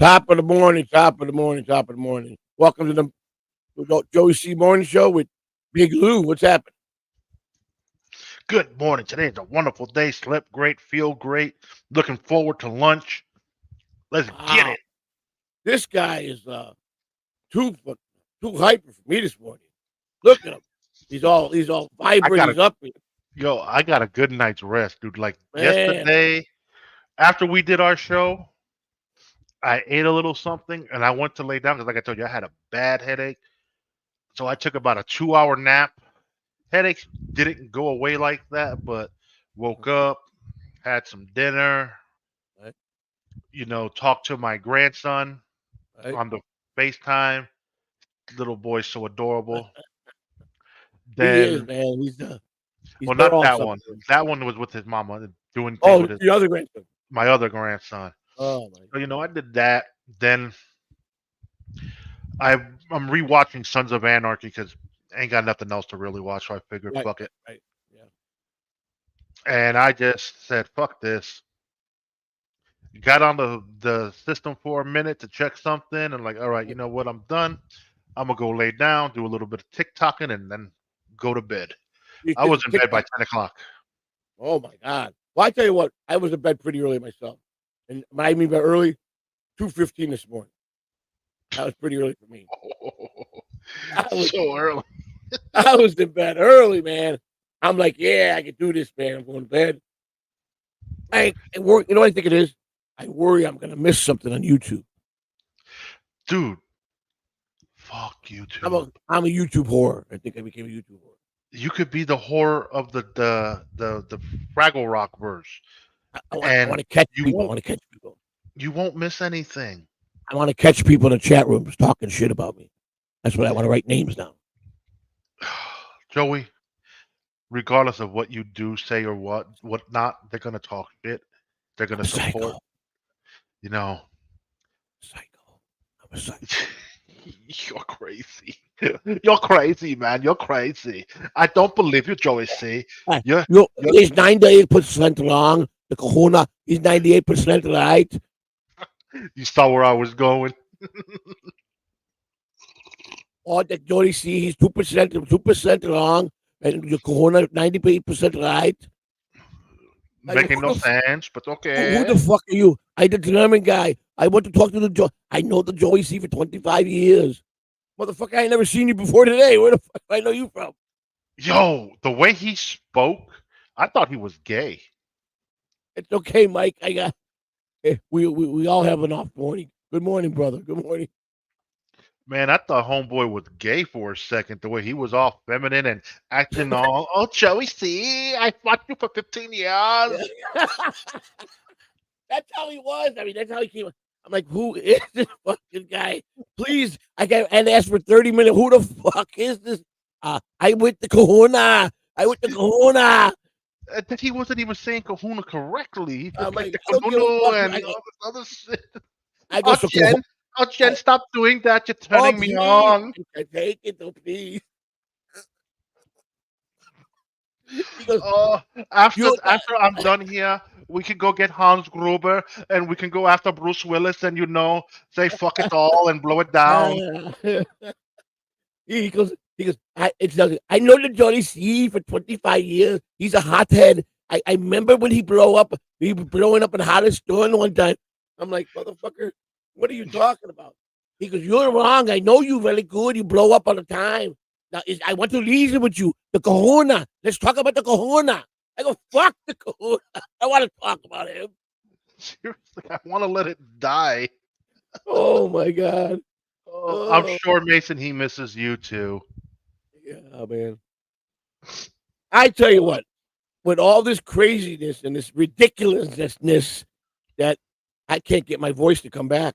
Top of the morning, top of the morning, top of the morning. Welcome to the Joey C. Morning Show with Big Lou. What's happening? Good morning. Today is a wonderful day. Slept great, feel great. Looking forward to lunch. Let's get Wow, it. this guy is too too hyper for me this morning. Look at him. He's all I vibrant. got a He's up, I got a good night's rest, dude. Like man. yesterday, after we did our show, I ate a little something and I went to lay down because, like I told you, I had a bad headache. So I took about a 2 hour nap. Headaches didn't go away like that, but woke up, had some dinner, Right, talked to my grandson right. on the FaceTime. Little boy's so adorable. He is, Then, man. He's well, they're not all that one. something. That one was with his mama doing things Oh, with his the other grandson. my other grandson. Oh my So I did that. Then I I'm rewatching Sons of Anarchy because I ain't got nothing else to really watch. So I figured, right, fuck right, it. right. Yeah. And I just said, fuck this. Got on the system for a minute to check something, and like, all right, you Right. know what? I'm done. I'm gonna go lay down, do a little bit of TikToking, and then go to bed. You I kids was are in bed by TikTok. 10 o'clock. Oh my God. Well, I tell you what, I was in bed pretty early myself, and when I mean by early, 2:15 this morning. That was pretty early for me. I was So early. I was in bed early, man. I'm like, yeah, I can do this, man. I'm going to bed. I worry. You know what I think it is? I worry I'm gonna miss something on YouTube. Dude, fuck I'm a YouTube. I'm a YouTube whore. I think I became a YouTube whore. You could be the horror of the Fraggle Rock verse, I and want to catch you people. I won't want to catch people. you won't miss anything. I want to catch people in the chat rooms talking shit about me. That's what I want to write names down. Joey, regardless of what you do, say, or what not, they're gonna talk shit. They're I'm gonna a support. psycho. You know, Psycho. I'm a psycho. you're crazy. You're crazy, man. You're crazy. I don't believe you, Joey. C. Hey, You're, you're he's 98% wrong. The kahuna, he's 98% right. you saw where I was going. Or the Johnny C, he's 2% wrong. And the kahuna, 98% right. Like, Making no sense, but who okay. the fuck are you? I the German guy. I want to talk to the I know the Joey C for 25 years. Motherfucker, I ain't never seen you before today. Where the fuck do I know you from? Yo, the way he spoke, I thought he was gay. It's okay, Mike. I got we all have an off morning. Good morning, brother. Good morning. Man, I thought homeboy was gay for a second. The way he was all feminine and acting all, oh, Joey, see, I fought you for 15 years. That's how he was. I mean, that's how he came. I'm like, who is this fucking guy? Please, I got and asked for 30 minutes. Who the fuck is this? I with the kahuna. I with the kahuna. That he wasn't even saying kahuna correctly. He I'm just like like, the I don't give a fuck. kahunu and all this other shit. I go Oh, so Jen. Oh, Jen, I, stop doing that. You're oh turning me please, on. I take it though, please. He goes, Oh, after you're not. after I'm done here, we can go get Hans Gruber and we can go after Bruce Willis and say fuck it all and blow it down. He goes, it's nothing. I know the Johnny C for 25 years. He's a hothead. I remember when he was blowing up in Hottest Stone one time. I'm like, motherfucker, what are you talking about? He goes, you're wrong. I know you really good. You blow up all the time. Now, I want to reason with you. The kahuna. Let's talk about the kahuna. I go, fuck the kahuna. I want to talk about him. Seriously, I want to let it die. Oh, my God. Oh, I'm Oh, sure Mason he misses you too. yeah, man. I tell you what, with all this craziness and this ridiculousness that I can't get my voice to come back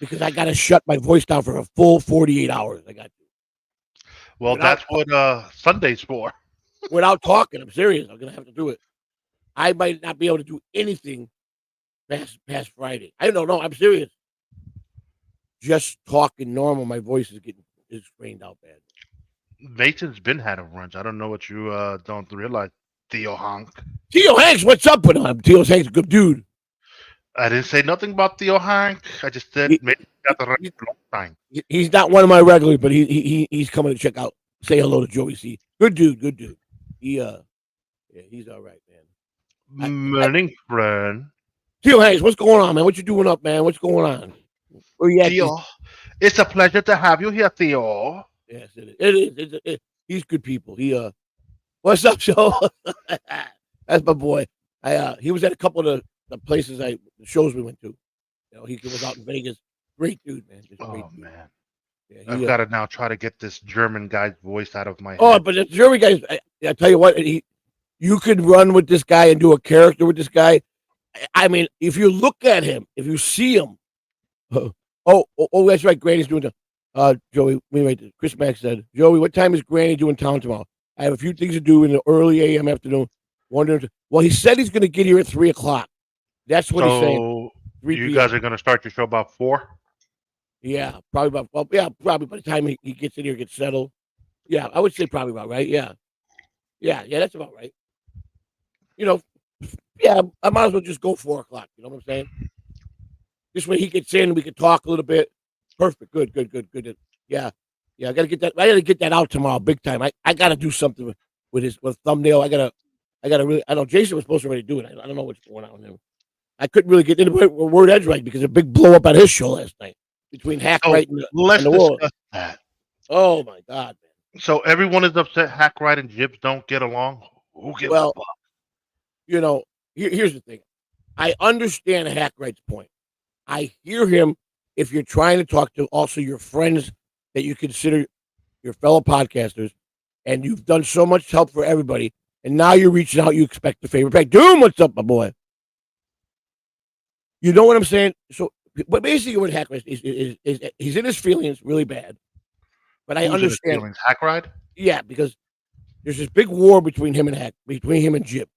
because I got to shut my voice down for a full 48 hours. I got to Well, without that's what Sunday's for. without talking. I'm serious. I'm gonna have to do it. I might not be able to do anything past Friday. I don't know. I'm serious. Just talking normal, my voice is strained out bad. Mason's been had a runs. I don't know what you don't realize, Theo Honk. Tio Hanks, what's up with him? Tio Hanks, a good dude. I didn't say nothing about Theo Hank. I just said He, maybe got the right he, long time. he's not one of my regulars, but he's coming to check out. Say hello to Joey C. Good dude, good dude. Yeah, he's all right, man. Morning, friend. Theo Hanks, what's going on, man? What you doing up, man? What's going on? Where you at? Theo, it's a pleasure to have you here, Theo. Yes, it is. It is. He's good people. What's up, Joe? That's my boy. He was at a couple of the places the shows we went to. He was out in Vegas. Great dude, man. Just great dude. Man. Yeah, I've got to now try to get this German guy's voice out of my head. Oh, but the German guys, I tell you what, you could run with this guy and do a character with this guy. I mean, if you look at him, if you see him, that's right. Granny's doing Joey, Chris Mack said, Joey, what time is Granny doing town tomorrow? I have a few things to do in the early AM afternoon. Well, he said he's going to get here at 3:00. That's what he's saying. You guys are going to start your show about 4? Yeah, probably probably by the time he gets in here, gets settled. Yeah, I would say probably about right. Yeah, that's about right. I might as well just go 4:00. You know what I'm saying? This way he gets in, we can talk a little bit. Perfect. Good. Yeah. I gotta get that. I gotta get that out tomorrow, big time. I gotta do something with thumbnail. I gotta really. I know Jason was supposed to already do it. I don't know what's going on with him. I couldn't really get into word edge right because of a big blow up on his show last night between Hackwright and let's the world. Discuss that. Oh my God, man! So everyone is upset. Hackwright and Jibs don't get along. Who gives a fuck? Here's the thing. I understand Hackwright's point. I hear him if you're trying to talk to also your friends that you consider your fellow podcasters, and you've done so much help for everybody, and now you're reaching out, you expect the favor back. Doom, what's up, my boy? You know what I'm saying? So, but basically what Hackwright is he's in his feelings really bad. But I understand. Hackwright? Yeah, because there's this big war between him and Jib.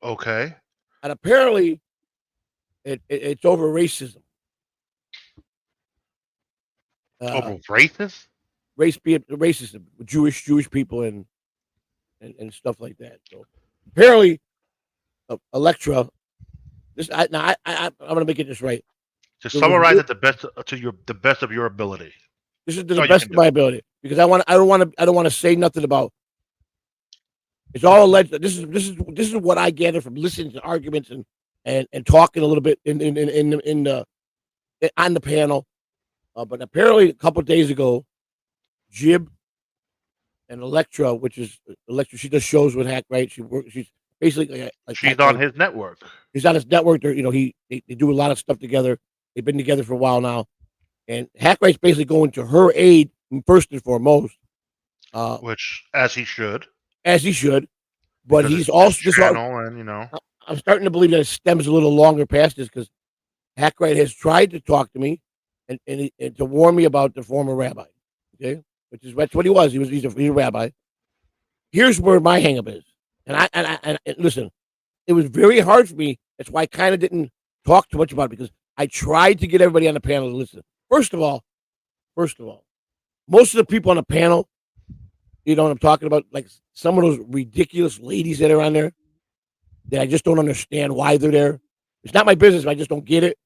Okay. And apparently it's over racism. Over racist? Racism, Jewish people and stuff like that. So apparently, Electra. I'm going to make it this right. To summarize it the best of your ability. This is the best of my ability because I don't want to say nothing about. It's all alleged. This is what I gather from listening to arguments and talking a little bit on the panel. But apparently, a couple of days ago, Jib and Electra, she does shows with Hackwright. She's basically like she's on his network. He's on his network. They do a lot of stuff together. They've been together for a while now, and Hackwright's basically going to her aid first and foremost. Which, as he should. But he's also just and I'm starting to believe that it stems a little longer past this because Hackwright has tried to talk to me and to warn me about the former rabbi. Okay, that's what he was. He's a rabbi. Here's where my hangup is, and listen, it was very hard for me. That's why I kind of didn't talk too much about it because I tried to get everybody on the panel to listen. First of all, most of the people on the panel, you know what I'm talking about, like some of those ridiculous ladies that are on there that I just don't understand why they're there. It's not my business. I just don't get it.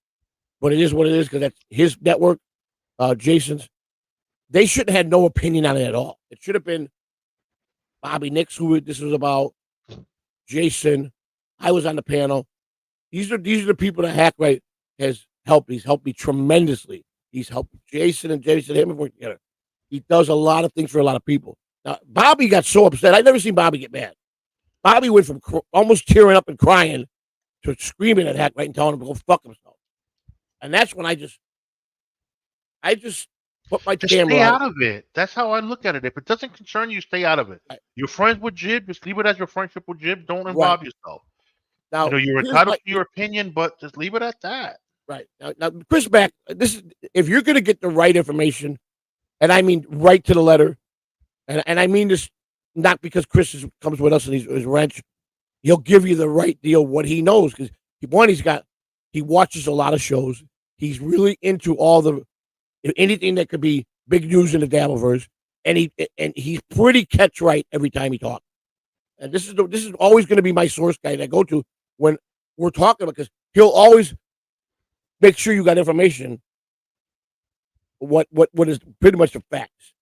But it is what it is because that's his network, Jason's. They shouldn't have had no opinion on it at all. It should have been Bobby Nix, who this was about, Jason. I was on the panel. These are the people that Hackwright has helped. He's helped me tremendously. He's helped Jason and him have worked together. He does a lot of things for a lot of people. Now, Bobby got so upset. I've never seen Bobby get mad. Bobby went from almost tearing up and crying to screaming at Hackwright and telling him to go fuck himself. And that's when I just put my camera stay out of it. That's how I look at it. If it doesn't concern you, stay out of it. Right. You're friends with Jib. Just leave it as your friendship with Jib. Don't involve yourself. Now, you're entitled to your opinion, but just leave it at that. Right. Now Chris Mack, if you're going to get the right information, and I mean right to the letter, and I mean this not because Chris comes with us and he's ranch, he'll give you the right deal, what he knows, because he watches a lot of shows. He's really into anything that could be big news in the Dabbleverse, and he's pretty catch right every time he talks. And this is always going to be my source guy that I go to when we're talking about, because he'll always make sure you got information. What is pretty much the facts.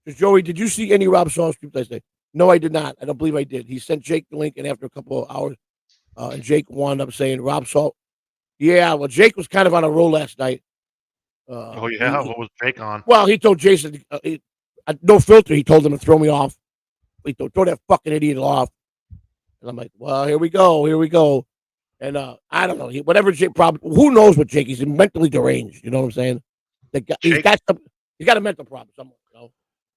So Joey, did you see any Rob Saul streams? I say, no, I did not. I don't believe I did. He sent Jake the link, and after a couple of hours, and Jake wound up saying Rob Saul. Yeah, well, Jake was kind of on a roll last night. Oh yeah, what was Jake on? Well, he told Jason, no filter. He told him to throw me off. He told, throw that fucking idiot off. And I'm like, well, here we go. And I don't know. Whatever Jake problem. Who knows what Jake? He's mentally deranged. You know what I'm saying? He's got a mental problem somewhere. You know?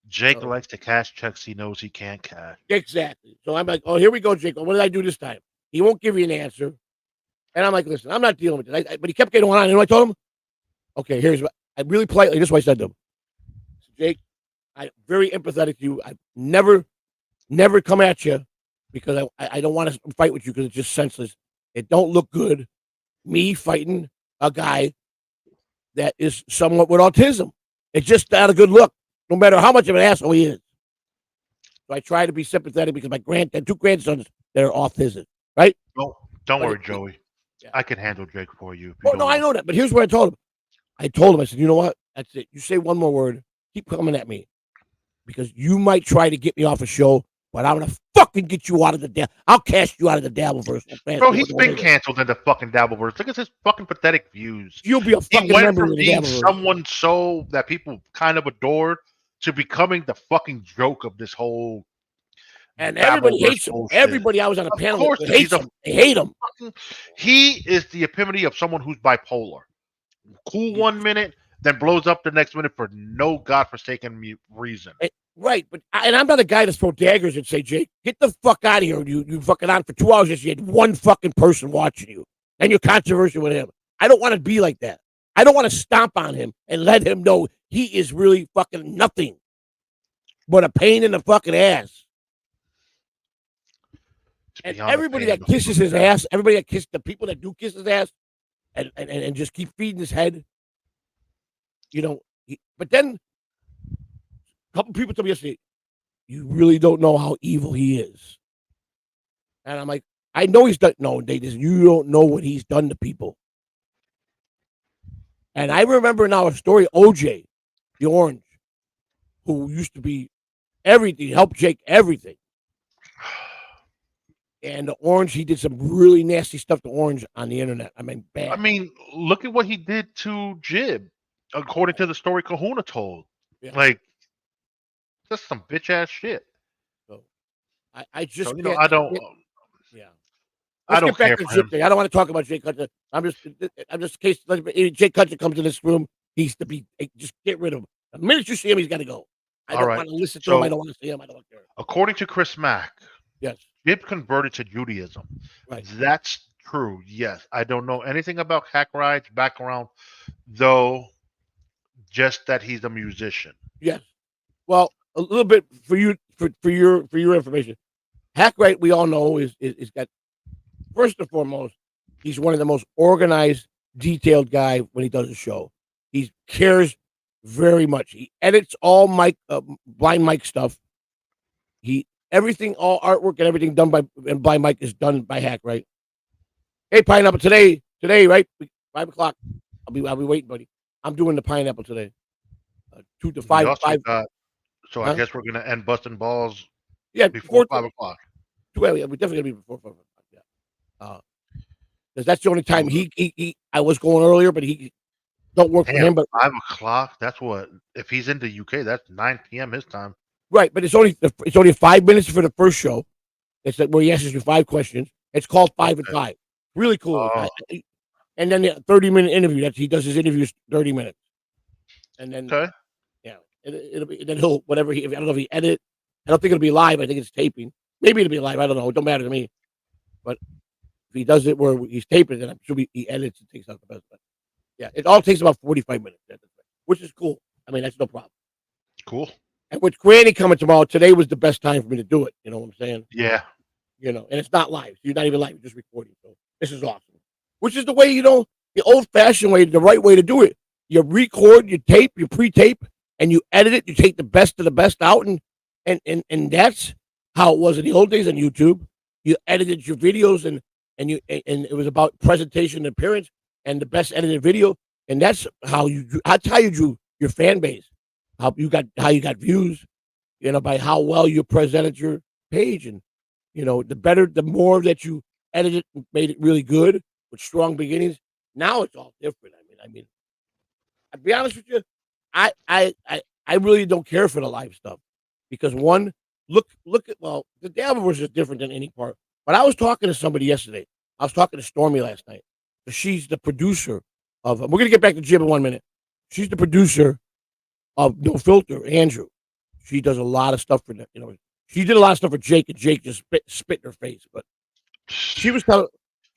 Jake likes to cash checks he knows he can't cash. Exactly. So I'm like, oh, here we go, Jake. What did I do this time? He won't give you an answer. And I'm like, listen, I'm not dealing with it. But he kept getting on. You know what I told him? Okay, here's what I really politely. This is what I said to him. Jake, I'm very empathetic to you. I've never come at you because I don't want to fight with you because it's just senseless. It don't look good. Me fighting a guy that is somewhat with autism. It's just not a good look, no matter how much of an asshole he is. So I try to be sympathetic because my two grandsons that are autistic, right? Don't worry, Joey. Yeah. I can handle Jake for you. Oh, no, I know that. But here's what I told him. I said, you know what? That's it. You say one more word, keep coming at me. Because you might try to get me off a show, but I'm going to fucking get you out of the dabble. I'll cast you out of the Dabbleverse. Bro, he's been canceled in the fucking Dabbleverse. Look at his fucking pathetic views. You'll be a fucking member of the being Dabbleverse. Someone so that people kind of adored to becoming the fucking joke of this whole. And everybody hates him. Bullshit. Everybody I was on a panel with hates him. They hate him. He is the epitome of someone who's bipolar. Cool 1 minute, then blows up the next minute for no godforsaken reason. Right, but I'm not a guy to throw daggers and say, Jake, get the fuck out of here. You fucking on for 2 hours. You had one fucking person watching you, and you're controversial with him. I don't want to be like that. I don't want to stomp on him and let him know he is really fucking nothing but a pain in the fucking ass. And everybody that kisses his ass, everybody that kisses the people that do kiss his ass, and just keep feeding his head, you know. But then a couple people told me yesterday, you really don't know how evil he is. And I'm like, I know he's done. No, you don't know what he's done to people. And I remember now a story, OJ, the Orange, who used to be everything, helped Jake everything. And the Orange, he did some really nasty stuff to Orange on the internet. I mean, bad. I mean, look at what he did to Jib, according to the story Kahuna told. Yeah. Like, that's some bitch ass shit. So, I just, so, I don't. Yeah. I don't care for him. I don't want to talk about Jay Cutler. I'm just in case Jay Cutler comes in this room, he's to be just get rid of him. The minute you see him, he's got to go. I don't want to listen to him. I don't want to see him. I don't care. According to Chris Mack, yes, Jib converted to Judaism. Right. That's true. Yes, I don't know anything about Hack Ride's background, though. Just that he's a musician. Yes. Well, a little bit for you for your information. Hack Right, we all know is got. First and foremost, he's one of the most organized, detailed guy when he does a show. He cares very much. He edits all blind mic stuff. Everything, all artwork and everything done by blind mic is done by Hack Right. Hey, Pineapple, today, right? 5 o'clock. I'll be waiting, buddy. I'm doing the Pineapple today. 2 to 5. So I guess we're gonna end busting balls. Yeah, before 5 o'clock. Well, yeah, we're definitely gonna be before 5 o'clock. Because that's the only time I was going earlier, but he don't work for him. But 5 o'clock. That's what if he's in the UK. That's 9 p.m. his time. Right, but it's only 5 minutes for the first show. It's where he asks you 5 questions. It's called 5 and 5. Really cool. And then the 30-minute interview. He does his interviews 30 minutes. And then yeah, it'll be then he'll whatever I don't know if he edit. I don't think it'll be live. I think it's taping. Maybe it'll be live. I don't know. It don't matter to me. But if he does it where he's taping, then I'm sure he edits and takes out the best. But yeah, it all takes about 45 minutes, which is cool. I mean, that's no problem. Cool. And with Granny coming tomorrow, today was the best time for me to do it. You know what I'm saying? Yeah. You know, and it's not live. You're not even live. You're just recording. So this is awesome. Which is the way, the old-fashioned way, the right way to do it. You record, you tape, you pre-tape, and you edit it. You take the best of the best out, and that's how it was in the old days on YouTube. You edited your videos, and and it was about presentation and appearance and the best edited video, and that's how you drew your fan base, how you got views, by how well you presented your page, and the more that you edited and made it really good with strong beginnings. Now it's all different. I mean, I'll be honest with you, I really don't care for the live stuff because one, look at the Dabbleverse is different than any part. But I was talking to somebody yesterday. I was talking to Stormy last night. She's the producer of. We're gonna get back to Jim in 1 minute. She's the producer of No Filter, Andrew. She does a lot of stuff for them. She did a lot of stuff for Jake, and Jake just spit in her face. But she was telling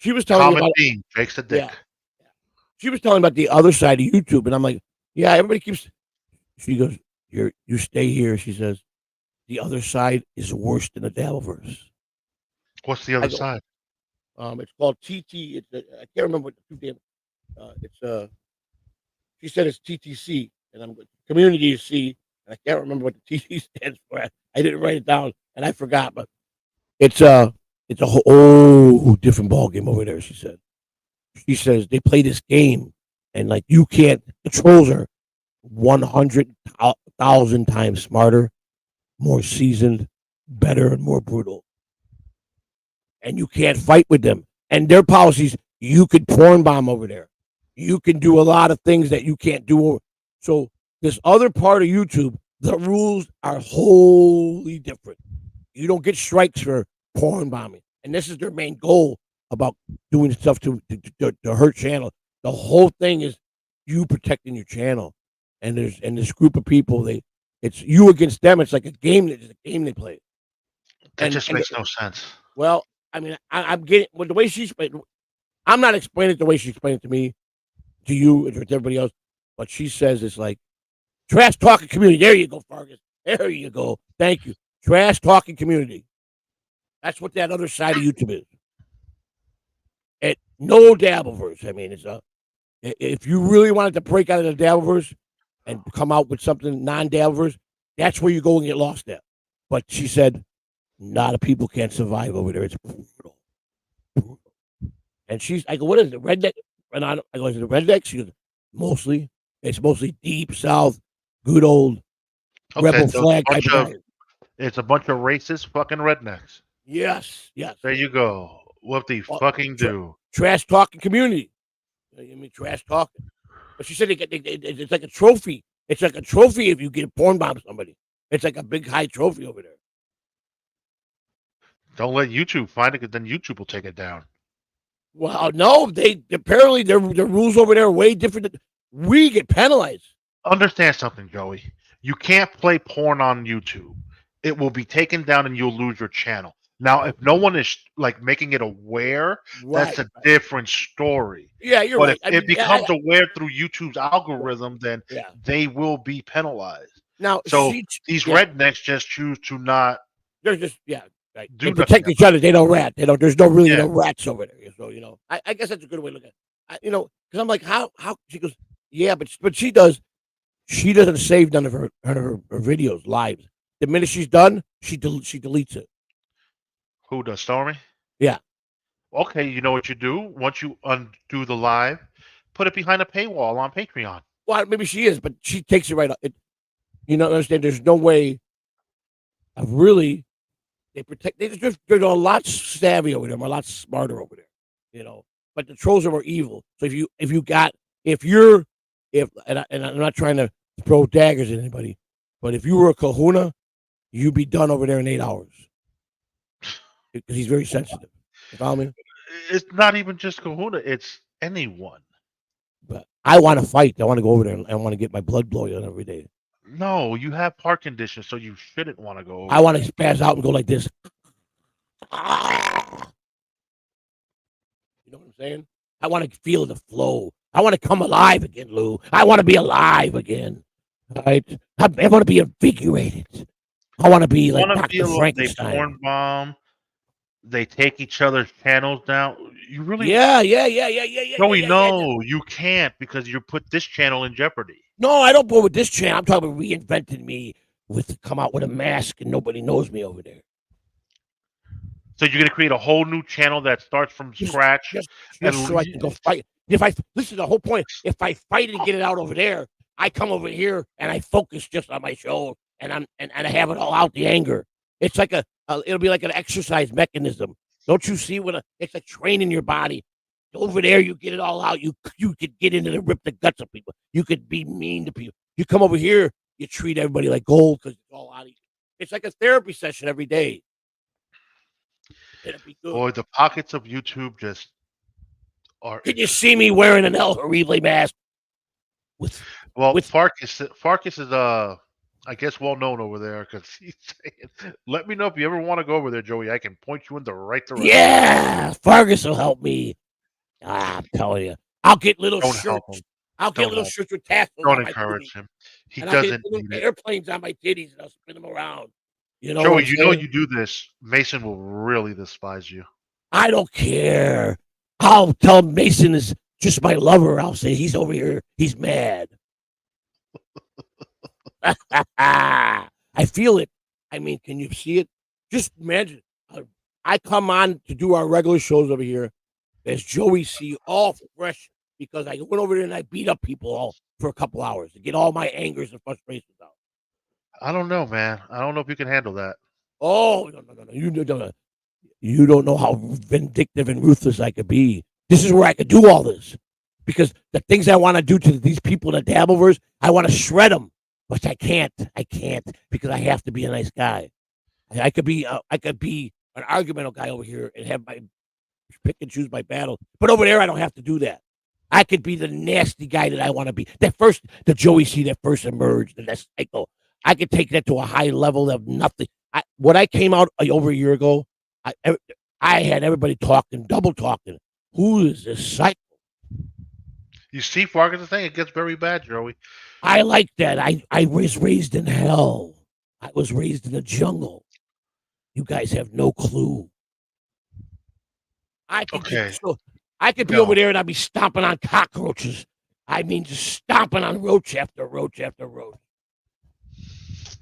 me about theme. Jake's a dick. Yeah. She was telling me about the other side of YouTube, and I'm like, yeah, everybody keeps. She goes, you stay here. She says, the other side is worse than the Dabbleverse. What's the other side? It's called TT. I can't remember what the two damn. She said it's TTC, and I'm community is C, and I can't remember what the TT stands for. I didn't write it down, and I forgot, but it's a whole different ball game over there. She said. She says they play this game, and like you can't. The trolls are 100,000 times smarter, more seasoned, better, and more brutal. And you can't fight with them. And their policies, you could porn bomb over there. You can do a lot of things that you can't do. So this other part of YouTube, the rules are wholly different. You don't get strikes for porn bombing. And this is their main goal about doing stuff to hurt channel. The whole thing is you protecting your channel. And there's this group of people, it's you against them. It's like a game they play. That just makes no sense. Well, I mean, I'm getting the way she explained. I'm not explaining it the way she explained it to me, to you, and to everybody else. But she says it's like trash talking community. There you go, Fargus. There you go. Thank you. Trash talking community. That's what that other side of YouTube is. No Dabbleverse. I mean, if you really wanted to break out of the Dabbleverse and come out with something non-Dabbleverse, that's where you go and get lost at. But she said, a lot of people can't survive over there. It's brutal. And I go, what is it, redneck? And I go, is it a redneck? She goes, it's mostly deep South, good old rebel flag type of. It's a bunch of racist fucking rednecks. Yes. There you go. What they fucking do. Trash talking community. Trash talking. But she said it's like a trophy. It's like a trophy if you get a porn bomb somebody. It's like a big high trophy over there. Don't let YouTube find it, because then YouTube will take it down. Well, no, apparently their rules over there are way different. We get penalized. Understand something, Joey. You can't play porn on YouTube. It will be taken down and you'll lose your channel. Now, if no one is like making it aware, that's a different story. Yeah, you're right. But if it becomes aware through YouTube's algorithm, then they will be penalized. Now, so these rednecks just choose to not. They're just right. They protect each other. They don't rat. They don't. There's no rats over there. So I guess that's a good way to look at it. Because I'm like, how she goes, yeah, but she does. She doesn't save none of her videos live. The minute she's done, she deletes it. Who does, Stormy? Yeah. Okay, you know what you do? Once you undo the live, put it behind a paywall on Patreon. Well, maybe she is, but she takes it right up. Understand? There's no way of really. They protect. They're a lot savvy over there. They're a lot smarter over there. But the trolls are more evil. So and I'm not trying to throw daggers at anybody, but if you were a kahuna, you'd be done over there in 8 hours. Because he's very sensitive. You follow me? It's not even just kahuna. It's anyone. But I want to fight. I want to go over there and I want to get my blood boiling every day. No, you have heart conditions, so you shouldn't want to go over I want to spaz out and go like this. You know what I'm saying? I want to feel the flow. I want to come alive again, Lou. I want to be alive again. Right? I want to be invigorated. I want to be like Dr. Frankenstein. They porn bomb. They take each other's channels down. You really? Yeah. Joey, no, you can't, because you put this channel in jeopardy. No, I don't go with this channel. I'm talking about reinventing me come out with a mask and nobody knows me over there. So you're gonna create a whole new channel that starts from just scratch, just and just so I can go fight. If I listen, the whole point, if I fight and get it out over there, I come over here and I focus just on my show, and I have it all out, the anger. It's like it'll be like an exercise mechanism. Don't you see it's like training your body. Over there, you get it all out. You could get into rip the guts of people. You could be mean to people. You come over here, you treat everybody like gold because it's all out of you. It's like a therapy session every day. It'd be good. boy, the pockets of YouTube just are. Can you see me wearing an El Horrible mask? Well, With Farkas is I guess well known over there because he's saying, "Let me know if you ever want to go over there, Joey. I can point you in the right direction." yeah, Fargus will help me. I'm telling you, I'll get little Don't shirts. help him. I'll get Don't little help. shirts with tassels Don't on my encourage titties, him. He and I'll get doesn't little need it. airplanes on my titties, and I'll spin them around. You know what Joey, I'm you know saying? you do this, Mason will really despise you. I don't care. I'll tell Mason is just my lover. I'll say he's over here. He's mad. I feel it. I mean, can you see it? Just imagine. I come on to do our regular shows over here. There's Joey C. all fresh because I went over there and I beat up people all for a couple hours to get all my angers and frustrations out. I don't know, man. I don't know if you can handle that. Oh no. You don't know how vindictive and ruthless I could be. This is where I could do all this because the things I want to do to these people in the Dabbleverse, I want to shred them, but I can't. I can't because I have to be a nice guy. I could be an argumental guy over here and have my pick and choose my battle, but over there I don't have to do that. I could be the nasty guy that I want to be. The Joey C that first emerged, and that cycle. I could take that to a high level of nothing. When I came out over a year ago, I had everybody talking, double talking. Who is this cycle? You see, Farkas is saying it gets very bad, Joey. I like that. I was raised in hell. I was raised in the jungle. You guys have no clue. I could be No. over there and I'd be stomping on cockroaches. I mean, just stomping on roach after roach after roach. It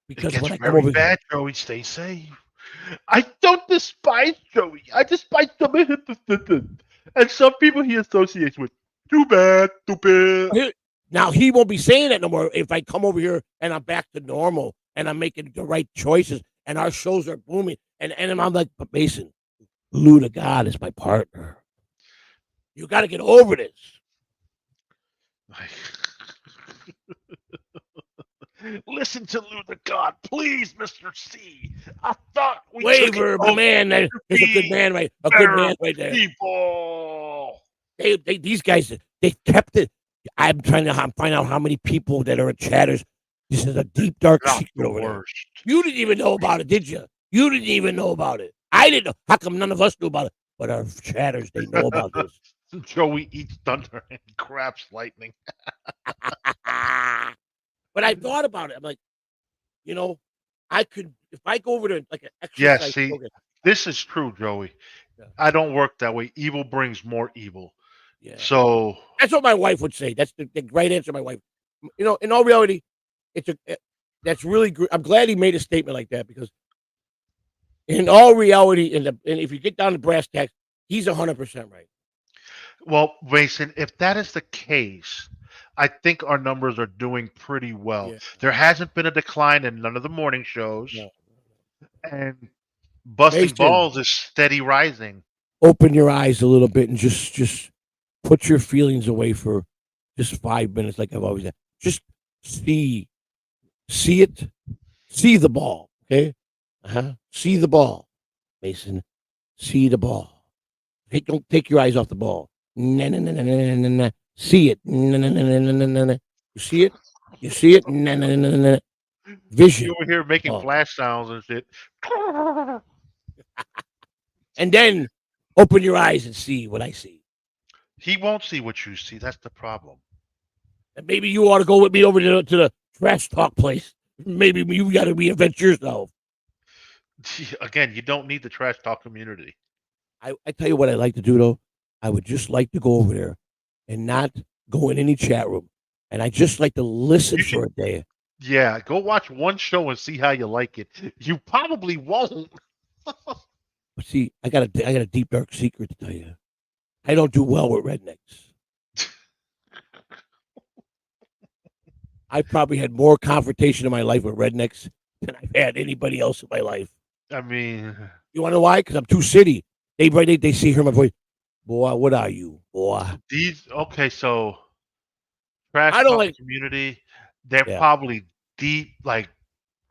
Because gets when I come very over bad, Joey. Stay safe. I don't despise Joey. I despise some and some people he associates with. Too bad, stupid. now he won't be saying that no more if I come over here and I'm back to normal and I'm making the right choices and our shows are booming and I'm like, but Mason, Lou to God is my partner. You got to get over this. Listen to Luther God, please, Mr. C. I thought we Waver, my man. There's a good man right there. People. These guys, they kept it. I'm trying to find out how many people that are in chatters. This is a deep, dark Not secret the over there. worst. You didn't even know about it, did you? You didn't even know about it. I didn't know. How come none of us knew about it? But our chatters, they know about this. Joey eats thunder and craps lightning. But I thought about it. I'm like, I could, if I go over to like an exercise program. This is true, Joey. Yeah. I don't work that way. Evil brings more evil. Yeah. So that's what my wife would say. That's the right answer. My wife, in all reality, that's really good. I'm glad he made a statement like that because in all reality, and if you get down to brass tacks, he's 100% right. Well, Mason, if that is the case, I think our numbers are doing pretty well. Yeah. There hasn't been a decline in none of the morning shows. No. And Busting Mason, Balls is steady rising. Open your eyes a little bit and just put your feelings away for just 5 minutes, like I've always said. Just see it, see the ball, okay? See the ball, Mason. See the ball. Hey, don't take your eyes off the ball. No. See it. No. You see it? You see it? No. Vision. You over here making flash sounds and shit. And then open your eyes and see what I see. He won't see what you see. That's the problem. And maybe you ought to go with me over to the trash talk place. Maybe you got to reinvent yourself. Again, you don't need the trash talk community. I tell you what I'd like to do, though. I would just like to go over there and not go in any chat room. And I just like to listen for a day. Yeah, go watch one show and see how you like it. You probably won't. But see, I got a deep dark secret to tell you. I don't do well with rednecks. I probably had more confrontation in my life with rednecks than I've had anybody else in my life. I mean, You want to know why? Because I'm too city. They see hear my voice. Boy, what are you, boy? these okay. So trash I don't talk like. community, they're Yeah, probably deep, like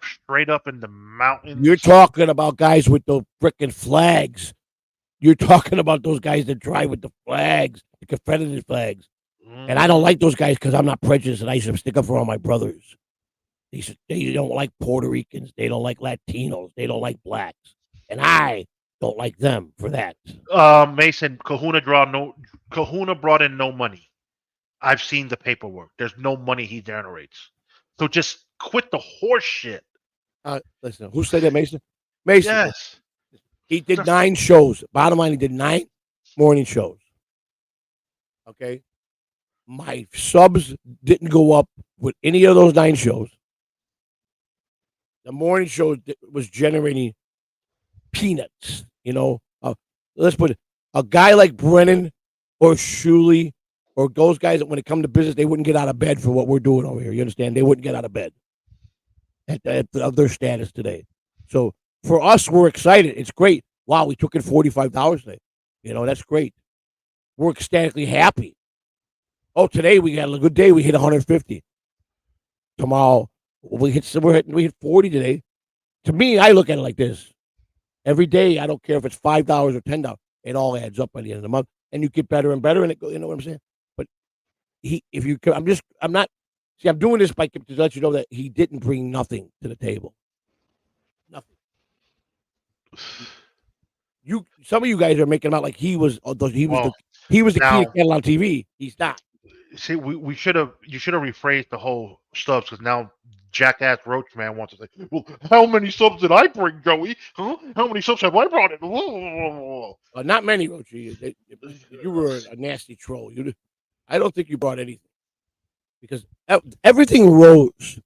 straight up in the you're mountains. talking about guys with those frickin' flags. You're talking about those guys that drive with the flags, the Confederate flags. And I don't Mm, like those guys because I'm not prejudiced, and I used to stick up for all my brothers. They don't like Puerto Ricans. They don't like Latinos. They don't like blacks, and I don't like them for that. Mason, Kahuna brought in no money. I've seen the paperwork. There's no money he generates. So just quit the horse shit. Listen, who said that, Mason? Mason. Yes. He did Just 9 shows. Bottom line, he did 9 morning shows. Okay, my subs didn't go up with any of those 9 shows. The morning show was generating peanuts. Let's put it, a guy like Brennan or Shuley or those guys that when it come to business, they wouldn't get out of bed for what we're doing over here. You understand? They wouldn't get out of bed of their status today. So for us, we're excited. It's great. Wow, we took in $45 today. That's great. We're ecstatically happy. Oh, today we got a good day. We hit 150. Tomorrow we hit 40 today. To me, I look at it like this. Every day, I don't care if it's $5 or $10. It all adds up by the end of the month, and you get better and better. And you know what I'm saying? But I'm not. See, I'm doing this to let you know that he didn't bring nothing to the table. Nothing. Some of you guys are making him out like he was. well He was the key to now. kettle on TV. He's not. See, we should have you should have rephrased the whole subs because now jackass Roach Man wants to say, well, how many subs did I bring, Joey? Huh? How many subs have I brought in? Not many, Rochi. You were a nasty troll. I don't think you brought anything because everything rose,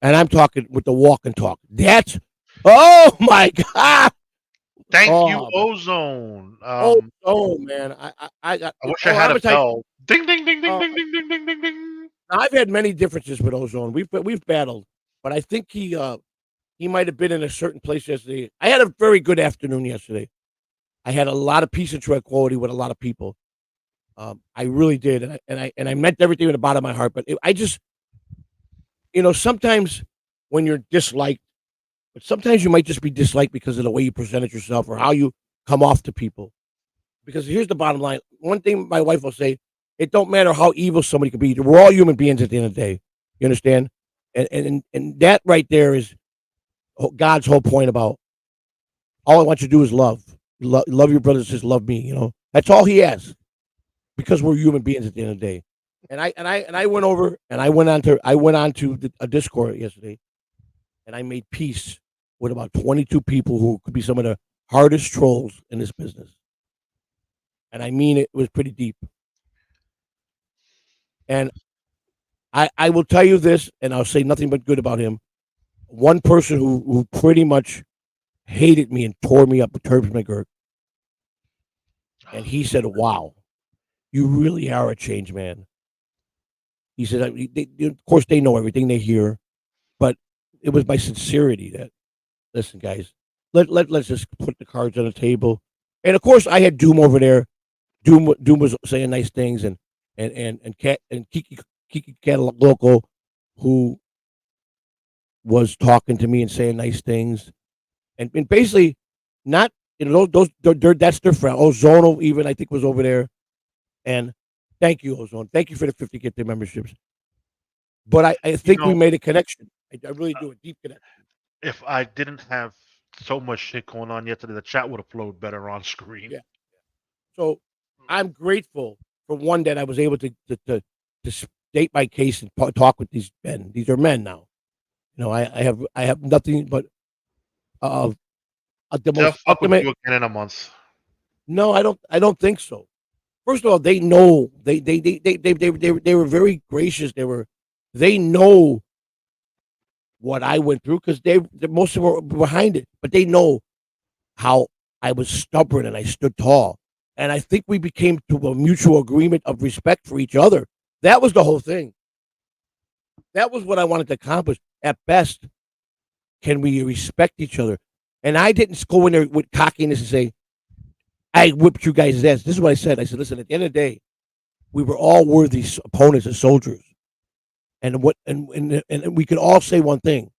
and I'm talking with the walk and talk. That's oh my god. Thank you, Oh my. Ozone. Oh man. I got. I wish I Oh, had I'm a gonna tell you. bell. Ding ding ding ding Uh, ding ding ding ding ding ding. I've had many differences with Ozone. We've battled, but I think he might have been in a certain place yesterday. I had a very good afternoon yesterday. I had a lot of peace and tranquility with a lot of people. I really did, and I meant everything in the bottom of my heart. But I just, sometimes when you're disliked, but sometimes you might just be disliked because of the way you presented yourself or how you come off to people. Because here's the bottom line: one thing my wife will say, it don't matter how evil somebody could be. We're all human beings at the end of the day. You understand? And that right there is God's whole point about all I want you to do is love. Love your brothers, just love me. That's all He asks because we're human beings at the end of the day. And I went over and I went on to a Discord yesterday, and I made peace with about 22 people who could be some of the hardest trolls in this business. And I mean it was pretty deep. And I will tell you this, and I'll say nothing but good about him. One person who pretty much hated me and tore me up with Turbs McGurk. And he said, "Wow, you really are a change man." He said, "Of course, they know everything they hear, but it was my sincerity that listen, guys, let's just put the cards on the table." And of course, I had Doom over there. Doom was saying nice things, and Kiki Cat Loco, who was talking to me and saying nice things, and basically not that's their friend. Ozono even I think was over there, and thank you Ozone, thank you for the 50 gift memberships. But I You think we know, made a connection. I really do a deep connection. if I didn't have so much shit going on yesterday, the chat would have flowed better on screen. Yeah. So I'm grateful for one that I was able to state my case and talk with these men. These are men now. I have nothing but uh, the They'll most fuck with ultimate. you again in a month. No, I don't think so. First of all, they know they were very gracious. They know what I went through because most of them were behind it, but they know how I was stubborn and I stood tall. And I think we became to a mutual agreement of respect for each other. That was the whole thing. That was what I wanted to accomplish. At best, can we respect each other? And I didn't go in there with cockiness and say, I whipped you guys' ass. This is what I said. I said, listen, at the end of the day, we were all worthy opponents and soldiers. And we could all say one thing.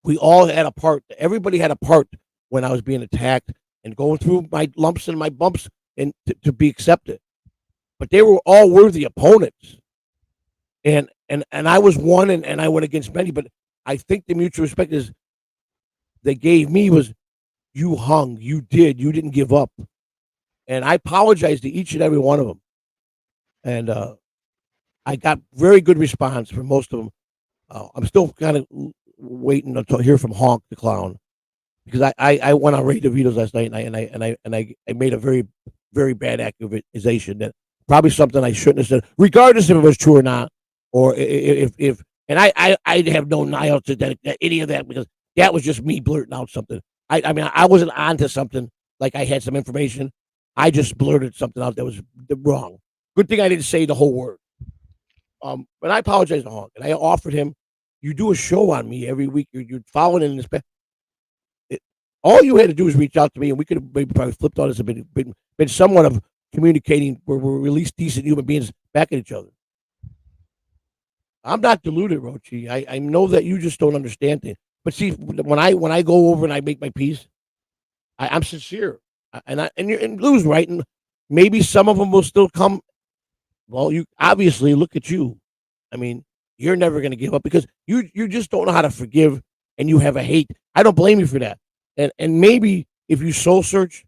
We all had a part. Everybody had a part when I was being attacked and going through my lumps and my bumps and to be accepted. But they were all worthy opponents. And I was one and I went against many. But I think the mutual respect is they gave me was you hung, you didn't give up. And I apologized to each and every one of them. And I got very good response from most of them. I'm still kind of waiting to hear from Honk the Clown because I went on Ray DeVito's last night and I made a very, very bad accusation that probably something I shouldn't have said, regardless if it was true or not, or if and I have no denial to that any of that because that was just me blurting out something. I mean I wasn't onto something like I had some information. I just blurted something out that was wrong. Good thing I didn't say the whole word. But I apologize to Honk, and I offered him. You do a show on me every week. You're following in this. All you had to do was reach out to me, and we could have maybe probably flipped on this and been somewhat of communicating where we're at least decent human beings back at each other. I'm not deluded, Rochi. I know that you just don't understand things. But see, when I go over and I make my peace, I'm sincere, and Lou's right, and maybe some of them will still come. Well, you obviously look at you. I mean, you're never going to give up because you just don't know how to forgive, and you have a hate. I don't blame you for that. And maybe if you soul search,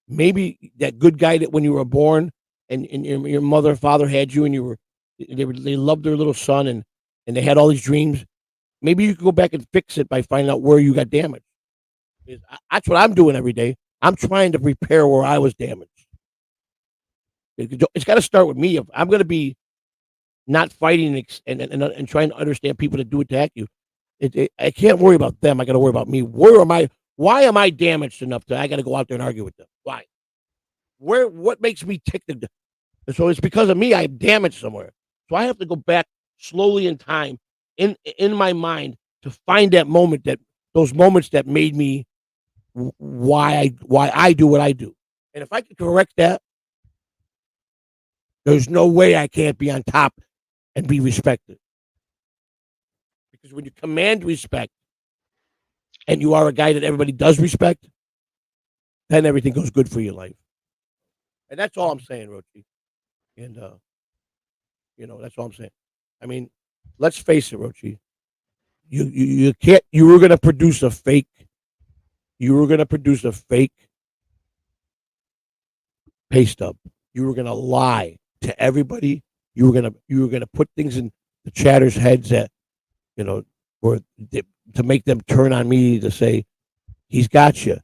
maybe that good guy that when you were born and your mother and father had you and they loved their little son and they had all these dreams. Maybe you could go back and fix it by finding out where you got damaged. That's what I'm doing every day. I'm trying to repair where I was damaged. It's got to start with me. If I'm going to be not fighting and trying to understand people that do attack you, I can't worry about them. I got to worry about me. Why am I damaged enough that I got to go out there and argue with them? Why? What makes me tick? So it's because of me. I'm damaged somewhere. So I have to go back slowly in time in my mind to find that moment, those moments that made me why I do what I do. And if I can correct that, there's no way I can't be on top and be respected. Because when you command respect and you are a guy that everybody does respect, then everything goes good for your life. And that's all I'm saying, Rochi. And, that's all I'm saying. I mean, let's face it, Rochi. You can't, you were going to produce a fake pay stub. You were going to lie to everybody. You were going to put things in the chatters' heads that, to make them turn on me to say, he's got you.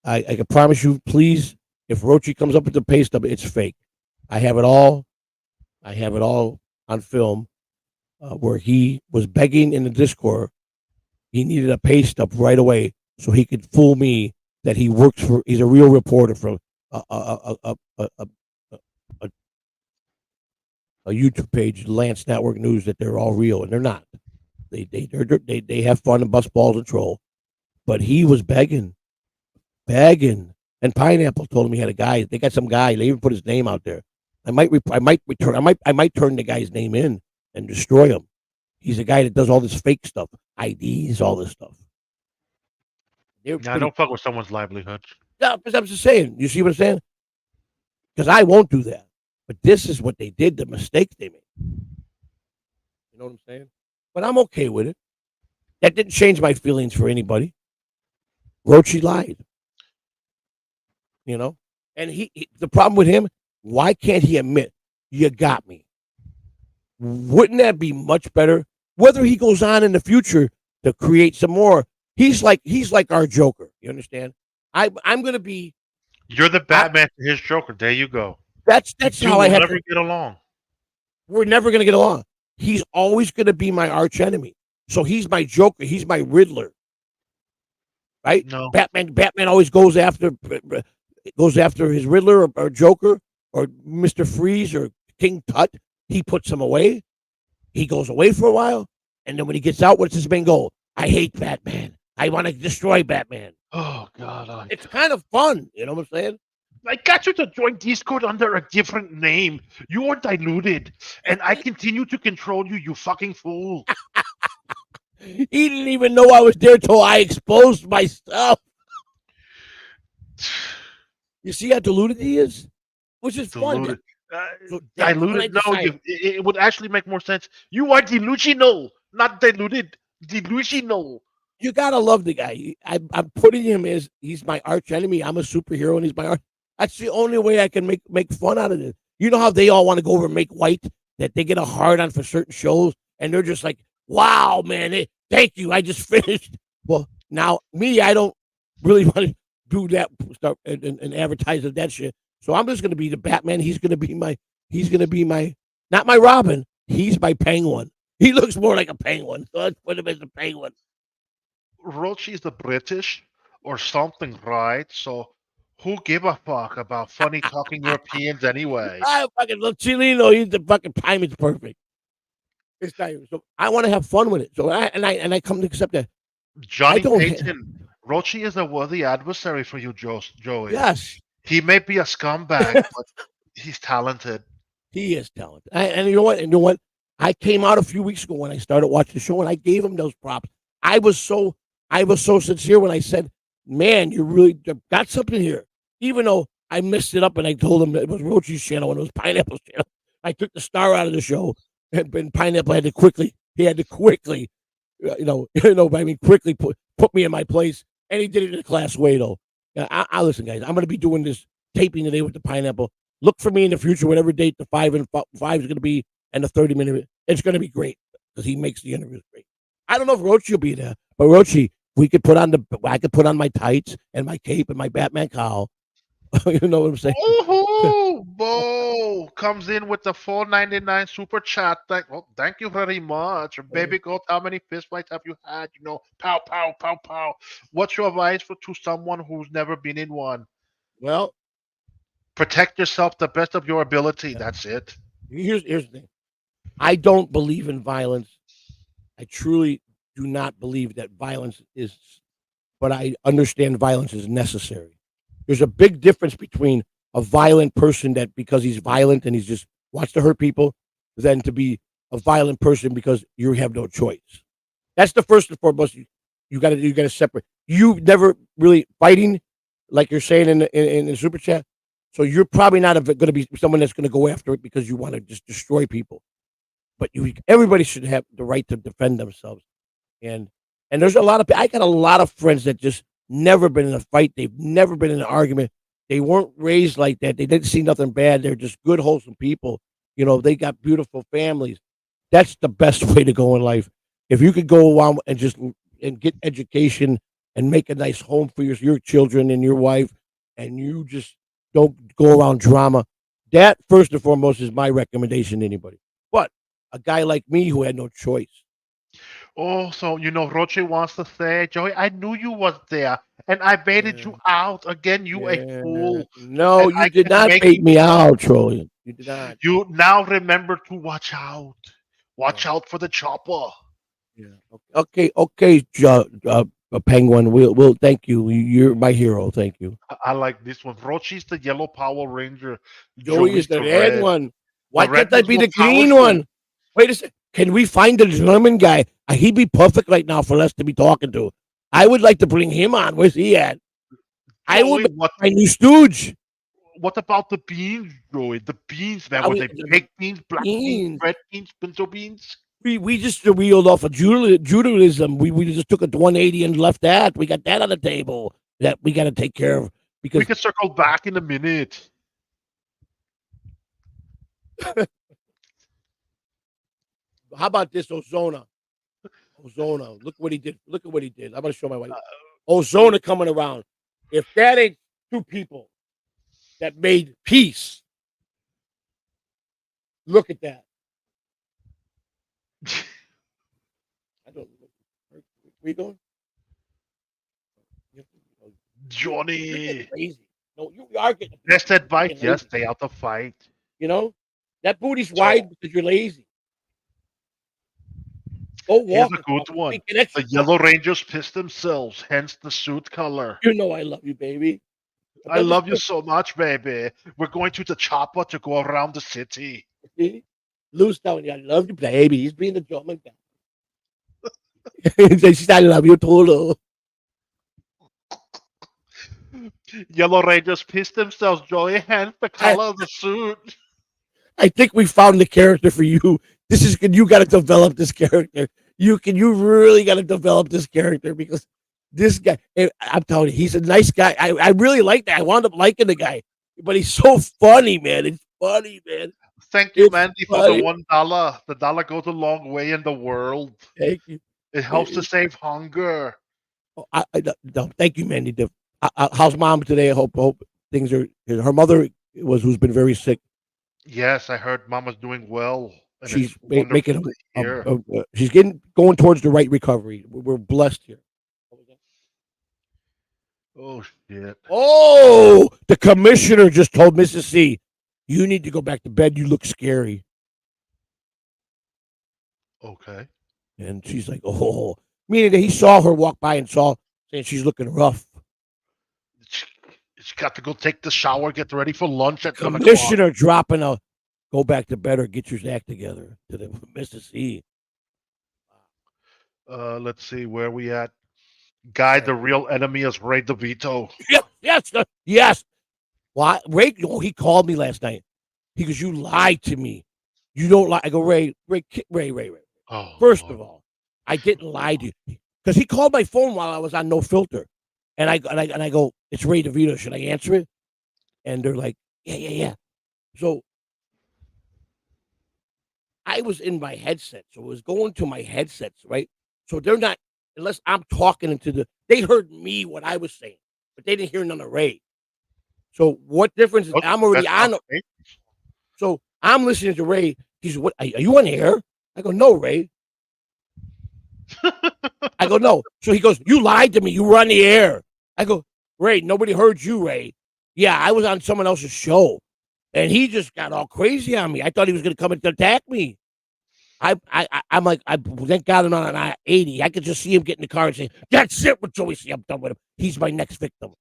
I can promise you, please, if Rochi comes up with the pay stub, it's fake. I have it all on film where he was begging in the Discord. He needed a pay stub right away so he could fool me that he's a real reporter from a YouTube page, Lance Network News, that they're all real, and they're not. They have fun and bust balls and troll, but he was begging, and Pineapple told him he had a guy. They got some guy. They even put his name out there. I might turn the guy's name in and destroy him. He's a guy that does all this fake stuff, IDs, all this stuff. Don't fuck with someone's livelihood. No, because I'm just saying. You see what I'm saying? Because I won't do that. But this is what they did, the mistakes they made. You know what I'm saying? But I'm okay with it. That didn't change my feelings for anybody. Rochi lied. And the problem with him, why can't he admit, you got me? Wouldn't that be much better? Whether he goes on in the future to create some more, he's like our Joker. You understand? I'm going to be. You're the Batman to his Joker. There you go. That's how I have to get along. We're never going to get along. He's always going to be my arch enemy. So he's my Joker. He's my Riddler. right? No. Batman always goes after his Riddler or Joker or Mister Freeze or King Tut. He puts him away. He goes away for a while, and then when he gets out, what's his main goal? I hate Batman. I want to destroy Batman. Oh God, It's kind of fun, you know what I'm saying? I got you to join Discord under a different name. You are diluted, and I continue to control you. You fucking fool. He didn't even know I was there till I exposed myself. You see how deluded he is, which is fun. Diluted. So that's when I Diluted. No, decided. it would actually make more sense. You are delusional, not diluted. Delusional. You gotta love the guy. I'm putting him as he's my arch enemy. I'm a superhero and he's my arch. That's the only way I can make fun out of it. You know how they all want to go over and make white that they get a hard on for certain shows and they're just like, wow, man, thank you. I just finished. Well, now me, I don't really want to do that stuff and advertise that shit. So I'm just gonna be the Batman. He's gonna be my not my Robin. He's my Penguin. He looks more like a penguin. So let's put him as a penguin. Rochi is the British or something, right? So who give a fuck about funny talking Europeans anyway? I fucking love Chilino. He's the fucking timing's perfect. It's not even, so I want to have fun with it. So I come to accept that. Johnny don't- Payton. Rochi is a worthy adversary for you, Joey. Yes, He may be a scumbag, but he's talented. he is talented. And you know what? And you know what? I came out a few weeks ago when I started watching the show, and I gave him those props. I was so sincere when I said, "Man, you really got something here." Even though I messed it up, and I told him it was Rochi's channel and it was Pineapple's channel. I took the star out of the show, and Pineapple had to quickly. He had to quickly, I mean, quickly put me in my place, and he did it in a class way, though. I listen, guys. I'm going to be doing this taping today with the Pineapple. Look for me in the future, whatever date the 5 and 5 is going to be, and the 30-minute. It's going to be great because he makes the interviews great. I don't know if Rochi will be there, but Rochi, I could put on my tights and my cape and my Batman cowl. You know what I'm saying? Ooh, Bo comes in with the $4.99 super chat. Thank you very much. Baby goat, how many fist fights have you had? Pow, pow, pow, pow. What's your advice to someone who's never been in one? Well, Protect yourself the best of your ability. That's it. here's the thing. I don't believe in violence. I truly do not believe that violence is, but I understand violence is necessary. There's a big difference between a violent person that because he's violent and he's just wants to hurt people, than to be a violent person because you have no choice. That's the first and foremost. You got to separate. You never really fighting, like you're saying in the super chat. So you're probably not going to be someone that's going to go after it because you want to just destroy people. But everybody should have the right to defend themselves. And there's I got a lot of friends that just never been in a fight. They've never been in an argument. They weren't raised like that. They didn't see nothing bad. They're just good, wholesome people. They got beautiful families. That's the best way to go in life. If you could go around and get education and make a nice home for your children and your wife, and you just don't go around drama, that first and foremost is my recommendation to anybody. But a guy like me who had no choice. Oh, so Roche wants to say, Joey, I knew you was there, and I baited you out again. You a fool. No, And you I did can not make bait me out, Troy. You did not. You now remember to watch out. Watch out for the chopper. Yeah. Okay, Penguin. We'll thank you. You're my hero. Thank you. I like this one. Rochi's the yellow Power Ranger. Joey is the red one. Why red can't I one's be more the green powerful. one? Wait a second. Can we find the German guy? He'd be perfect right now for us to be talking to. I would like to bring him on. Where's he at? I will be my new stooge. What about the beans, Joey? The beans, man. Were they baked beans, black beans, red beans, pinto beans? We just reeled off of Judaism. We just took a 180 and left that. We got that on the table that we got to take care of because we can circle back in a minute. How about this Ozona? Look what he did. Look at what he did. I'm gonna show my wife. Ozona coming around. If that ain't two people that made peace, look at that. I don't. Where you going? You're getting Johnny. lazy. No, you are getting Best advice, getting yes, lazy. stay out the fight. You know that booty's So wide because you're lazy. Go here's walk a it. good Fucking one. make an The exercise. Yellow Rangers pissed themselves, hence the suit color. You know I love you, baby. But I that was love you so much, baby. We're going to the chopper to go around the city. see? Lou's telling you I love you, baby. He's being the German guy. He says, I love you too, Lou. Yellow Rangers pissed themselves, Joey, hence the I, color of the suit. I think we found the character for you. This is you got to develop this character. You really got to develop this character because this guy. I'm telling you, he's a nice guy. I really like that. I wound up liking the guy, but he's so funny, man. It's funny, man. Thank you, It's Mandy, for the funny. $1. The dollar goes a long way in the world. Thank you. It helps to save hunger. No, thank you, Mandy. How's mom today? I hope things are. Her mother who's been very sick. Yes, I heard Mama's doing well, and it's She's wonderful making to hear. she's getting going towards the right recovery. We're blessed here. Oh shit. Oh, the commissioner just told Mrs. C, you need to go back to bed. You look scary. Okay. And she's like, oh, meaning that he saw her walk by and saw saying she's looking rough. She's got to go take the shower, get ready for lunch at 1 o'clock. Commissioner dropping a go back to bed or get your act together to the Mrs. C. Let's see where we at. Guy, the real enemy is Ray DeVito. Yes. Why? Ray, he called me last night. He goes, you lied to me. You don't lie. I go, Ray. Oh, First Lord. of all, I didn't lie to you because he called my phone while I was on no filter, and I go, it's Ray DeVito. Should I answer it? And they're like, yeah. So I was in my headset, so it was going to my headsets, right? So they're not unless I'm talking into they heard me what I was saying, but they didn't hear none of Ray. So what difference is I'm already on? So I'm listening to Ray. He's what? Are you on air? I go, no, Ray. I go, no. So he goes, you lied to me. You were on the air. I go, Ray, nobody heard you, Ray. Yeah, I was on someone else's show. And he just got all crazy on me. I thought he was going to come and attack me. I'm like, thank God I'm not on 80. I could just see him get in the car and say, that's it with Joey C. I'm done with him. He's my next victim.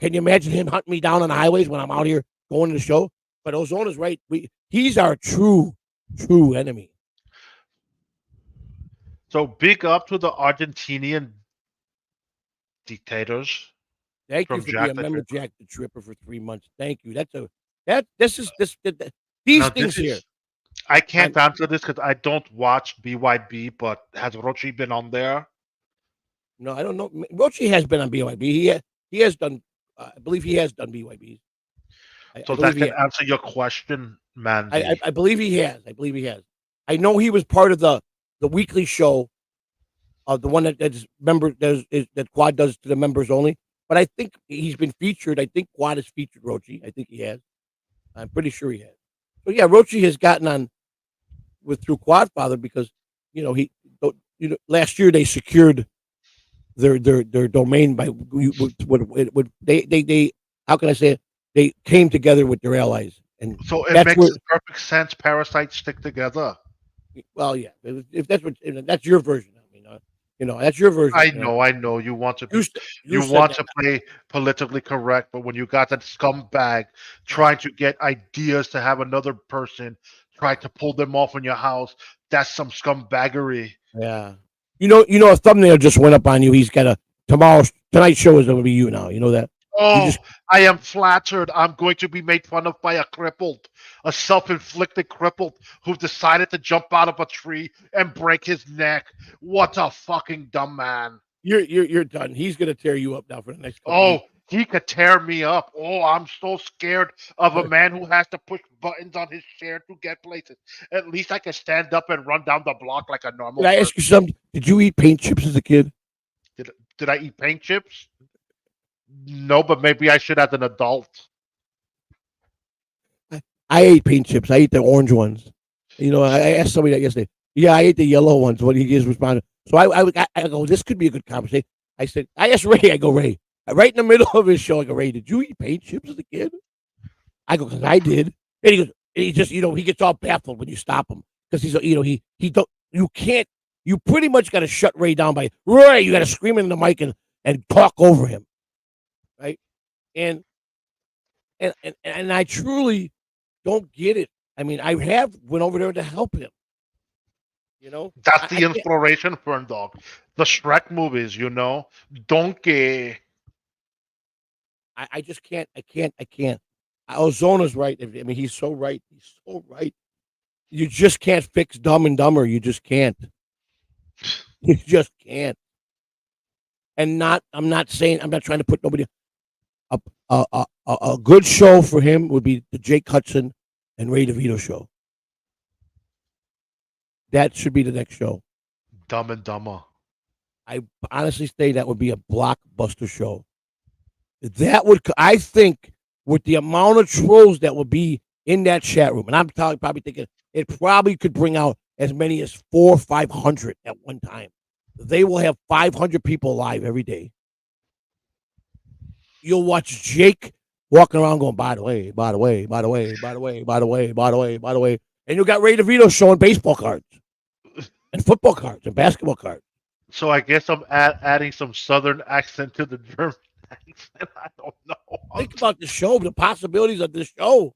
Can you imagine him hunting me down on the highways when I'm out here going to the show? But Ozona's right. He's our true enemy. So big up to the Argentinian dictators. Thank you for being a member, Jack the Tripper, for 3 months. Thank you. These things here. I can't answer this because I don't watch BYB, but has Rochi been on there? No, I don't know. Rochi has been on BYB. He has done. I believe he has done BYBs. So that can answer your question, man. I believe he has. I know he was part of the weekly show, the one that Quad does to the members only. But I think he's been featured. I think Quad has featured Rochi. I think he has. I'm pretty sure he has. So yeah, Rochi has gotten on through Quadfather because last year they secured their domain by what they how can I say it? They came together with their allies, and so it makes perfect sense. Parasites stick together. Well, yeah, if that's your version. I mean, that's your version. I know. You want to play politically correct, but when you got that scumbag trying to get ideas to have another person try to pull them off in your house, that's some scumbaggery. Yeah. A thumbnail just went up on you. He's got tonight's show is going to be you now. You know that? Oh, I am flattered. I'm going to be made fun of by a self-inflicted crippled who decided to jump out of a tree and break his neck. What a fucking dumb man. You're done. He's going to tear you up now for the next couple weeks. He could tear me up. Oh, I'm so scared of a man who has to push buttons on his chair to get places. At least I can stand up and run down the block like a normal person. Did I ask you something? Did you eat paint chips as a kid? Did I eat paint chips? No, but maybe I should as an adult. I ate paint chips. I ate the orange ones. I asked somebody that yesterday. Yeah, I ate the yellow ones. What he just responded. So I go, this could be a good conversation. I asked Ray, Ray, right in the middle of his show. I go, Ray, did you eat paint chips as a kid? I go, because I did. And he goes, and he just, he gets all baffled when you stop him because he's, he don't, you can't, you pretty much got to shut Ray down by Ray. You got to scream in the mic and talk over him, right? And I truly don't get it. I mean, I have went over there to help him. That's the inspiration for him, dog. The Shrek movies, Donkey. I just can't. I can't. Ozona's right. I mean, he's so right. He's so right. You just can't fix Dumb and Dumber. You just can't. You just can't. And I'm not saying, I'm not trying to put nobody. A good show for him would be the Jake Hudson and Ray DeVito show. That should be the next show. Dumb and Dumber. I honestly say that would be a blockbuster show. That would, I think, with the amount of trolls that will be in that chat room, and I'm probably thinking it probably could bring out as many as 400 or 500 at one time. They will have 500 people live every day. You'll watch Jake walking around going, by the way, by the way, by the way, by the way, by the way, by the way, by the way. And you got Ray DeVito showing baseball cards and football cards and basketball cards. So I guess I'm adding some Southern accent to the German accent. I don't know. Think about the show, the possibilities of this show.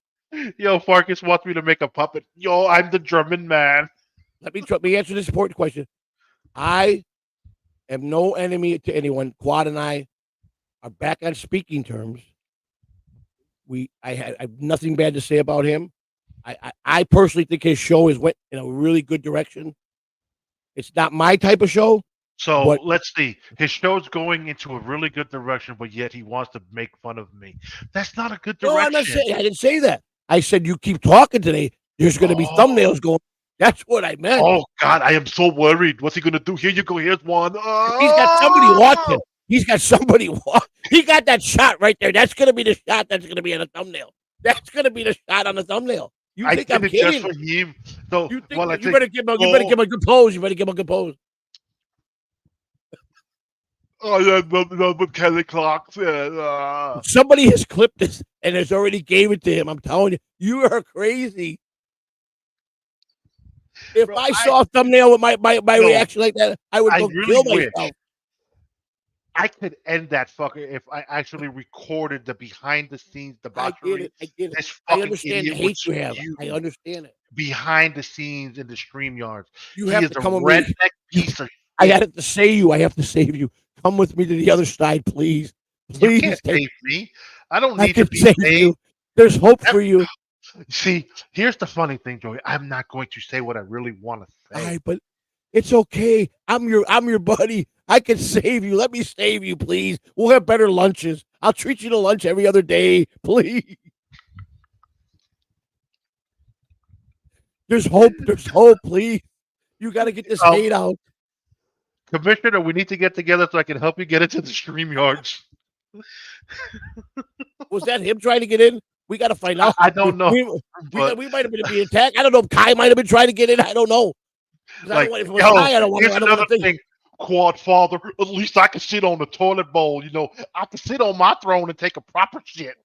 Yo, Farkas wants me to make a puppet. Yo, I'm the German man. Let me answer this important question. I am no enemy to anyone. Quad and I are back on speaking terms. I have nothing bad to say about him. I personally think his show has went in a really good direction. It's not my type of show. So let's see. His show's going into a really good direction, but yet he wants to make fun of me. That's not a good direction. No, I'm not saying. I didn't say that. I said you keep talking today. There's going to be thumbnails going. That's what I meant. Oh God, I am so worried. What's he going to do? Here you go. Here's one. Oh! He's got somebody watching. He's got somebody. He got that shot right there. That's going to be the shot. That's going to be in a thumbnail. That's going to be the shot on the thumbnail. You think I'm kidding? Just for him. So, you better give him a good pose. You better give him a good pose. Oh yeah, no, but Kelly Clark said. Somebody has clipped this and has already gave it to him. I'm telling you, you are crazy. If I saw a thumbnail with my reaction like that, I would kill myself. I could end that fucker if I actually recorded the behind the scenes debauchery. I get it. I understand the hate you have. I understand it. Behind the scenes in the Streamyard. You have to come with me. Piece of I have to save you. I have to save you. Come with me to the other side, please. Please. You can't save me. I don't need to be saved. You. There's hope for you. See, here's the funny thing, Joey. I'm not going to say what I really want to say. But it's okay. I'm your buddy. I can save you. Let me save you, please. We'll have better lunches. I'll treat you to lunch every other day, please. There's hope. There's hope, please. You got to get this hate out. Commissioner, we need to get together so I can help you get into the Streamyards. Was that him trying to get in? We got to find out. I don't know. We might have been being attacked. I don't know if Kai might have been trying to get in. I don't know. Like, here's another thing. Quad father, at least I can sit on the toilet bowl. I can sit on my throne and take a proper shit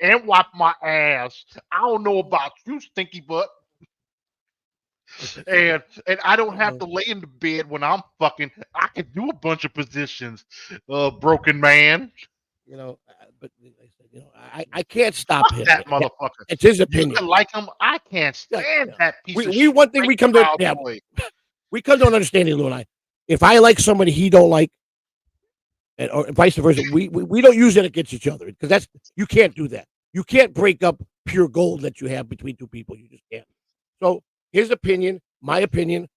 and wipe my ass. I don't know about you, stinky butt. And I don't have to lay in the bed when I'm fucking. I can do a bunch of positions, broken man. But I can't stop him. That motherfucker. It's his opinion. You can like him. I can't stand that piece of shit. One thing we come to we come to an understanding, Lou and I. If I like somebody he don't like, or vice versa, we don't use it against each other because you can't do that. You can't break up pure gold that you have between two people. You just can't. So his opinion, my opinion,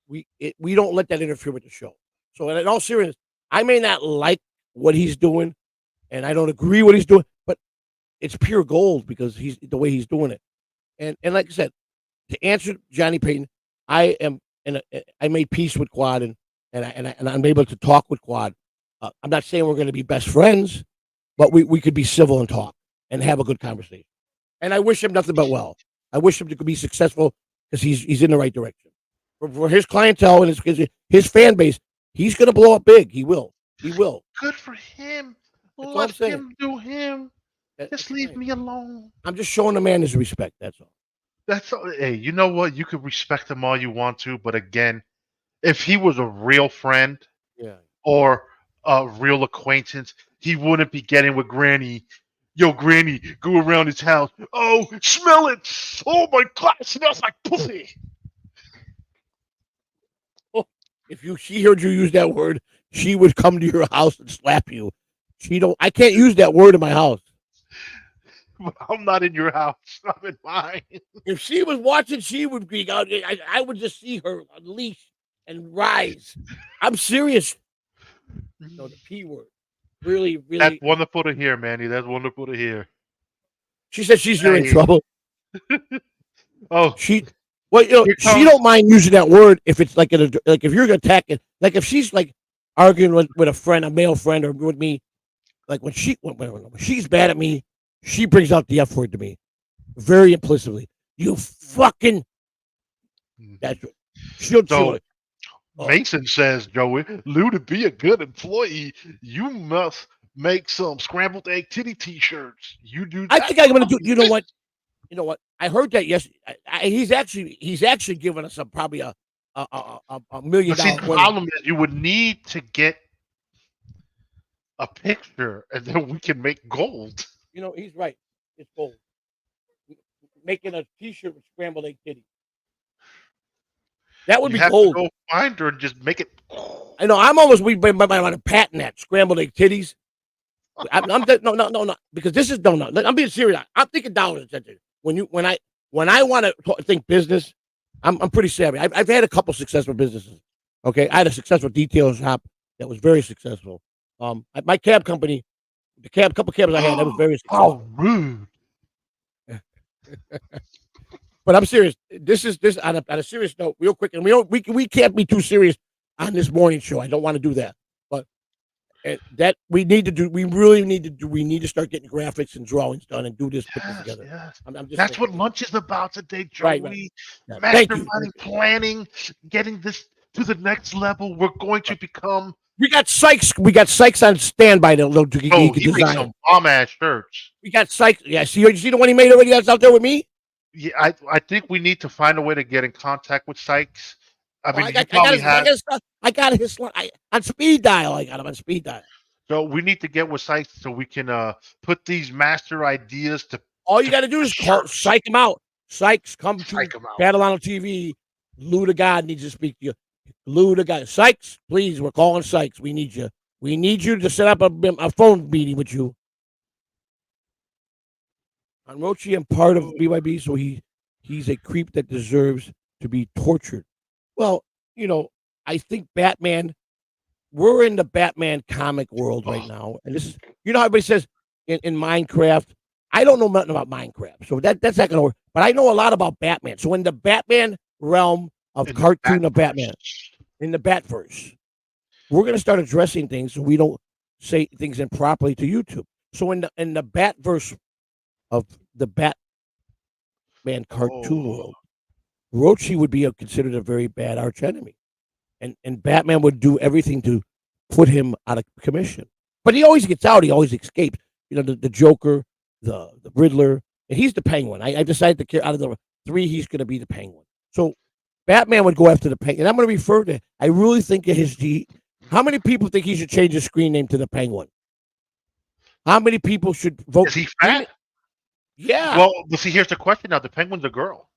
we don't let that interfere with the show. So in all seriousness, I may not like what he's doing, and I don't agree what he's doing, but it's pure gold because he's the way he's doing it. And like I said, to answer Johnny Payton, I made peace with Quad, and I'm able to talk with Quad. I'm not saying we're going to be best friends, but we could be civil and talk and have a good conversation. And I wish him nothing but well. I wish him to be successful because he's in the right direction for his clientele and his fan base. He's going to blow up big. He will. He will. Good for him. That's all I'm Let saying. him do him. That's Just leave fine. me alone. I'm just showing the man his respect. That's all. That's all. Hey, you know what? You can respect him all you want to, but again, if he was a real friend Yeah. or a real acquaintance, he wouldn't be getting with Granny. Yo, Granny, go around his house. Oh, smell it! Oh my God, it smells like pussy. Oh, if she heard you use that word, she would come to your house and slap you. She don't. I can't use that word in my house. But I'm not in your house. I'm in mine. If she was watching, she would be out. I would just see her unleash and rise. I'm serious. No, the P word. Really, That's really. wonderful to hear, Manny. That's wonderful to hear. She said you're in Hey, trouble. oh, She, well, here she comes. don't mind using that word if it's like like if you're attacking, like if she's like arguing with a friend, a male friend, or with me, like when she's mad at me, she brings out the F word to me very implicitly. You fucking. That's what she'll So Mason says, Joey, Lou, to be a good employee, you must make some scrambled egg titty T-shirts. You do I that. think I'm gonna do. You know what? You know what? I heard that yesterday. He's actually giving us probably a million But see, dollar the winning. problem is you would need to get a picture, and then we can make gold. You know, he's right. It's gold. Making a T-shirt with scrambled egg kitty. That would You be have to gold. go find her and just make it. I know. I'm almost we might want to patent that scrambled egg titties. No, because this is no. I'm being serious. I'm thinking dollars. When I want to think business, I'm pretty savvy. I've had a couple successful businesses. Okay, I had a successful detail shop that was very successful. My cab company, couple cabs I had, that was very How successful. rude! But I'm serious. This on a serious note, real quick, and we can't be too serious on this morning show. I don't want to do that, but that we need to do. We really need to do. We need to start getting graphics and drawings done and do this, put this Yes, together. yes. I'm just That's saying. what lunch is about today, Right, right. Joey. Yeah, thank you. Masterminding, planning, getting this to the next level. We're going to Right. become. We got Sykes. We got Sykes on standby to he Oh, could he makes design. some bomb ass shirts. We got Sykes. Yeah, you see the one he made already that's out there with me? Yeah, I think we need to find a way to get in contact with Sykes. I Oh, mean, you probably have. I got his on speed dial. I got him on speed dial. So we need to get with Sykes so we can put these master ideas to. All you got to do is call, psych him out. Sykes, come Psych to him out. Battle on TV. Lou the God needs to speak to you. Lou the God. Sykes, please, we're calling Sykes. We need you. We need you to set up a phone meeting with you. I'm Rochi and part of BYB, so he's a creep that deserves to be tortured. Well, I think Batman. We're in the Batman comic world right now, and this is how everybody says in Minecraft. I don't know nothing about Minecraft, so that's not gonna work. But I know a lot about Batman. So in the Batman realm of cartoon of Batman, in the Batverse, we're gonna start addressing things so we don't say things improperly to YouTube. So in the Batverse of the Batman cartoon world, Rochi would be considered a very bad archenemy. And Batman would do everything to put him out of commission. But he always gets out. He always escapes. The Joker, the Riddler, and he's the Penguin. I decided to out of the three, he's going to be the Penguin. So Batman would go after the Penguin. And I'm going to refer to. I really think that how many people think he should change his screen name to the Penguin? How many people should vote? Is he fat? Yeah. Well, see, here's the question now: the Penguin's a girl.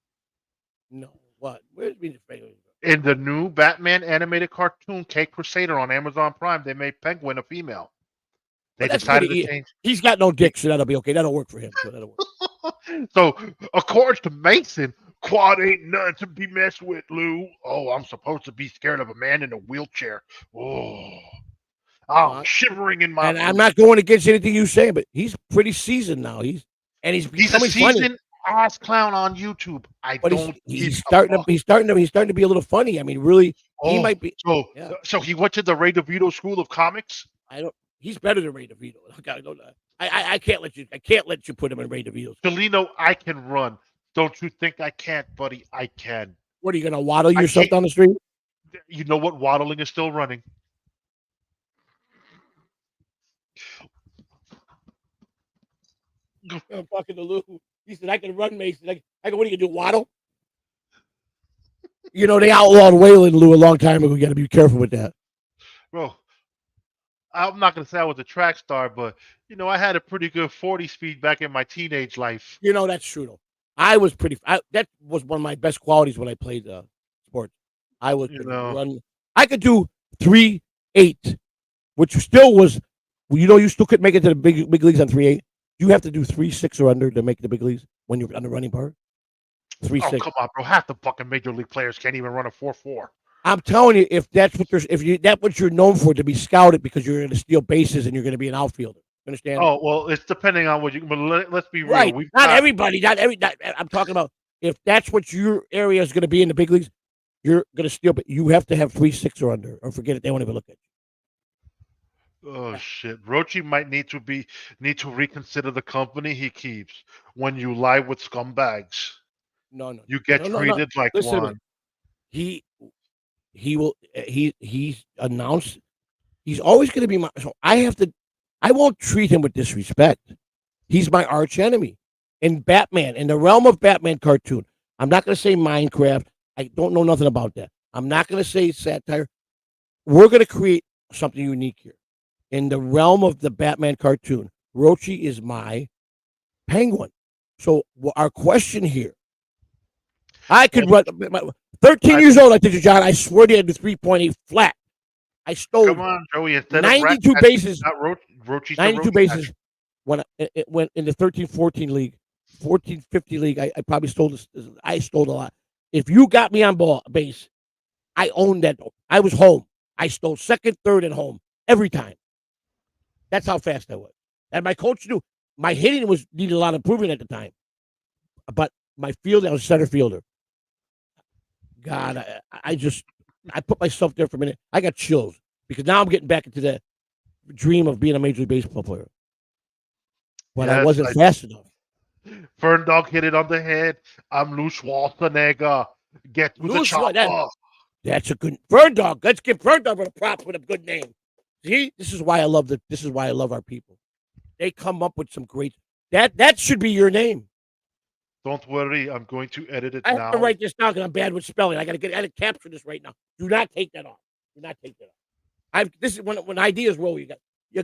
No. What? Where's the Penguin? In the new Batman animated cartoon, Cape Crusader on Amazon Prime, they made Penguin a female. They decided to change. He's got no dick, so that'll be okay. That'll work for him. So that'll work. So, according to Mason, Quad ain't nothing to be messed with, Lou. Oh, I'm supposed to be scared of a man in a wheelchair. Oh, I'm shivering in my. And I'm not going against anything you say, but he's pretty seasoned now. He's becoming a seasoned funny. Ass clown on YouTube. He's starting to be a little funny. I mean, really, he might be. So he went to the Ray DeVito School of Comics. He's better than Ray DeVito. I can't let you put him in Ray DeVito. Galino, I can run. Don't you think I can't, buddy? I can. What are you gonna waddle yourself down the street? You know what? Waddling is still running. I'm talking to Lou. He said, I can run Mason. I go, what are you going to do, waddle? You know, they outlawed Waylon, Lou, a long time ago. You got to be careful with that. Bro, I'm not gonna say I was a track star, but I had a pretty good 40 speed back in my teenage life. You know, that's true, though. I was that was one of my best qualities when I played sports. I You could know. run. I could do 3.8, which still was, you still couldn't make it to the big leagues on 3.8. You have to do 3.6 or under to make the big leagues when you're on the running part. Oh 3.6. come on, bro! Half the fucking major league players can't even run a 4.4. I'm telling you, if that's what you're known for, to be scouted because you're going to steal bases and you're going to be an outfielder. Understand? Oh well, it's depending on what you. But let's be real. Right. We've Not got everybody. I'm talking about if that's what your area is going to be in the big leagues, you're going to steal. But you have to have 3.6 or under, or forget it. They won't even look at oh you. shit, Rochi might need to reconsider the company he keeps. When you lie with scumbags, No, no, you get no, no, no. treated like Listen to me. one. He will. He's announced. He's always going to be my. So I have to. I won't treat him with disrespect. He's my arch enemy. In Batman, in the realm of Batman cartoon, I'm not going to say Minecraft. I don't know nothing about that. I'm not going to say satire. We're going to create something unique here. In the realm of the Batman cartoon, Rochi is my penguin. So our question here, I could run. 13 years old, I did your job. I swear to you, I did 3.8 flat. I stole Come on, Joey. Instead of 92 bases. not Rochi's the 92 Roach bases when it went in the 13-14 league, 14-50 league. I probably stole this. I stole a lot. If you got me on base, I owned that. I was home. I stole second, third, and home every time. That's how fast I was. And my coach knew my hitting needed a lot of improvement at the time, but my field, I was center fielder. God, I put myself there for a minute. I got chills because now I'm getting back into the dream of being a Major League Baseball player. But I wasn't fast enough. Fern Dog hit it on the head. I'm Lou Schwarzenegger. Get with the chopper. That's a good Fern Dog. Let's give Fern Dog a prop with a good name. See, this is why I love This is why I love our people. They come up with some great. That should be your name. Don't worry, I'm going to edit it I now. have to write this down because I'm bad with spelling. I got to capture this right now. Do not take that off. Do not take that off. This is when ideas roll. You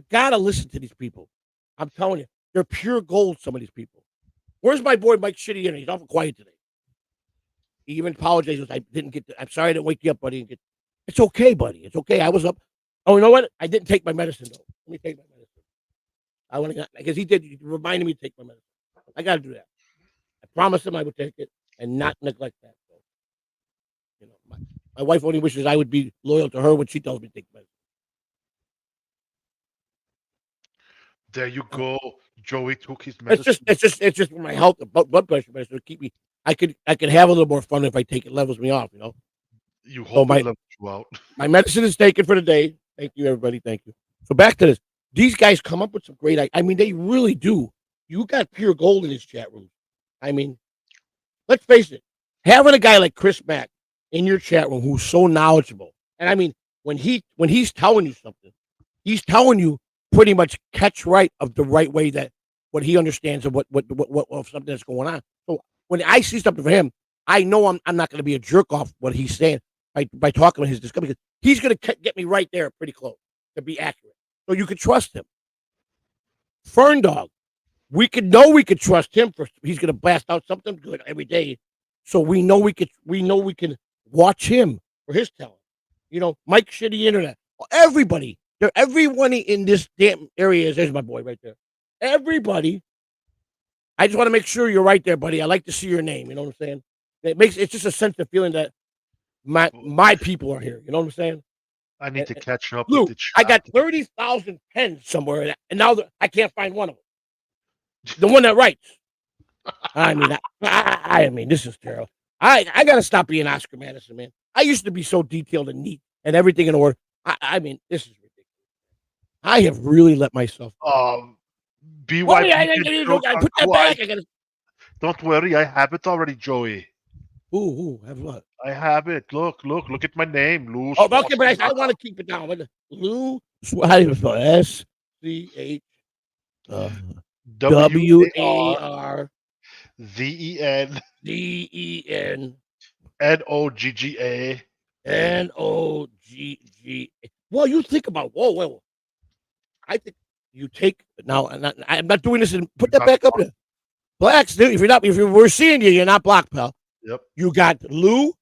got to listen to these people. I'm telling you, they're pure gold. Some of these people. Where's my boy Mike Shitty? He's awful quiet today. He even apologized. I didn't get. I'm sorry I didn't wake you up, buddy. It's okay, buddy. It's okay. I was up. Oh, you know what? I didn't take my medicine though. Let me take my medicine. I want to because he did. He reminded me to take my medicine. I got to do that. I promised him I would take it and not neglect that. So, my wife only wishes I would be loyal to her when she tells me to take medicine. There you go. Joey took his medicine. It's just for my health, blood pressure medicine to keep me. I could have a little more fun if I take it. Levels me off, You hope it levels you out. My medicine is taken for the day. Thank you, everybody. Thank you. So back to this. These guys come up with some great. I mean, they really do. You got pure gold in this chat room. I mean, let's face it. Having a guy like Chris Mack in your chat room who's so knowledgeable, and I mean, when he's telling you something, he's telling you pretty much catch right of the right way that what he understands of what of something that's going on. So when I see something for him, I know I'm not going to be a jerk off what he's saying by talking about his discovery because he's going to get me right there pretty close to be accurate. So you could trust him. Fern Dog, we could trust him for he's going to blast out something good every day. So we know we can watch him for his talent. Mike Shitty Internet. Everybody, everyone in this damn area there's my boy right there. Everybody. I just want to make sure you're right there, buddy. I like to see your name. You know what I'm saying? It's just a sense of feeling that my people are here. You know what I'm saying? I need to catch up Lou, with the chat. I got 30,000 pens somewhere, and now I can't find one of them. The one that writes. I mean, this is terrible. I got to stop being Oscar Madison, man. I used to be so detailed and neat and everything in order. I mean, this is ridiculous. I have really let myself. BYP. I put that back. Don't worry, I have it already, Joey. Ooh, have what? I have it. Look at my name, Lou. Oh, okay, but I want to keep it down. Lou, how do you spell S C-H uh, WAR WARDEN ZEN NOGGA. NOGG. Well, you think about whoa. I think you take now. I'm not doing this. And put that back up there. Blacks, dude, if we're seeing you, you're not black, pal. Yep. You got Lou,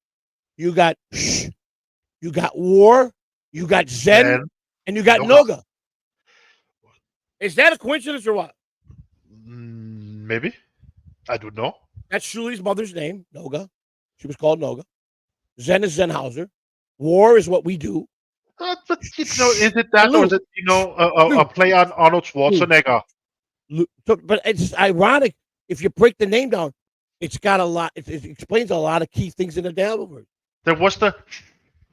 you got Shh, you got War, you got Zen, and you got Noga. Is that a coincidence or what? Maybe. I don't know. That's Shuli's mother's name, Noga. She was called Noga. Zen is Zenhauser. War is what we do. But is it that, or is it a play on Arnold Schwarzenegger? But it's ironic if you break the name down. It's got a lot. It explains a lot of key things in the download. Then what's the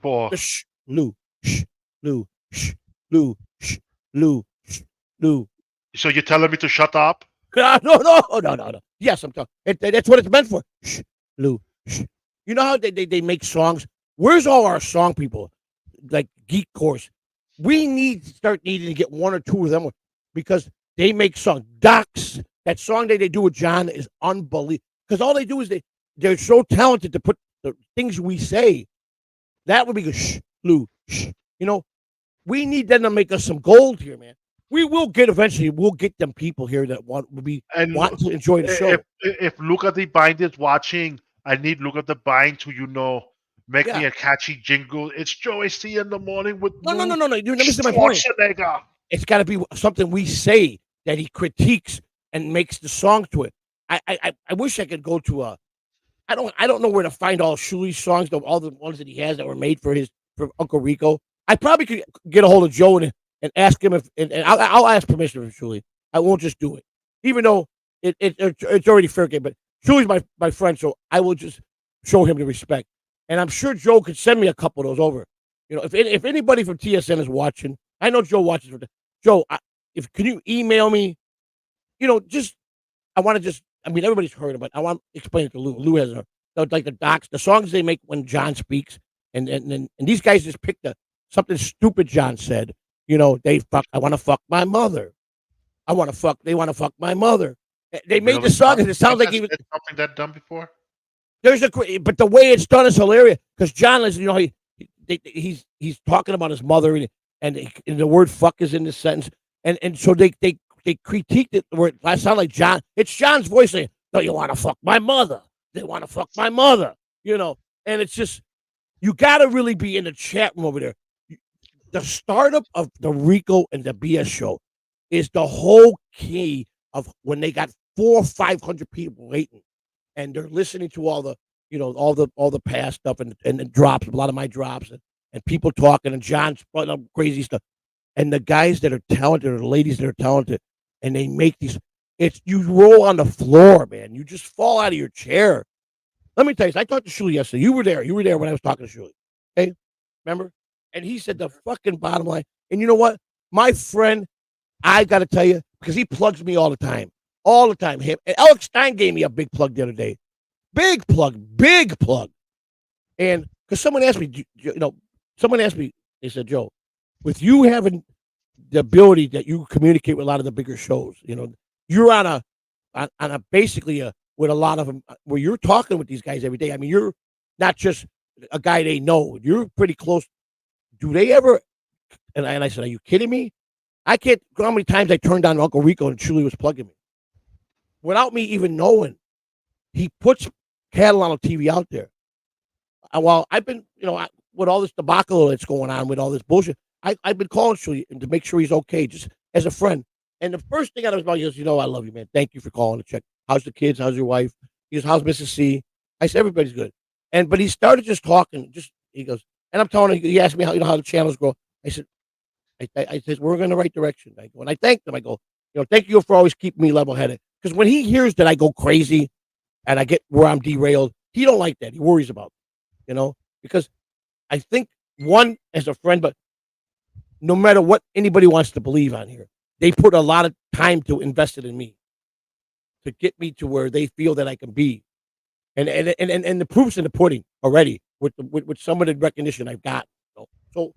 for? The Lou, Lou, Lou, Lou, Lou. So you're telling me to shut up? No. Yes, I'm talking. That's what it's meant for. Lou. You know how they make songs? Where's all our song people? Like Geek Course. We need to start needing to get one or two of them because they make songs. Docs, that song that they do with John is unbelievable. Because all they do is they're so talented to put the things we say. That would be good. Lou. You know, we need them to make us some gold here, man. We will get eventually. We'll get them people here that want to enjoy the show. If Luca the Bind is watching, I need Luca the Bind to make me a catchy jingle. It's Joey C in the morning with no. You let me say my point. It's got to be something we say that he critiques and makes the song to it. I wish I could go to a. I don't know where to find all Shuli's songs, all the ones that he has that were made for Uncle Rico. I probably could get a hold of Joe and ask him if, and I'll ask permission from Shuli. I won't just do it, even though it's already fair game. But Shuli's my friend, so I will just show him the respect. And I'm sure Joe could send me a couple of those over. If anybody from TSN is watching, I know Joe watches. Joe, can you email me? I want to just. I mean, everybody's heard of it. I want to explain it to Lou. Lou has like the docs, the songs they make when John speaks, and these guys just picked something stupid John said. I want to fuck my mother. They want to fuck my mother. They made the song, and it sounds like even something that done before. But the way it's done is hilarious because John is, he's talking about his mother, and the word "fuck" is in this sentence, and so they critiqued it where it sounded like John. It's John's voice saying, "No, you want to fuck my mother. They want to fuck my mother." And it's just you got to really be in the chat room over there. The startup of the Rico and the BS show is the whole key of when they got 400 or 500 people waiting, and they're listening to all the all the past stuff and the drops, a lot of my drops, and people talking, and John's putting up crazy stuff, and the guys that are talented or the ladies that are talented, and they make these. You roll on the floor, man. You just fall out of your chair. Let me tell you, I talked to Shuli yesterday. You were there. You were there when I was talking to Shuli. Okay, remember? And he said the fucking bottom line. And you know what? My friend, I got to tell you, because he plugs me all the time. All the time. Him. And Alex Stein gave me a big plug the other day. Big plug. And because someone asked me, they said, Joe, with you having the ability that you communicate with a lot of the bigger shows, you're on a basically with a lot of them where you're talking with these guys every day. I mean, you're not just a guy they know. You're pretty close. Do they ever? And I said, are you kidding me? I can't. How many times I turned on Uncle Rico and Shuli was plugging me without me even knowing. He puts cattle on TV out there. While I've been, with all this debacle that's going on with all this bullshit, I've been calling Shuli to make sure he's okay, just as a friend. And the first thing I was about, he goes, I love you, man. Thank you for calling to check. How's the kids? How's your wife? He goes, how's Mrs. C? I said, everybody's good. But he started just talking. He goes. And I'm telling him, he asked me how the channels grow. I said, we're going in the right direction. I go, and I thanked him. I go, thank you for always keeping me level headed. Because when he hears that I go crazy and I get where I'm derailed, he don't like that. He worries about it, because I think one as a friend, but no matter what anybody wants to believe on here, they put a lot of time to invest it in me to get me to where they feel that I can be. And the proof's in the pudding already with some of the recognition I've got. So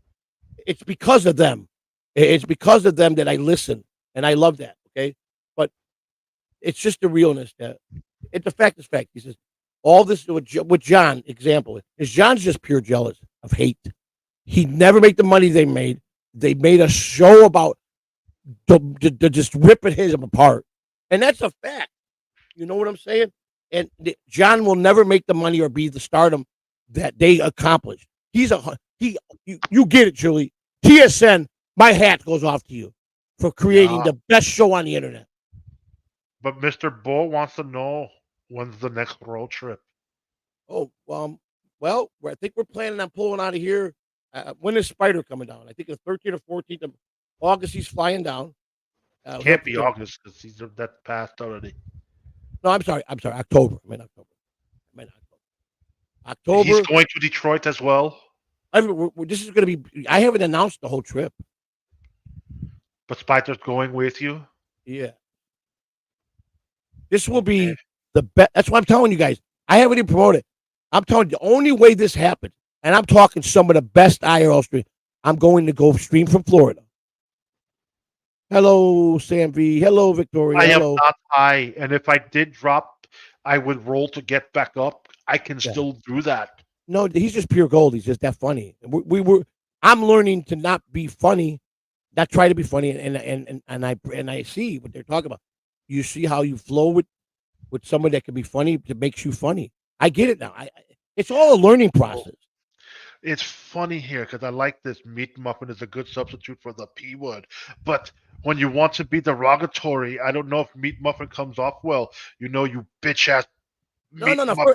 it's because of them. It's because of them that I listen, and I love that. Okay, but it's just the realness that it's the fact is fact. He says all this with John example is John's just pure jealous of hate. He'd never make the money they made. They made a show about just ripping him apart, and that's a fact. You know what I'm saying? And John will never make the money or be the stardom that they accomplished. You get it, Julie. TSN, my hat goes off to you for creating the best show on the internet. But Mr. Bull wants to know when's the next road trip. Oh, well, I think we're planning on pulling out of here. When is Spider coming down? I think the 13th or 14th of August he's flying down. Can't be August because he's that passed already. No, I'm sorry. October. I meant October. He's going to Detroit as well. This is going to be. I haven't announced the whole trip. But Spider's going with you. Yeah. This will be the best. That's what I'm telling you guys. I haven't even promoted. I'm telling you, the only way this happened, and I'm talking some of the best IRL stream. I'm going to go stream from Florida. Hello, Sam V. Hello, Victoria. I Hello. am not high, and if I did drop, I would roll to get back up. I can still do that. No, he's just pure gold. He's just that funny. I'm learning to not be funny, not try to be funny, and I see what they're talking about. You see how you flow with someone that can be funny that makes you funny. I get it now. It's all a learning process. It's funny here because I like this. Meat muffin is a good substitute for the P word, but when you want to be derogatory, I don't know if meat muffin comes off well. You bitch ass. No.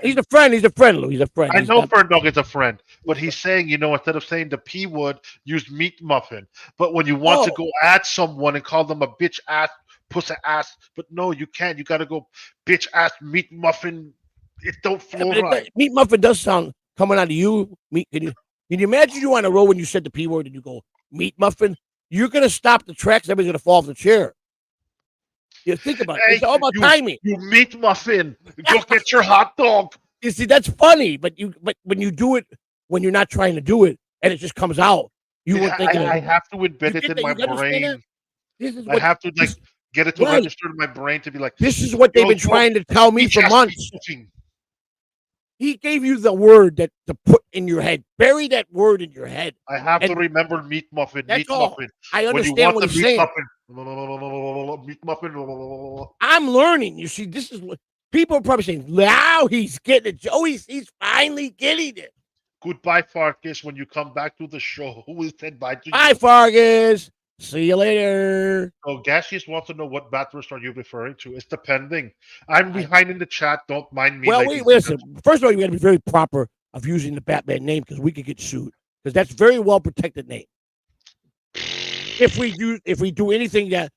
He's a friend. He's a friend, Lou. He's a friend. I know Ferndog is a friend, but he's saying, instead of saying the P word, use meat muffin. But when you want to go at someone and call them a bitch ass, pussy ass, but no, you can't. You got to go bitch ass meat muffin. It don't flow right. Meat muffin does sound coming out of you. Can you imagine you on a road when you said the P word and you go meat muffin? You're gonna stop the tracks. Everybody's gonna fall off the chair. You think about it. It's all about timing. You meat muffin. Go get your hot dog. You see, that's funny, but when you do it when you're not trying to do it and it just comes out, weren't thinking. I have to embed it in my brain. I have to get it to register in my brain to be like. This is what they've been trying to tell me for months. He gave you the word to put in your head. Bury that word in your head. I have to remember meat muffin. That's meat all. Muffin. I understand what he's saying. Meat muffin. I'm learning. You see, this is what people are probably saying. Now he's getting it. Oh, he's finally getting it. Goodbye, Farkas. When you come back to the show, who will said bye to you? Bye, Farkas. See you later. So Gaseous wants to know what Bathurst are you referring to? It's depending. I'm behind in the chat. Don't mind me. Well, listen. First of all, you got to be very proper of using the Batman name because we could get sued because that's a very well protected name. If we do anything that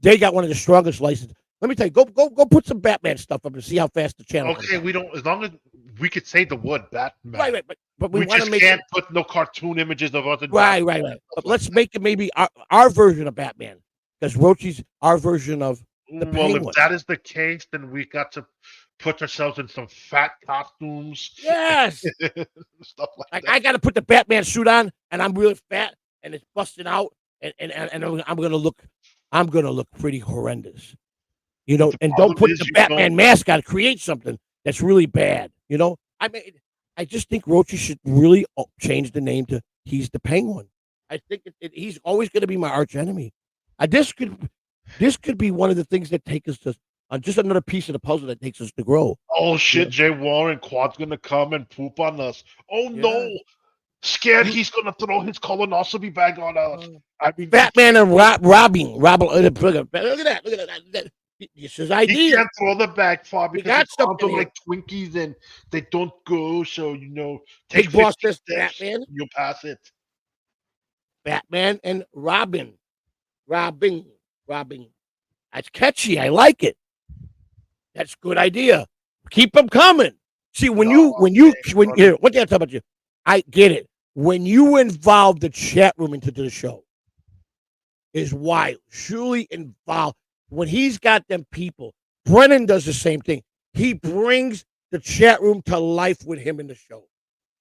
they got one of the strongest licenses. Let me tell you, go put some Batman stuff up and see how fast the channel. Okay, we don't. As long as we could say the word Batman, right. But we want to make can't put no cartoon images of us. Right. But let's make it maybe our version of Batman because Rochi's our version of the Penguin. If that is the case, then we got to put ourselves in some fat costumes. Yes, stuff like that. I got to put the Batman suit on, and I'm really fat, and it's busting out, and I'm gonna look pretty horrendous. And don't put the Batman mask on. Create something that's really bad. I just think Rochi should really change the name to he's the Penguin. I think he's always going to be my arch enemy. This could be one of the things that take us to just another piece of the puzzle that takes us to grow. Oh shit! Jay Warren Quad's going to come and poop on us. Oh no! Scared he's going to throw his colonoscopy bag on us. Batman and Robin. Look at that. It's his idea. He can't throw the bag far because it's like Twinkies and they don't go. So take boss this Batman. You'll pass it. Batman and Robin. That's catchy. I like it. That's a good idea. Keep them coming. See when one thing I talk about you, I get it. When you involve the chat room into the show, is why truly involved. When he's got them people, Brennan does the same thing. He brings the chat room to life with him in the show.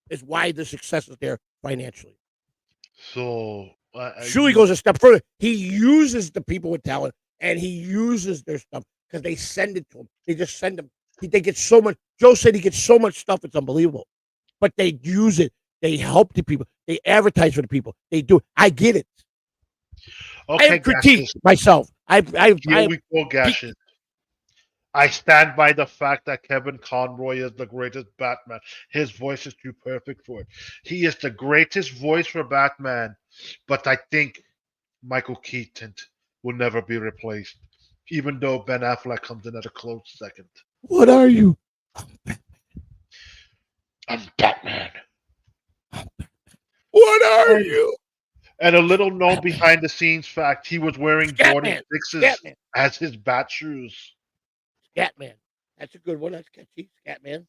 Is why the success is there financially. So Shuli goes a step further. He uses the people with talent, and he uses their stuff because they send it to him. They just send them. They get so much. Joe said he gets so much stuff. It's unbelievable. But they use it. They help the people. They advertise for the people. They do. I get it. Okay, I have critiqued myself. Here we go, Gashes. I stand by the fact that Kevin Conroy is the greatest Batman. His voice is too perfect for it. He is the greatest voice for Batman, but I think Michael Keaton will never be replaced, even though Ben Affleck comes in at a close second. What are you? I'm Batman. What are you? And a little known behind the scenes fact, he was wearing Jordan 6s as his bat shoes. Scatman. That's a good one. That's catchy. Scatman.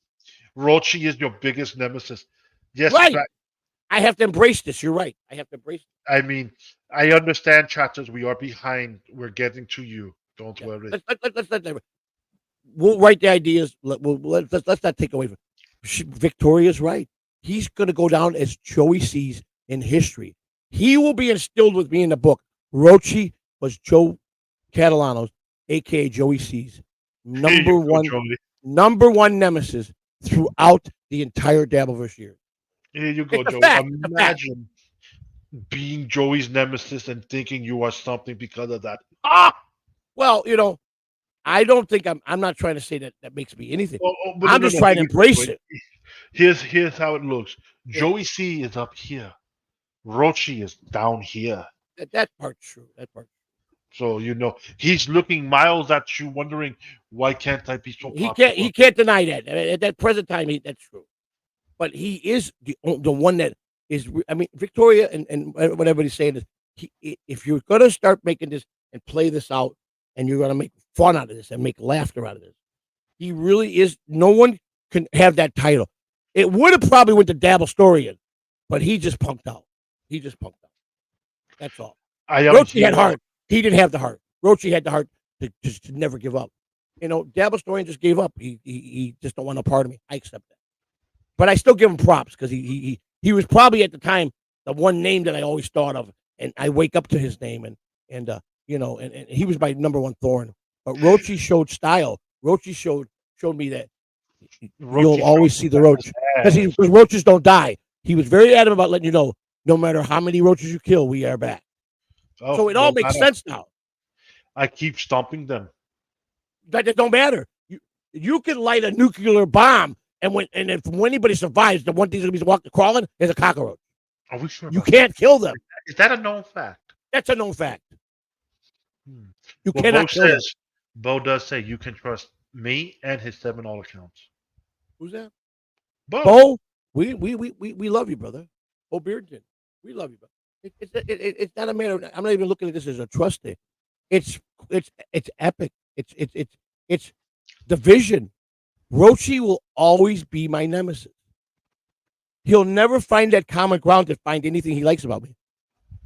Rochi is your biggest nemesis. Yes, right. I have to embrace this. You're right. I have to embrace it. I mean, I understand, chatters. We are behind. We're getting to you. Don't worry. We'll write the ideas. Let's not take away from it. Victoria's right. He's going to go down as Joey C's in history. He will be instilled with me in the book. Rochi was Joe Catalano's, a.k.a. Joey C's, number one nemesis throughout the entire Dabbleverse year. Here you go, Joey. Imagine being Joey's nemesis and thinking you are something because of that. Well, I don't think I'm not trying to say that makes me anything. I'm just trying to embrace it. Here's how it looks. Joey C is up here. Rochi is down here. That part's true. So he's looking miles at you, wondering why can't I be so popular? He can't deny that. At that present time, that's true. But he is the one that is. I mean, Victoria and what everybody's saying is, if you're gonna start making this and play this out, and you're gonna make fun out of this and make laughter out of this, he really is. No one can have that title. It would have probably went to Dabblestorian, but he just punked out. That's all. Rochi had heart. He didn't have the heart. Rochi had the heart to just never give up. Dabblestorian just gave up. He just don't want no part of me. I accept that. But I still give him props because he was probably at the time the one name that I always thought of, and I wake up to his name, and he was my number one thorn. But Rochi showed style. Rochi showed me that you'll always see the roach because roaches don't die. He was very adamant about letting you know, no matter how many roaches you kill, we are back. So it all makes sense now. I keep stomping them. That don't matter. You can light a nuclear bomb, and if anybody survives, the one thing that's going to be crawling is a cockroach. Are we sure? You can't kill them. Is that a known fact? That's a known fact. You cannot kill them. Bo does say you can trust me and his 7 all accounts. Who's that? Bo. We love you, brother. Bo Beardton. We love you, brother. It's not a matter. I'm not even looking at this as a trust thing. It's epic. It's the vision. Rochi will always be my nemesis. He'll never find that common ground to find anything he likes about me.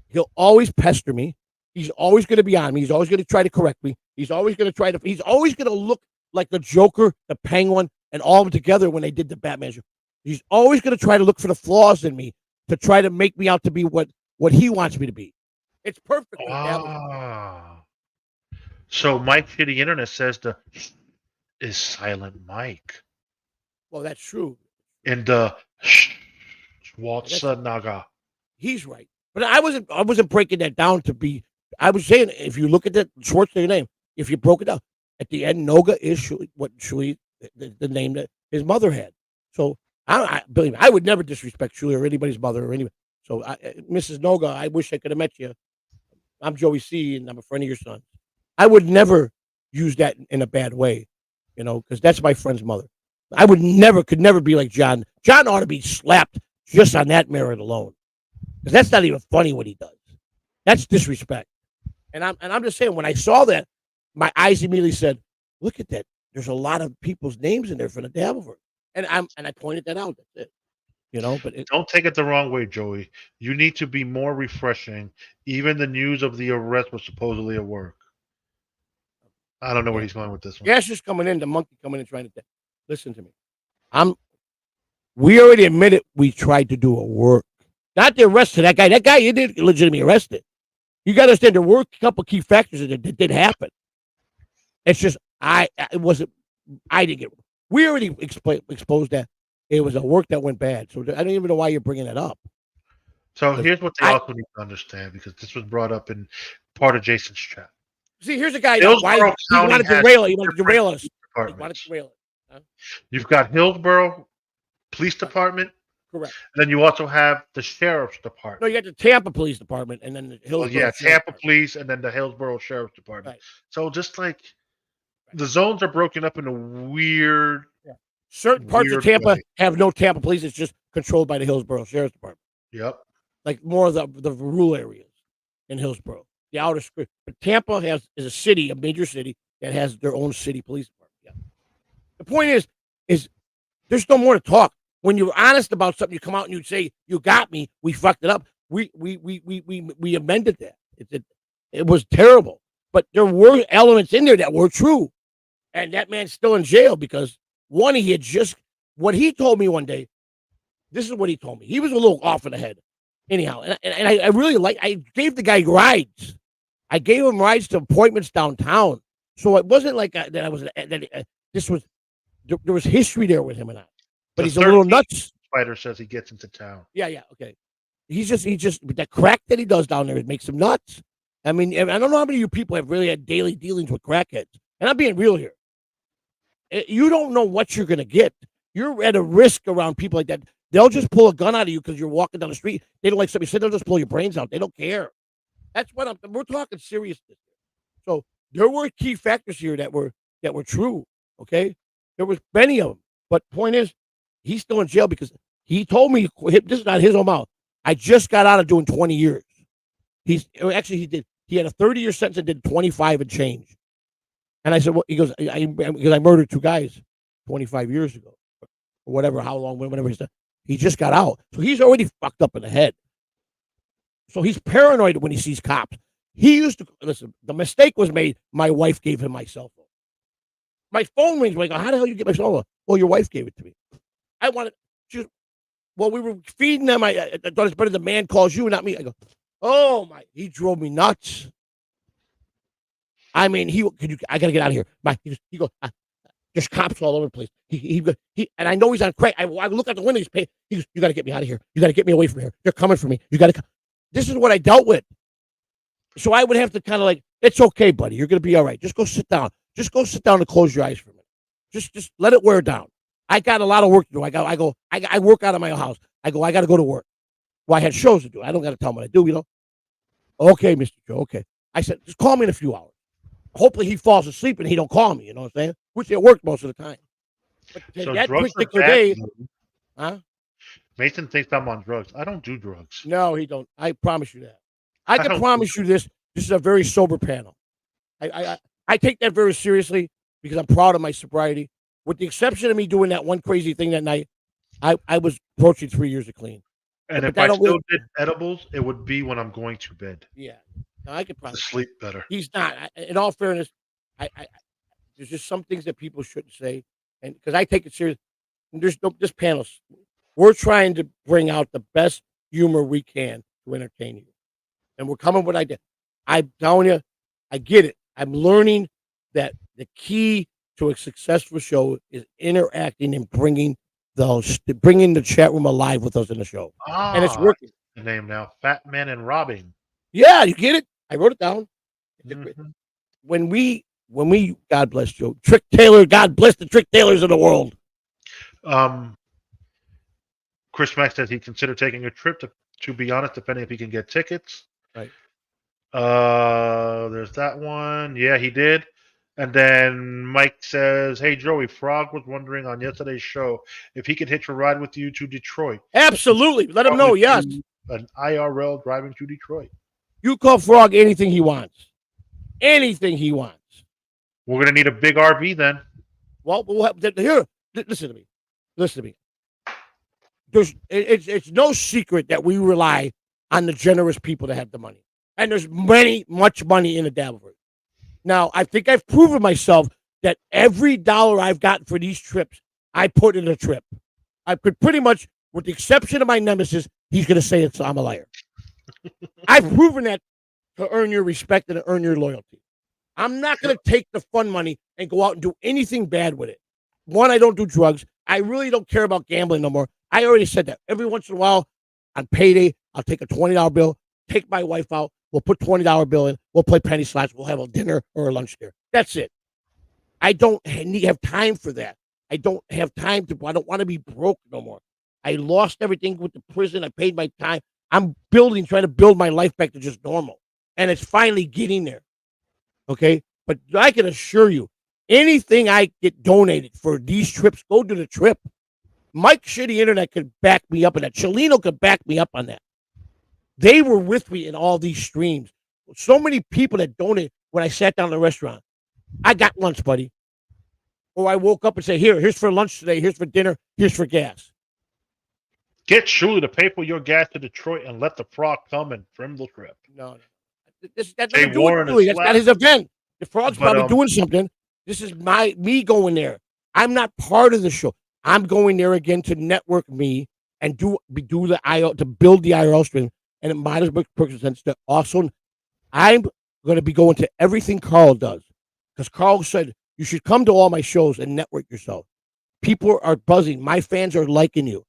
He'll always pester me. He's always going to be on me. He's always going to try to correct me. He's always going to look like the Joker, the Penguin, and all of them together when they did the Batman show. He's always going to try to look for the flaws in me to try to make me out to be what he wants me to be. It's perfect. So Mike for the internet says is Silent Mike. Well, that's true. And Schwarzenegger. He's right. But I wasn't breaking that down to be. I was saying if you look at that Schwarzenegger name, if you broke it down at the end, Noga is Shuli, the name that his mother had. So I believe me, I would never disrespect Shuli or anybody's mother or anybody. So Mrs. Noga, I wish I could have met you. I'm Joey C, and I'm a friend of your son. I would never use that in a bad way, because that's my friend's mother. I could never be like John. John ought to be slapped just on that merit alone, because that's not even funny what he does. That's disrespect. And I'm just saying, when I saw that, my eyes immediately said, "Look at that! There's a lot of people's names in there for the Dabbleverse." And I pointed that out. That's it. But don't take it the wrong way, Joey. You need to be more refreshing. Even the news of the arrest was supposedly at work. I don't know where he's going with this one. Gash is coming in, the monkey coming in trying to listen to me. We already admitted we tried to do a work. Not the arrest of that guy. That guy you didn't legitimately arrested. You got to understand there were a couple key factors that did happen. It's just it wasn't. I didn't get. We already exposed that it was a work that went bad. So I don't even know why you're bringing that up. So here's what they also need to understand, because this was brought up in part of Jason's chat. See, here's a guy. Why he wanted to derail it? He wanted to derail us. He wanted to derail it. Huh? You've got Hillsborough Police Department. Correct. And then you also have the Sheriff's Department. No, you got the Tampa Police Department, and then the Hillsborough. Tampa Police, and then the Hillsborough Sheriff's Department. Right. So just like the zones are broken up in a weird. Yeah. Certain parts of Tampa have no Tampa Police. It's just controlled by the Hillsborough Sheriff's Department. Yep. Like more of the rural areas in Hillsborough, the outer script. But Tampa is a city, a major city that has their own city police department. Yeah. The point is there's no more to talk. When you're honest about something, you come out and you say, "You got me. We fucked it up." We amended that. It was terrible, but there were elements in there that were true, and that man's still in jail because one, he had just what he told me one day. This is what he told me. He was a little off in the head, anyhow, and I really I gave the guy rides. I gave him rides to appointments downtown, so it wasn't like that. There was history there with him and I. But he's a little nuts. Spider says he gets into town. Yeah, okay. He's just that crack that he does down there, it makes him nuts. I mean, I don't know how many of you people have really had daily dealings with crackheads. And I'm being real here. You don't know what you're going to get. You're at a risk around people like that. They'll just pull a gun out of you because you're walking down the street. They don't like somebody said they'll just blow your brains out. They don't care. That's what we're talking seriousness. So there were key factors here that were true. Okay, there was many of them. But point is, he's still in jail because he told me, this is not his own mouth, I just got out of doing 20 years. He had a 30-year sentence and did 25 and change. And I said, well, he goes, because I murdered 2 guys 25 years ago, or whatever, how long, whatever he said. He just got out. So he's already fucked up in the head. So he's paranoid when he sees cops. He used to, listen, the mistake was made. My wife gave him my cell phone. My phone rings. I go, how the hell you get my cell phone? Well, your wife gave it to me. I wanted, we were feeding them. I thought it's better the man calls you, not me. I go, oh my, he drove me nuts. I mean, I gotta get out of here. He goes, there's cops all over the place. And I know he's on crack. I look out the window. He goes, you gotta get me out of here. You gotta get me away from here. They're coming for me. This is what I dealt with. So I would have to kind of like, it's okay, buddy. You're gonna be all right. Just go sit down. Just go sit down and close your eyes for a minute. Just let it wear down. I got a lot of work to do. I work out of my house. I got to go to work. Well, I had shows to do. I don't got to tell him what I do, Okay, Mr. Joe, okay. I said, just call me in a few hours. Hopefully he falls asleep and he don't call me, you know what I'm saying? Which it worked most of the time. But so that particular day, huh? Mason thinks I'm on drugs. I don't do drugs. No, he don't. I promise you that. I can promise you this. This is a very sober panel. I take that very seriously because I'm proud of my sobriety. With the exception of me doing that one crazy thing that night, I was approaching 3 years of clean. And if I still did edibles, it would be when I'm going to bed. Yeah. No, I could probably sleep better. He's not. In all fairness, there's just some things that people shouldn't say. And because I take it serious. This panel, we're trying to bring out the best humor we can to entertain you. And we're coming with what I did. I'm telling you, I get it. I'm learning that the key to a successful show is interacting and bringing the chat room alive with us in the show. And it's working. The name now, Fat Man and Robbing. Yeah, you get it? I wrote it down. Mm-hmm. When we, God bless Joe, Trick Taylor, God bless the Trick Taylors of the world. Chris Mack says he considered taking a trip to be honest, depending if he can get tickets. Right. There's that one. Yeah, he did. And then Mike says, hey, Joey, Frog was wondering on yesterday's show if he could hitch a ride with you to Detroit. Absolutely. Let him know, yes. An IRL driving to Detroit. You call Frog anything he wants. Anything he wants. We're going to need a big RV then. Well, here, listen to me. Listen to me. It's no secret that we rely on the generous people that have the money. And there's much money in the Davenport. Now, I think I've proven myself that every dollar I've gotten for these trips, I put in a trip. I could pretty much, with the exception of my nemesis, he's going to say I'm a liar. I've proven that to earn your respect and to earn your loyalty. I'm not going to take the fun money and go out and do anything bad with it. One, I don't do drugs. I really don't care about gambling no more. I already said that. Every once in a while, on payday, I'll take a $20 bill, take my wife out. We'll put $20 bill in. We'll play penny slots. We'll have a dinner or a lunch there. That's it. I don't have time for that. I don't have time to. I don't want to be broke no more. I lost everything with the prison. I paid my time. I'm trying to build my life back to just normal. And it's finally getting there. Okay? But I can assure you, anything I get donated for these trips, go to the trip. Mike Shitty Internet could back me up on that. Chelino could back me up on that. They were with me in all these streams. So many people that donated when I sat down in the restaurant. I got lunch, buddy. Or I woke up and say, here's for lunch today. Here's for dinner. Here's for gas. Get Shuli to pay for your gas to Detroit and let the frog come and trim the trip. No. That's not his event. The frog's probably doing something. This is me going there. I'm not part of the show. I'm going there again to network me and do the IO to build the IRL stream. And it might as well make sense to also, I'm going to be going to everything Carl does. Because Carl said, you should come to all my shows and network yourself. People are buzzing. My fans are liking you.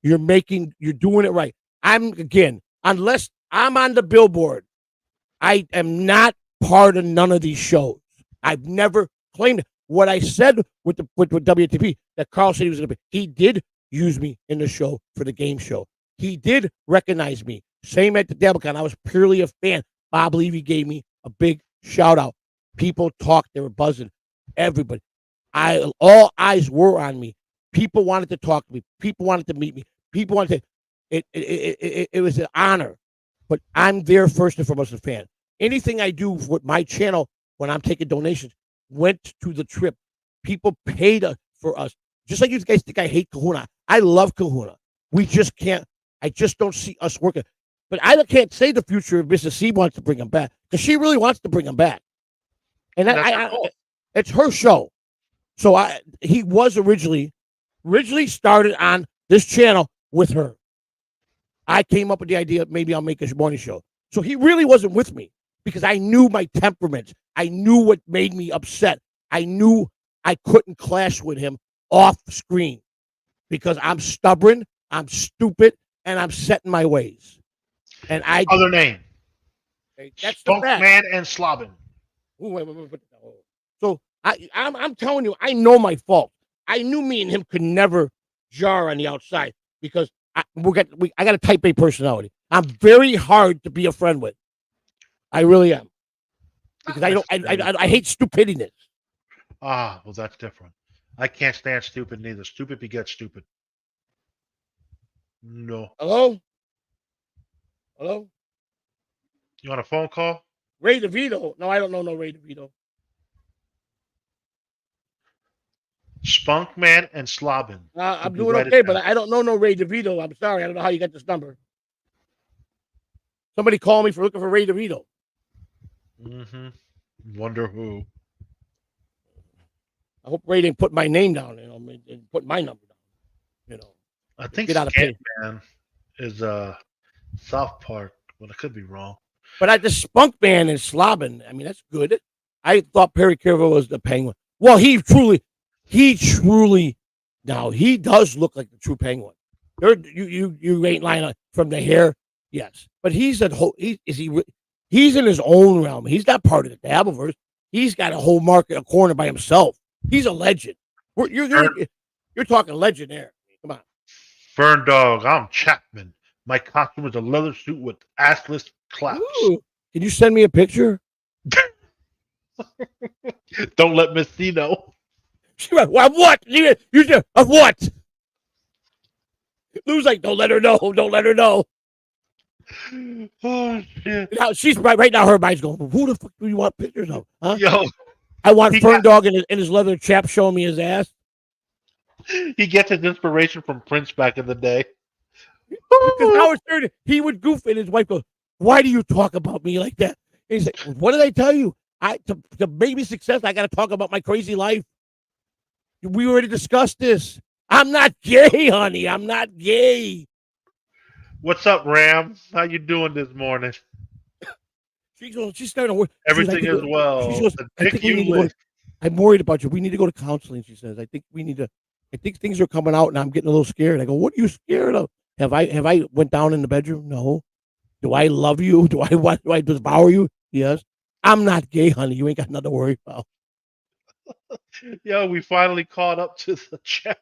You're doing it right. Unless I'm on the billboard, I am not part of none of these shows. I've never claimed it. What I said with WTP, that Carl said he was going to be, he did use me in the show for the game show. He did recognize me. Same at the DevilCon. I was purely a fan. Bob Levy gave me a big shout out. People talked. They were buzzing. Everybody. All eyes were on me. People wanted to talk to me. People wanted to meet me. People wanted to. It was an honor. But I'm there first and foremost as a fan. Anything I do with my channel when I'm taking donations went to the trip. People paid for us. Just like you guys think I hate Kahuna. I love Kahuna. We just can't. I just don't see us working. But I can't say the future if Mrs. C wants to bring him back because she really wants to bring him back. And it's her show. So he was originally started on this channel with her. I came up with the idea maybe I'll make a morning show. So he really wasn't with me because I knew my temperament. I knew what made me upset. I knew I couldn't clash with him off screen because I'm stubborn, I'm stupid, and I'm set in my ways. And other name. That's Spunkman and Slobbin. So I'm telling you, I know my fault. I knew me and him could never jar on the outside because I got a type A personality. I'm very hard to be a friend with. I really am. Because I hate stupidity. Ah, well, that's different. I can't stand stupid neither. Stupid begets stupid. No. Hello? You want a phone call? Ray DeVito. No, I don't know no Ray DeVito. Spunkman and Slobbin. I'm doing okay, but I don't know no Ray DeVito. I'm sorry. I don't know how you got this number. Somebody call me for looking for Ray DeVito. Mm-hmm. Wonder who. I hope Ray didn't put my name down, and put my number down. I think Man is South Park, but I could be wrong. But the Spunkman and Slobbin, I mean, that's good. I thought Perry Carville was the Penguin. Well, he truly, now he does look like the true Penguin. You ain't lying from the hair, yes, but he's in his own realm. He's not part of the Dabbleverse. He's got a whole market, a corner by himself. He's a legend. You're talking legend there. Come on. Fern Dog, I'm Chapman. My costume is a leather suit with assless claps. Ooh, can you send me a picture? Don't let Miss C know. Of what? Of what? Lou's like, don't let her know. Don't let her know. Oh, shit. Now, she's right now, her mind's going, who the fuck do you want pictures of? Huh? Yo. I want Fern Dog in his leather chap showing me his ass. He gets his inspiration from Prince back in the day. Because Howard Stern, he would goof and his wife goes, why do you talk about me like that? And he's like, what did I tell you? To make me success, I got to talk about my crazy life. We already discussed this. I'm not gay, honey. I'm not gay. What's up, Ram? How you doing this morning? She's starting to work. She goes, Everything is she well. goes, The I dick think we need you to go to, lick. I'm worried about you. We need to go to counseling, she says. I think things are coming out and I'm getting a little scared. I go, what are you scared of? Have I went down in the bedroom? No. Do I love you? Do I devour you? Yes. I'm not gay, honey. You ain't got nothing to worry about. Yo, we finally caught up to the chat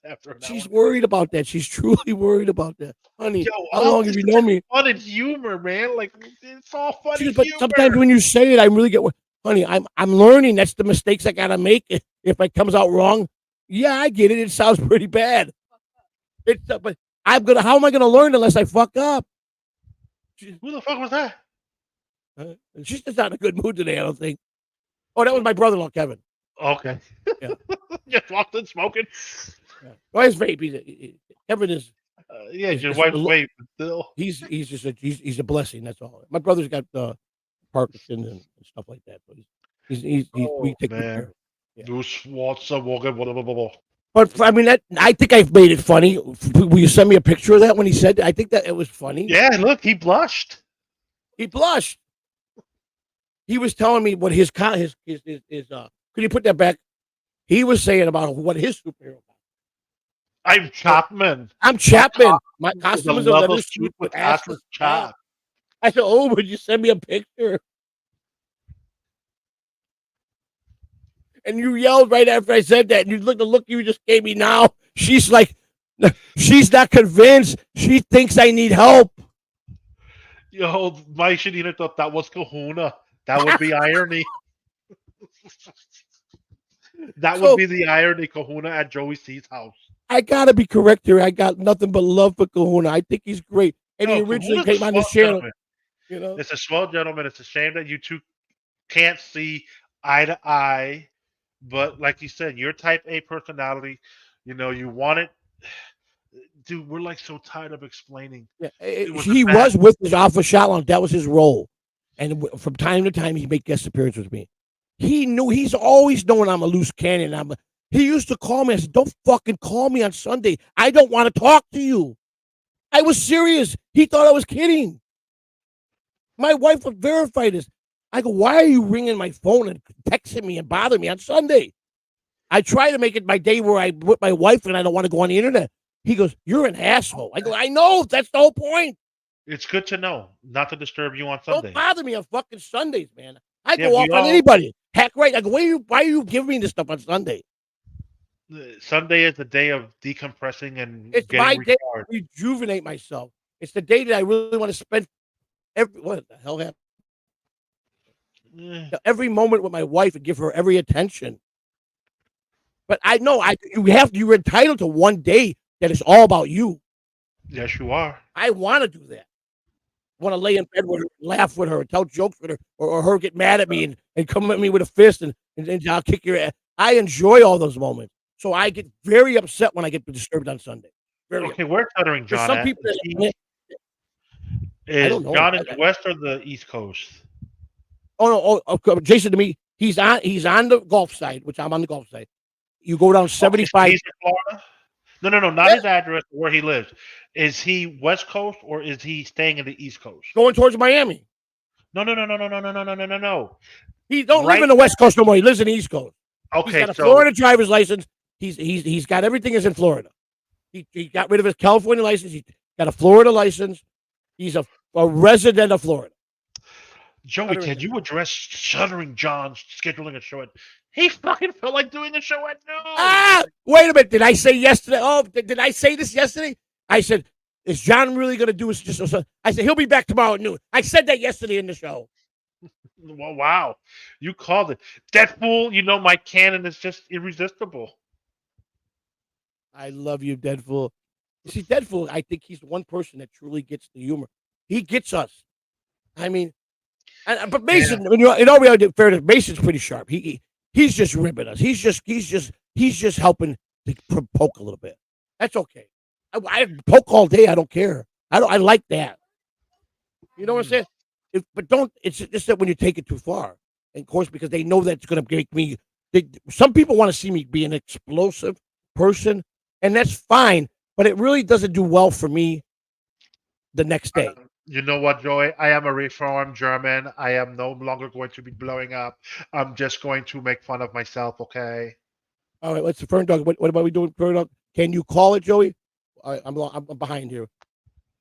after an hour. She's worried about that. She's truly worried about that. Honey, Yo, how all long this have you is known me? fun and humor, man. Like it's all funny But sometimes humor. when you say it, I really get, honey, I'm learning. That's the mistakes I gotta make. If it comes out wrong, yeah, I get it. It sounds pretty bad. But how am I gonna learn unless I fuck up? Who the fuck was that? She's just not in a good mood today, I don't think. Oh, that was my brother-in-law, Kevin. Okay. Yeah. Just walked in smoking. Yeah. Well, his vape. Kevin is. Yeah, is your is wife's a, wait, but still. he's just he's a blessing. That's all. My brother's got Parkinson's and stuff like that. But we Oh take good care man. of him. Yeah. Du schwarzer Wolke, blah, blah, blah, blah. But I mean, I think I've made it funny. Will you send me a picture of that when he said that? I think that it was funny. Yeah, look, he blushed. He blushed. He was telling me what his could you put that back? He was saying about what his superhero. I'm Chapman. I'm Chapman. My The costume is a leather leather suit suit with with assless assless chop. I said, "Oh, would you send me a picture?" And you yelled right after I said that. And you look the look you just gave me now. She's like, she's not convinced. She thinks I need help. Yo, Mike Shadina thought that was kahuna. That would be irony. That would So be the irony, kahuna at Joey C's house. I gotta be correct here. I got nothing but love for Kahuna. I think he's great. And he No, originally Kahuna's a came on this swell channel, gentleman. you know. It's a swell gentleman. It's a shame that you two can't see eye to eye. But like you said, your type A personality, you want it. Dude, we're like so tired of explaining. Yeah, It was a he bad. was with his Alpha Shalom. That was his role. And from time to time, he'd make guest appearances with me. He's always known I'm a loose cannon. He used to call me. I said, don't fucking call me on Sunday. I don't want to talk to you. I was serious. He thought I was kidding. My wife would verify this. I go, why are you ringing my phone and texting me and bothering me on Sunday? I try to make it my day where I'm with my wife and I don't want to go on the internet. He goes, you're an asshole. I go, I know. That's the whole point. It's good to know not to disturb you on Don't Sunday. bother me on fucking Sundays, man. I Yeah, go we off on all. anybody. Heck right. I go, why are you giving me this stuff on Sunday? Sunday is the day of decompressing and It's getting my day recharged. to rejuvenate myself. It's the day that I really want to spend what the hell happened? Eh, Every moment with my wife and give her every attention. But I know you're entitled to one day that is all about you. yes, you are. I want to do that. I want to lay in bed with her, laugh with her, tell jokes with her, or her get mad at me and come at me with a fist and I'll kick your ass. I enjoy all those moments. So I get very upset when I get disturbed on Sunday. Very Okay, where's Stuttering There's John some at? people Is, that I is don't know. John in the West or the East Coast? Okay, Jason, to me, he's on the Gulf side, which I'm on the Gulf side. You go down Okay, so 75. he's in Florida? No, not Yeah, his address, where he lives. Is he West Coast or is he staying in the East Coast? going towards Miami. No. He don't live Right. in the West Coast no more. He lives in the East Coast. He's Okay, got a so Florida driver's license. He's got everything is in Florida. He got rid of his California license. He got a Florida license. He's a resident of Florida. Joey, can you address Shuddering John scheduling a show at? He fucking felt like doing a show at noon. Wait a minute. Did I say yesterday? Oh, did I say this yesterday? I said, is John really going to do this? I said, he'll be back tomorrow at noon. I said that yesterday in the show. Well, wow, you called it. That fool, my canon is just irresistible. I love you, Deadpool. You see, Deadpool, I think he's the one person that truly gets the humor. He gets us. I mean, but Mason, in all reality, fairness, Mason's pretty sharp. He's just ribbing us. He's just helping to poke a little bit. That's okay. I poke all day. I don't care. I like that. You know what I'm saying? But don't. It's just that when you take it too far, and of course, because they know that's going to make me. Some people want to see me be an explosive person, and that's fine. But it really doesn't do well for me the next day. You know what, Joey? I am a reformed German. I am no longer going to be blowing up. I'm just going to make fun of myself, okay? All right, let's Fern Dog. What about we doing, Fern Dog? Can you call it, Joey? I'm behind here.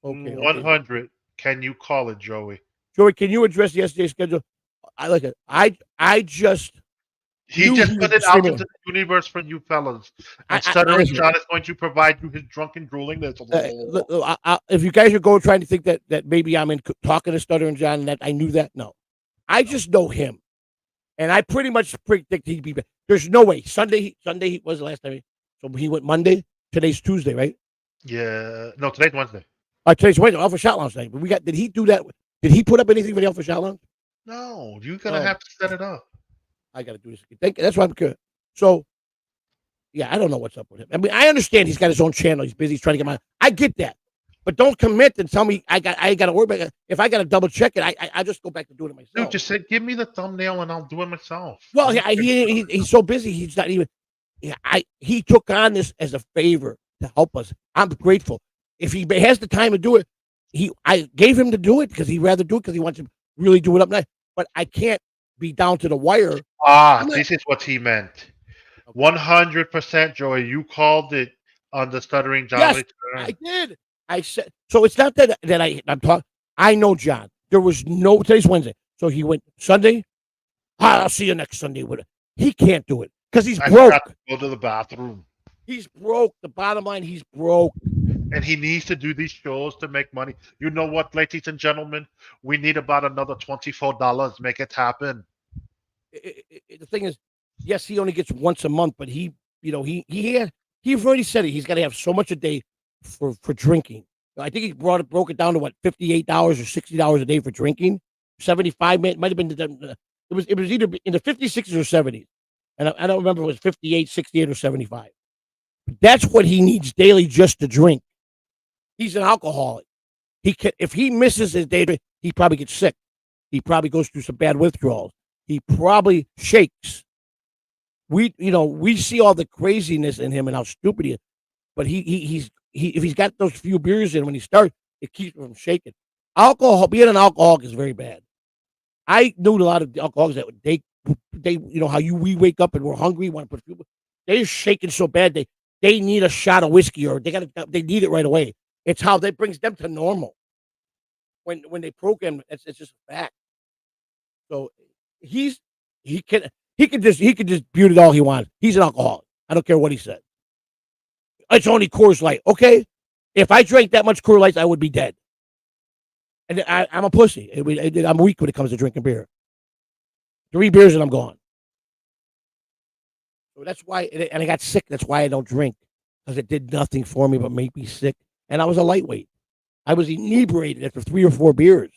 Okay. 100. Can you call it, Joey? Joey, can you address yesterday's schedule? I like it. I just He knew just he put was it out streaming. into the universe for you fellas. And Now Stuttering listen, John is going to provide you his drunken drooling. if you guys are going trying to think that maybe I'm in talking to Stuttering John and that I knew that, no, I just know him, and I pretty much predict he'd be back. There's no way. Sunday was the last time. So he went Monday. Today's Tuesday, right? Yeah. No, today's Wednesday. Today's Wednesday. Alpha Shot Lounge night. But did he do that? Did he put up anything for the Alpha Shot Lounge? No, you're going to have to set it up. I got to do this again. That's why I'm curious. So, yeah, I don't know what's up with him. I mean, I understand he's got his own channel. He's busy. He's trying to get my. I get that, but don't commit and tell me I got to worry about it. If I got to double check it, I just go back to doing it myself. Dude, just say, give me the thumbnail and I'll do it myself. Well, he's so busy. He's not even. Yeah, he took on this as a favor to help us. I'm grateful. If he has the time to do it, I gave him to do it because he'd rather do it because he wants to really do it up night. But I can't be down to the wire. This is what he meant. 100%, Joey. You called it on the Stuttering John. Yes, I did. I said so. It's not that I'm talking. I know John. There was no today's Wednesday, so he went Sunday. I'll see you next Sunday with it. He can't do it because he's broke. Go to the bathroom. He's broke. The bottom line, he's broke. And he needs to do these shows to make money. You know what, ladies and gentlemen? We need about another $24. Make it happen. The thing is, yes, he only gets once a month, but he's already said it. He's got to have so much a day for drinking. I think he broke it down to what $58 or $60 a day for drinking. 75 might have been it was either in the 50s, 60s, or 70s, and I don't remember if it was 58, 68, or 75. But that's what he needs daily just to drink. He's an alcoholic. If he misses his day, he probably gets sick. He probably goes through some bad withdrawals. He probably shakes. We see all the craziness in him and how stupid he is. But if he's got those few beers in when he starts, it keeps him from shaking. Being an alcoholic is very bad. I knew a lot of alcoholics that they we wake up and we're hungry, want to put food. They're shaking so bad they need a shot of whiskey or they need it right away. It's how that brings them to normal. When they program, it's just a fact. So he can just butte it all he wants. He's an alcoholic. I don't care what he said. It's only Coors Light. Okay, if I drank that much Coors Light, I would be dead. And I'm a pussy. I'm weak when it comes to drinking beer. 3 beers and I'm gone. So that's why, and I got sick. That's why I don't drink, because it did nothing for me but make me sick. And I was a lightweight. I was inebriated after 3 or 4 beers,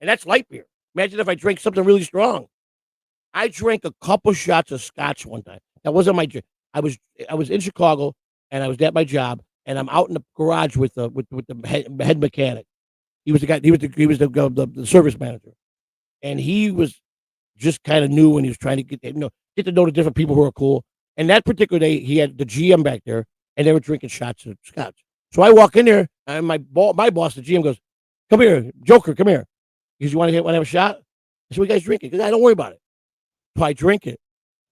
and that's light beer. Imagine if I drank something really strong. I drank a couple shots of scotch one time. That wasn't my drink. I was in Chicago, and I was at my job, and I'm out in the garage with the head mechanic. He was the guy. He was the service manager, and he was just kind of new, and he was trying to get to know the different people who are cool. And that particular day, he had the GM back there, and they were drinking shots of scotch. So I walk in there, and my boss, the GM, goes, "Come here, Joker, come here." He goes, "You want to have a shot?" I said, "What you guys drinking?" Because I don't worry about it. So I drink it.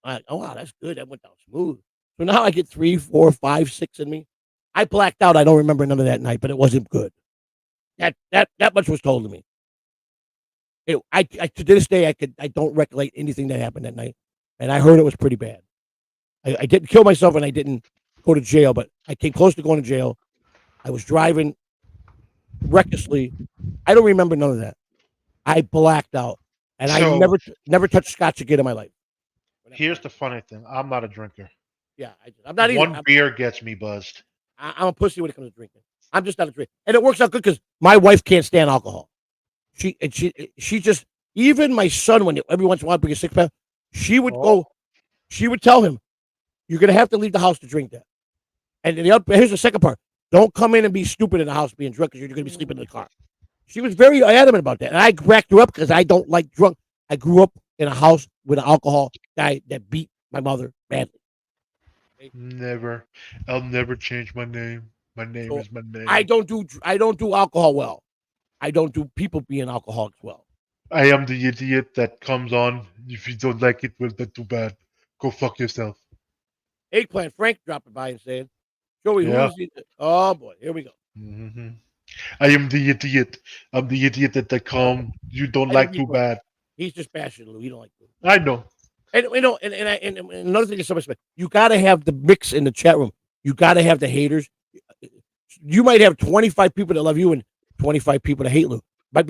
Oh wow, that's good. That went down smooth. So now I get 3, 4, 5, 6 in me. I blacked out. I don't remember none of that night, but it wasn't good. That much was told to me. To this day, I don't recollect anything that happened that night, and I heard it was pretty bad. I didn't kill myself, and I didn't go to jail, but I came close to going to jail. I was driving recklessly. I don't remember none of that. I blacked out, and I never touched scotch again in my life. Here's the funny thing: I'm not a drinker. Yeah, I'm not even. One beer gets me buzzed. I'm a pussy when it comes to drinking. I'm just not a drinker, and it works out good because my wife can't stand alcohol. She just, even my son, when every once in a while bring a 6-pack, she would go. She would tell him, "You're gonna have to leave the house to drink that." And here's the second part: don't come in and be stupid in the house being drunk because you're gonna be sleeping in the car. She was very adamant about that, and I cracked her up because I don't like drunk. I grew up in a house with an alcohol guy that beat my mother badly. Never. I'll never change my name. My name is my name. I don't do alcohol well. I don't do people being alcoholics well. I am the idiot that comes on. If you don't like it, well, that's too bad. Go fuck yourself. Eggplant Frank dropping by and saying, Joey, who Yeah. is it? Oh boy, here we go. hmm I am the idiot. I'm the idiot that come. You don't I don't like need too one. bad. He's just bashing Lou. He don't like Lou. I know. And you know, and another thing is so much. You got to have the mix in the chat room. You got to have the haters. You might have 25 people that love you and 25 people that hate Lou. Might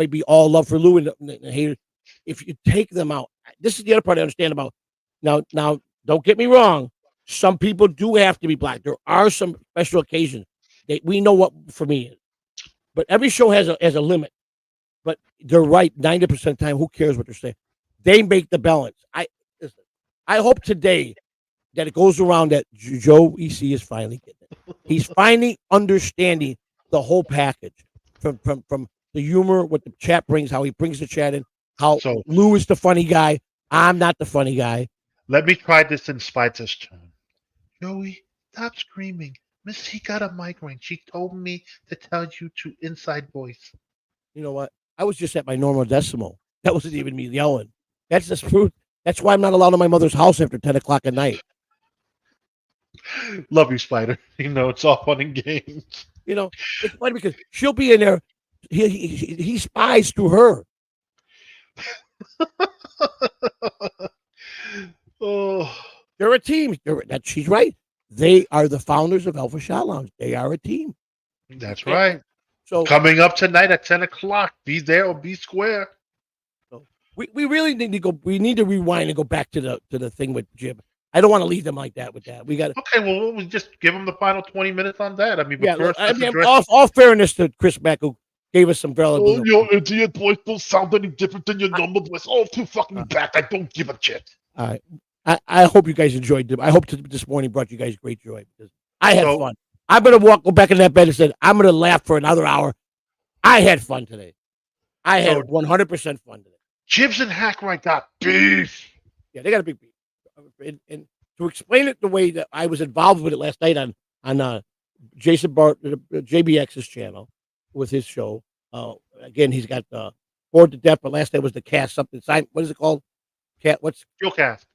be all love for Lou and haters. If you take them out, this is the other part I understand about. Now, don't get me wrong. Some people do have to be black. There are some special occasions. We know what for me is, but every show has a limit. But they're right 90% of the time. Who cares what they're saying? They make the balance. I hope today that it goes around that Joe EC is finally getting it. He's finally understanding the whole package from the humor, what the chat brings, how he brings the chat in, how Lou is the funny guy. I'm not the funny guy. Let me try this in Spice's tone. Joey, stop screaming. Miss T got a migraine. She told me to tell you to inside voice. You know what? I was just at my normal decimal. That wasn't even me yelling. That's the truth. That's why I'm not allowed in my mother's house after 10 o'clock at night. Love you, Spider. You know, it's all fun and games. You know, it's funny because she'll be in there. He spies through her. Oh, they're a team. She's right. They are the founders of Alpha Shot Lounge. They are a team. That's right. So coming up tonight at 10 o'clock. Be there or be square. So we really need to go. We need to rewind and go back to the thing with Jib. I don't want to leave them like that with that. We got okay. Well, we'll just give them the final 20 minutes on that. I mean, yeah. First, all fairness to Chris Mack, who gave us some valid. Oh, your idiot voice don't sound any different than your normal voice. Oh, too fucking bad. I don't give a shit. All right. I hope you guys enjoyed it. I hope this morning brought you guys great joy because I had fun. I'm gonna go back in that bed and said I'm gonna laugh for another hour. I had fun today. I had 100% fun today. Jibs and Hackwright got beef. Yeah, they got a big beef. And to explain it the way that I was involved with it last night on Jason Bart JBX's channel with his show. Again, he's got Bored to Death, but last night was the cast something. What is it called? What's Showcast?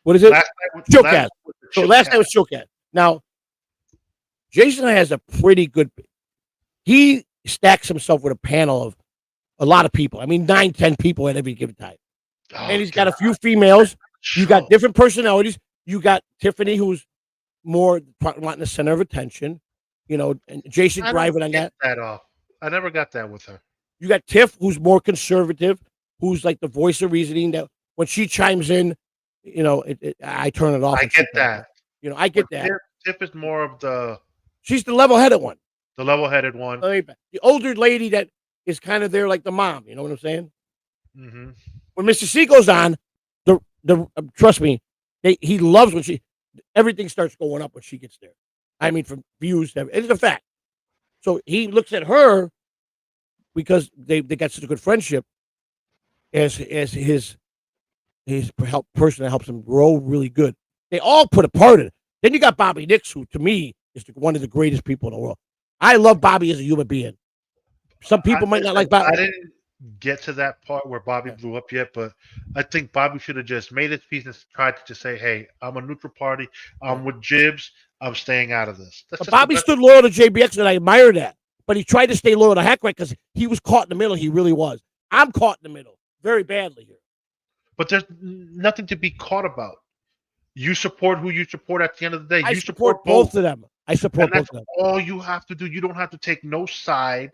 What is it? Showcast. So last night was Showcast. Now, Jason has a pretty good. He stacks himself with a panel of a lot of people. I mean, 9, 10 people at every given time. And he's got a few females. You got different personalities. You got Tiffany, who's more wanting the center of attention. You know, and Jason driving on that. I never got that with her. You got Tiff, who's more conservative, who's like the voice of reasoning. That when she chimes in, you know, I turn it off. I get that. You know, I get that. Tiff is more of the. She's the level-headed one. The level-headed one. The older lady that is kind of there like the mom. You know what I'm saying? Mm-hmm. When Mr. C goes on, trust me, he loves when everything starts going up when she gets there. I mean, from views, it's a fact. So he looks at her because they got such a good friendship as his person that helps him grow really good. They all put a part in it. Then you got Bobby Nix, who to me is one of the greatest people in the world. I love Bobby as a human being. Some people might not like Bobby. I didn't get to that part where Bobby blew up yet, but I think Bobby should have just made his peace and tried to just say, hey, I'm a neutral party. I'm with Jibs. I'm staying out of this. But Bobby stood loyal to JBX, and I admire that. But he tried to stay loyal to Hackwright because he was caught in the middle. He really was. I'm caught in the middle very badly here. But there's nothing to be caught about. You support who you support at the end of the day. I support both of them. I support both of them. All you have to do. You don't have to take no side.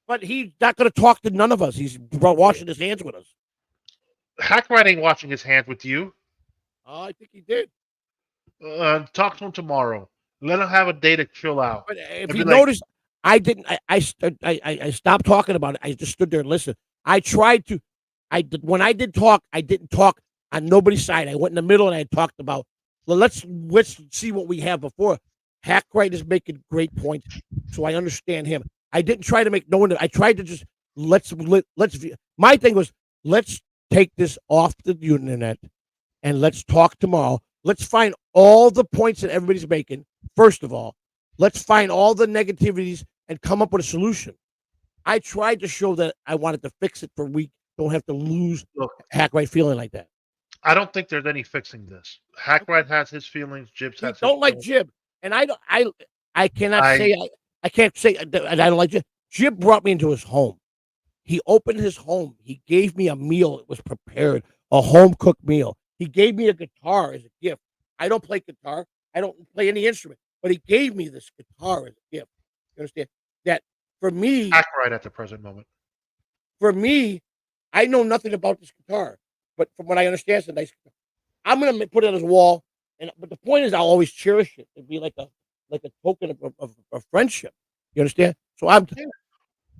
But he's not going to talk to none of us. He's washing his hands with us. Hackwright ain't washing his hands with you. Oh, I think he did. Talk to him tomorrow. Let him have a day to chill out. But if you notice, I didn't. I stopped talking about it. I just stood there and listened. I tried to. When I did talk, I didn't talk on nobody's side. I went in the middle and I talked about. Well, let's see what we have before. Hackwright is making great points, so I understand him. I didn't try to make no one. I tried to just let's. My thing was let's take this off the internet and let's talk tomorrow. Let's find all the points that everybody's making. First of all, let's find all the negativities and come up with a solution. I tried to show that I wanted to fix it for we don't have to lose Look, Hack Right feeling like that. I don't think there's any fixing this. Hackwright has his feelings. Jibs He has his don't like feelings. Jib, and I cannot I say I can't say that I don't like Jib. Jib brought me into his home. He opened his home. He gave me a meal. It was prepared, a home cooked meal. He gave me a guitar as a gift. I don't play guitar. I don't play any instrument, but he gave me this guitar as a gift. You understand that for me, Hackwright at the present moment. for me, I know nothing about this guitar, but from what I understand, it's a nice guitar. I'm gonna put it on his wall, and but the point is, I'll always cherish it. It'd be like a token of friendship. You understand? Yeah.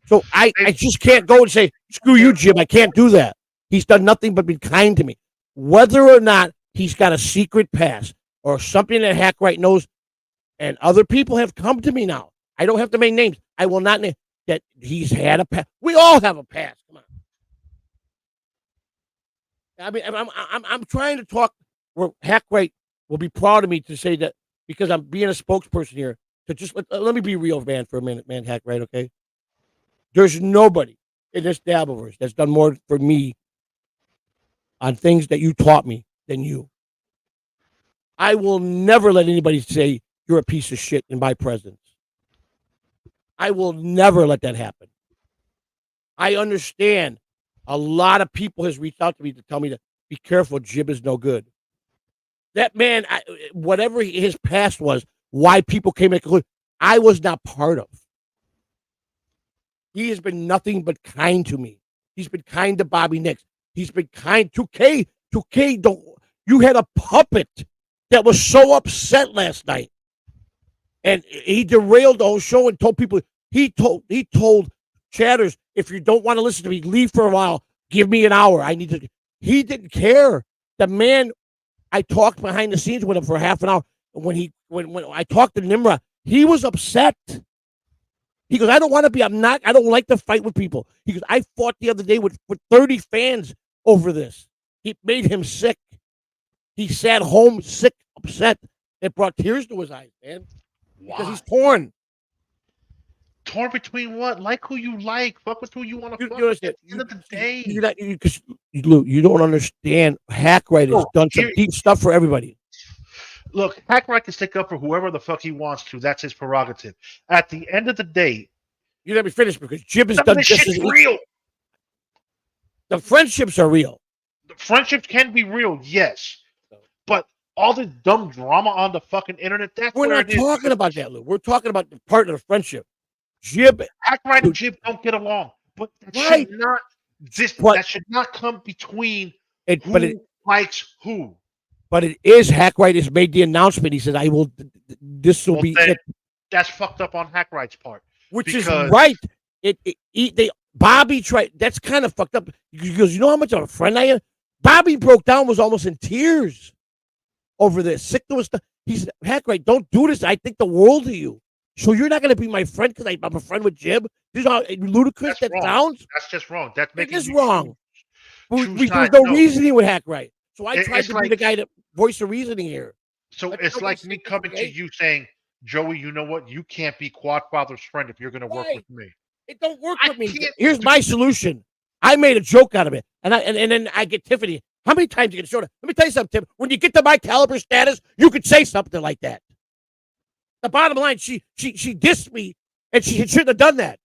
So I Hey, just can't go and say screw you, Jim. I can't do that. He's done nothing but been kind to me. Whether or not he's got a secret past or something that Hackwright knows, and other people have come to me now. I don't have to make names. I will not name that he's had a past. We all have a past. Come on. I mean, I'm trying to talk where Hackwright will be proud of me to say that because I'm being a spokesperson here. To just let me be real, man, for a minute, man, Hackwright. Okay, there's nobody in this Dabbleverse that's done more for me on things that you taught me than you. I will never let anybody say you're a piece of shit in my presence. I will never let that happen. I understand a lot of people has reached out to me to tell me to be careful. Jib is no good. That man, whatever his past was, why people came to a conclusion, I was not part of. He has been nothing but kind to me. He's been kind to Bobby Nix. He's been kind to K. Don't you had a puppet that was so upset last night, and he derailed the whole show and told people he told chatters, if you don't want to listen to me, leave for a while. Give me an hour. I need to. He didn't care. The man, I talked behind the scenes with him for half an hour. When I talked to Nimra, he was upset. He goes, I don't want to be. I don't like to fight with people. He goes, I fought the other day with 30 fans over this. It made him sick. He sat home sick, upset. It brought tears to his eyes, man. Because he's torn. Torn between what? Like who you like. Fuck with who you want to fuck You with. understand? At the end of the day. You don't understand. Hackwright has done some deep stuff for everybody. Look, Hackwright can stick up for whoever the fuck he wants to. That's his prerogative. At the end of the day, You let me finish because Jib has some of done this just shit's as real. the friendships are real. The friendships can be real, yes. But all this dumb drama on the fucking internet, that's We're where not it is. talking about that, Lou. We're talking about the part of the friendship. Jib, Hackwright and Jib don't get along. But that right? that should not come between who likes who. But it is Hackwright has made the announcement. He said, "I will. This will be it." That's fucked up on Hackwright's part, which is right. Bobby tried. That's kind of fucked up. He goes, "You know how much of a friend I am." Bobby broke down, was almost in tears over this. Sick to his stuff. He said, "Hackwright, don't do this. I think the world of you. So you're not going to be my friend because I'm a friend with Jib. This is how ludicrous that sounds. That's just wrong. That's making it is wrong. There's no reasoning with Hackwright. So I tried to be the guy to voice the reasoning here. So it's like me coming to you saying, Joey, you know what? You can't be Quadfather's friend if you're going to work with me. It don't work with me. Here's my solution. I made a joke out of it, and then I get Tiffany. How many times you get shown? Let me tell you something, Tim. When you get to my caliber status, you could say something like that. The bottom line, she dissed me, and she shouldn't have done that.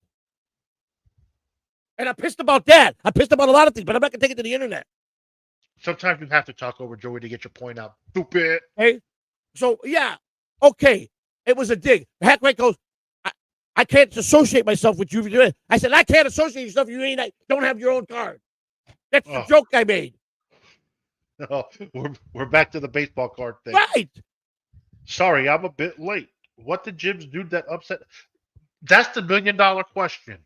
And I'm pissed about that. I'm pissed about a lot of things, but I'm not gonna take it to the internet. Sometimes you have to talk over Joey to get your point out. Stupid. Hey, so yeah, okay, it was a dig. Hackwright goes, I can't associate myself with you. I said, I can't associate yourself. You don't have your own card. That's the joke I made. No, we're back to the baseball card thing. Right. Sorry, I'm a bit late. What did Jibs do that upset? That's the $1 million question.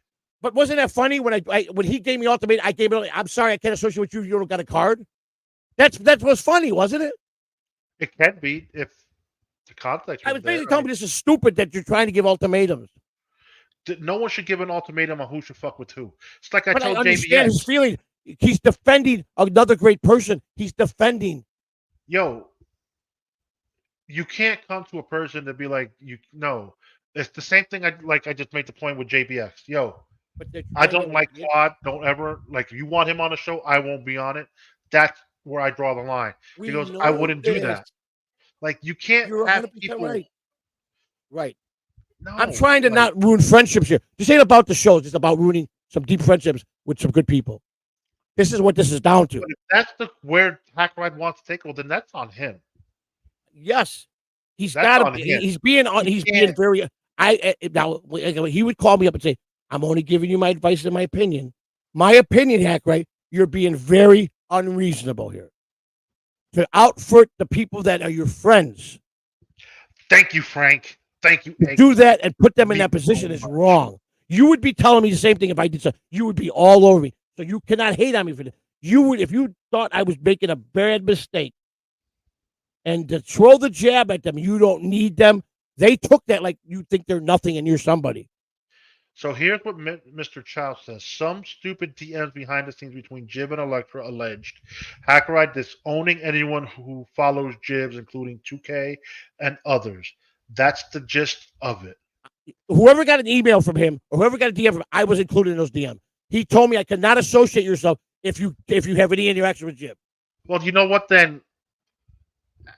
But wasn't that funny when when he gave me ultimatum? I gave it. I'm sorry, I can't associate with you. You don't got a card. That was funny, wasn't it? It can be if the context. I was basically telling me this is stupid that you're trying to give ultimatums. No one should give an ultimatum on who should fuck with who. It's like I told JBS. Understand his feeling. He's defending another great person. He's defending. Yo, you can't come to a person to be like, no. It's the same thing I just made the point with JBX. Yo, but they're I trying to don't make like Claude. Don't ever like. If you want him on the show, I won't be on it. That's where I draw the line We because I know wouldn't do this. that. Like you can't You're have 100% people. right. Right. I'm No, trying to like not ruin friendships here. This ain't about the shows. It's about ruining some deep friendships with some good people. This is what this is down to. but if that's the where Hackride wants to take, well, then that's on him. Yes, he's That's got to. on him. He's being on. He He's being can't. very. Now he would call me up and say, "I'm only giving you my advice and my opinion. My opinion, Hack. Right? You're being very unreasonable here to outfoot the people that are your friends. Thank you, Frank. Thank you, To do Eggplant. that and put them in Mean that so position is much. wrong. You would be telling me the same thing if I did so. You would be all over me. So you cannot hate on me for this. You would if you thought I was making a bad mistake and to throw the jab at them. You don't need them. They took that like you think they're nothing and you're somebody. So here's what Mr. Chow says. Some stupid DMs behind the scenes between Jib and Electra alleged Hackerite disowning anyone who follows Jibs, including 2K and others. That's the gist of it. Whoever got an email from him or whoever got a DM from him, I was included in those DMs. He told me I could not associate yourself if you have any interaction with Jib. Well, you know what then?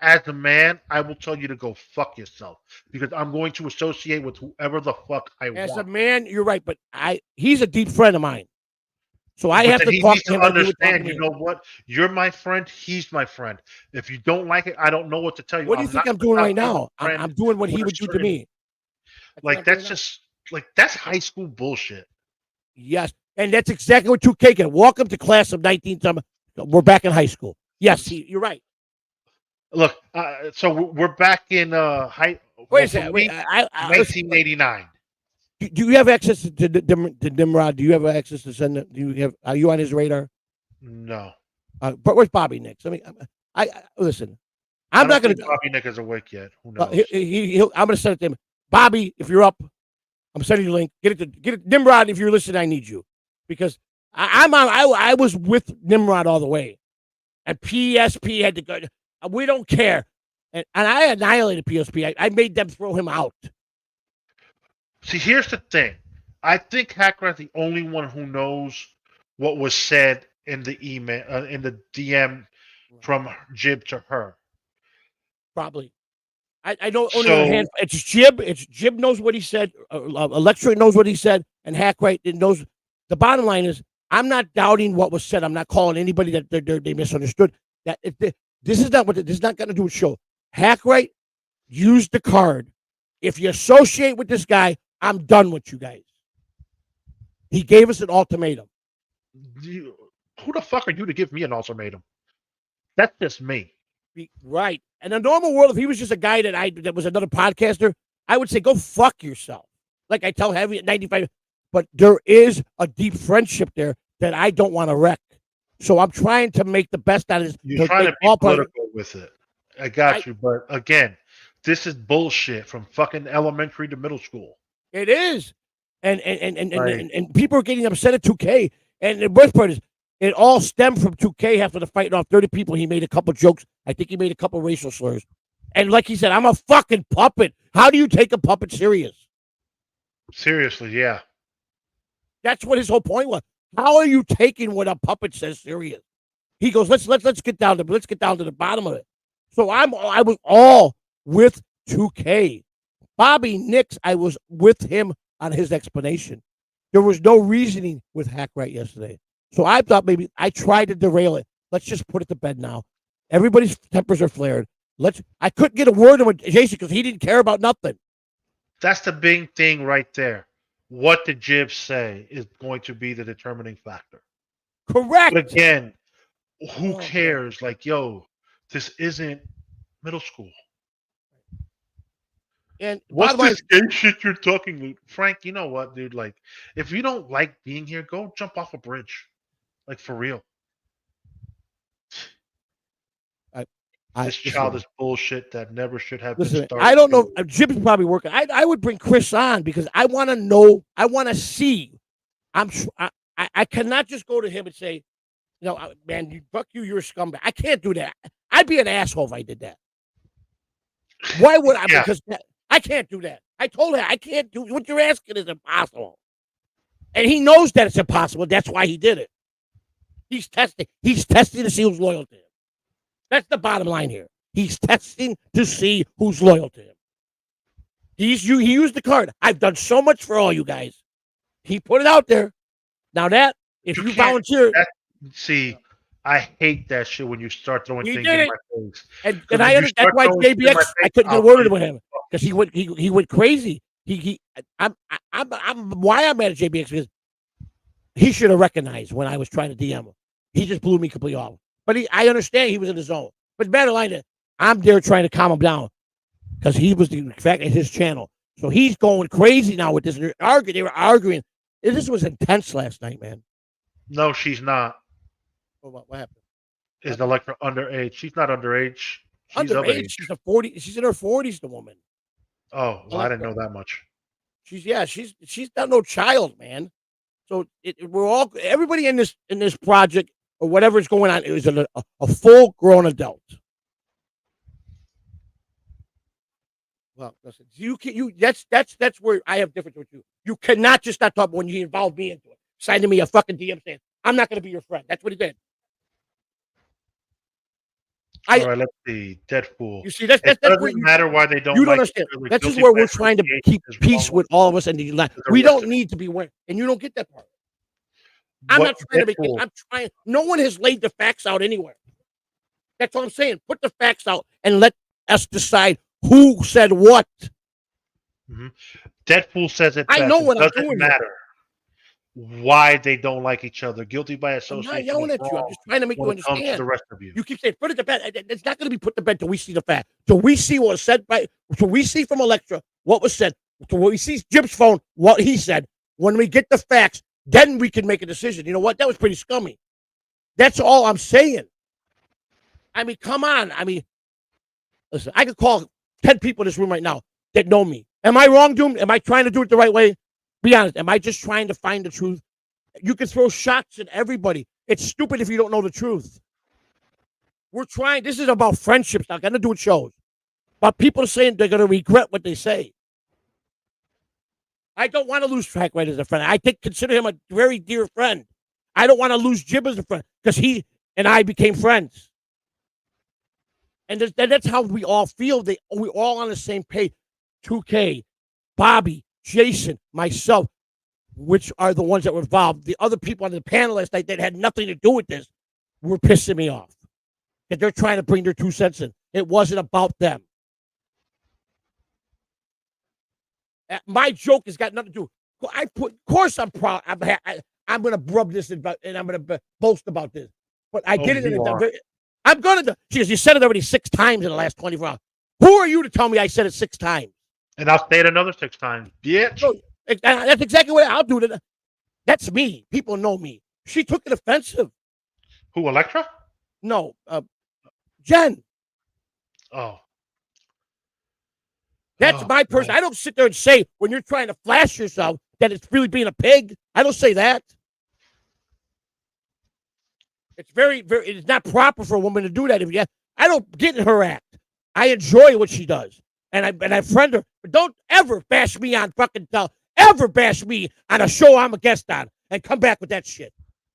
As a man, I will tell you to go fuck yourself because I'm going to associate with whoever the fuck I As a want. man, you're right, but he's a deep friend of mine. So I But have then to he talk needs to to him like you would talk to understand, me. you know what? You're my friend. He's my friend. If you don't like it, I don't know what to tell you. What do you I'm think not I'm doing right out as a now? friend I'm doing what he with a would do to certain me. That's what like I'm doing that's now. just like that's high school bullshit. Yes, and that's exactly what 2K can. Welcome to class of 19. We're back in high school. Yes, you're right. Look, so we're back in high. Wait Well, a for second. Wait, me, listen, 1989. do you have access to Nimrod? Do you have access to send? Do you have? Are you on his radar? No, But where's Bobby Nix? I mean, listen. I I'm don't not going think to. Bobby Nick is awake yet. Who knows? I'm going to send it to him. Bobby, if you're up, I'm sending you the link. Get it. Nimrod, if you're listening, I need you because I'm on. I was with Nimrod all the way, and PSP had to go. We don't care, and I annihilated PSP. I made them throw him out. See, here's the thing. I think Hackrat's the only one who knows what was said in the email, in the DM from Jib to her. Probably. I know only a So hand. It's Jib. It's Jib knows what he said. Electric knows what he said, and Hackwright knows. The bottom line is, I'm not doubting what was said. I'm not calling anybody that they misunderstood. That this is not what this is not going to do with show. Hackwright used the card. If you associate with this guy, I'm done with you guys. He gave us an ultimatum. who the fuck are you to give me an ultimatum? That's just me. Right. In a normal world, if he was just a guy that was another podcaster, I would say go fuck yourself. Like I tell Heavy at 95. But there is a deep friendship there that I don't want to wreck. So I'm trying to make the best out of this. You're trying to be political with it. I got you. But again, this is bullshit from fucking elementary to middle school. It is. And people are getting upset at 2K. And the worst part is it all stemmed from 2K after the fighting off 30 people. He made a couple jokes. I think he made a couple racial slurs. And like he said, I'm a fucking puppet. How do you take a puppet serious? Seriously, yeah. That's what his whole point was. How are you taking what a puppet says serious? He goes, let's get down to the bottom of it. So I was all with 2K. Bobby Nix, I was with him on his explanation. There was no reasoning with Hackwright yesterday. So I thought maybe I tried to derail it. Let's just put it to bed now. Everybody's tempers are flared. I couldn't get a word in with Jason because he didn't care about nothing. That's the big thing right there. What the Jib say is going to be the determining factor. Correct. But again, who cares? Like, yo, this isn't middle school. And what's this gay shit you're talking about? Frank, you know what, dude? Like, if you don't like being here, go jump off a bridge. Like, for real. This childish bullshit that never should have been started. I don't know. Jim's probably working. I would bring Chris on because I want to know. I want to see. I cannot just go to him and say, no, man, fuck you. You're a scumbag. I can't do that. I'd be an asshole if I did that. Why would I? Yeah. Because I can't do that. I told her I can't do what you're asking is impossible. And he knows that it's impossible. That's why he did it. He's testing. He's testing to see who's loyal to him. That's the bottom line here. He's testing to see who's loyal to him. He used the card. I've done so much for all you guys. He put it out there. Now that, if you volunteer. See, I hate that shit when you start throwing things in my face. And I understand that's why JBX, I couldn't get a word with him. Because he went crazy. I'm why I'm mad at JBX because he should have recognized when I was trying to DM him. He just blew me completely off. But I understand he was in the zone. But better line is, I'm there trying to calm him down because he was the fact at his channel. So he's going crazy now with this. They were arguing. This was intense last night, man. No, she's not. What happened? Is Electra underage? She's not underage. She's underage. She's a 40. She's in her 40s. The woman. Oh, well, I didn't know that much. She's not no child, man. So we're all everybody in this project or whatever is going on is a full grown adult. Well, listen, that's where I have difference with you. You cannot just not talk when you involve me into it. Sending me a fucking DM saying I'm not going to be your friend. That's what he did. All right, let's see. Deadpool. You see, that's doesn't matter why they don't. You don't understand. That's just where we're trying to keep peace with all of us, and we don't need to be winning, and you don't get that part. I'm not trying to make it. I'm trying. No one has laid the facts out anywhere. That's all I'm saying. Put the facts out and let us decide who said what. Mm-hmm. Deadpool says it. I know what I'm doing. Doesn't matter why they don't like each other. Guilty by association. I'm not yelling at you. I'm just trying to make you understand. The rest of you. You keep saying put it to bed. It's not going to be put to bed till we see the fact. Till we see what was said by. Till we see from Electra what was said. Till we see Jim's phone what he said. When we get the facts, then we can make a decision. You know what? That was pretty scummy. That's all I'm saying. I mean, come on. I mean, listen. I could call 10 people in this room right now that know me. Am I wrong, Doom? Am I trying to do it the right way? Be honest. Am I just trying to find the truth? You can throw shots at everybody. It's stupid if you don't know the truth. We're trying. This is about friendships. Not going to do with shows. But people are saying they're going to regret what they say. I don't want to lose track right as a friend. I consider him a very dear friend. I don't want to lose Jim as a friend because he and I became friends. And that's how we all feel. We're all on the same page. 2K, Bobby, Jason, myself, which are the ones that were involved. The other people on the panel last night that had nothing to do with this were pissing me off. That they're trying to bring their 2 cents in. It wasn't about them. My joke has got nothing to do. Of course I'm proud. I'm going to rub this and I'm going to boast about this. But I did it. I'm going to. She goes, you said it already 6 times in the last 24 hours. Who are you to tell me I said it 6 times? And I'll say it another 6 times. Bitch. So, that's exactly what I'll do. That's me. People know me. She took it offensive. Who, Electra? No, Jen. Oh. That's my person. I don't sit there and say when you're trying to flash yourself that it's really being a pig. I don't say that. It's very, very. It's not proper for a woman to do that. I don't get in her act. I enjoy what she does, and I friend her. But don't ever bash me on ever bash me on a show I'm a guest on, and come back with that shit,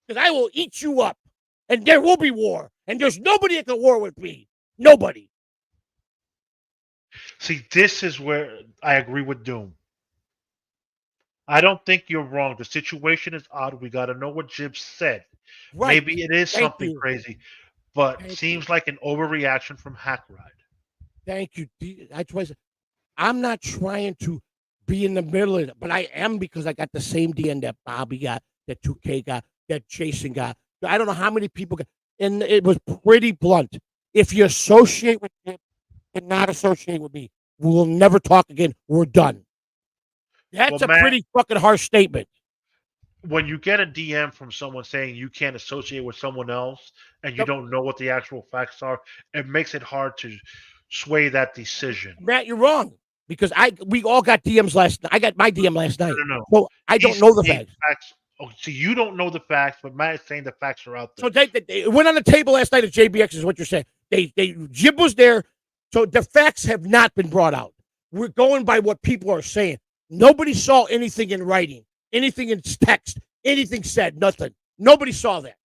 because I will eat you up, and there will be war, and there's nobody that can war with me. Nobody. See, this is where I agree with Doom. I don't think you're wrong. The situation is odd. We got to know what Jib said. Right. Maybe it is something crazy, but seems like an overreaction from Hack Ride. Thank you. I'm not trying to be in the middle of it, but I am, because I got the same DN that Bobby got, that 2K got, that Jason got. I don't know how many people got, and it was pretty blunt. If you associate with him and not associate with me, we will never talk again. We're done. That's a pretty fucking harsh statement. When you get a DM from someone saying you can't associate with someone else and you don't know what the actual facts are, it makes it hard to sway that decision. Matt, you're wrong, because we all got DMs last night. I got my DM last night. No. So I don't know the facts. Oh, so you don't know the facts, but Matt is saying the facts are out there. So they went on the table last night at JBX is what you're saying. Jib was there, so the facts have not been brought out. We're going by what people are saying. Nobody saw anything in writing. anything in text, anything said, nothing. Nobody saw that.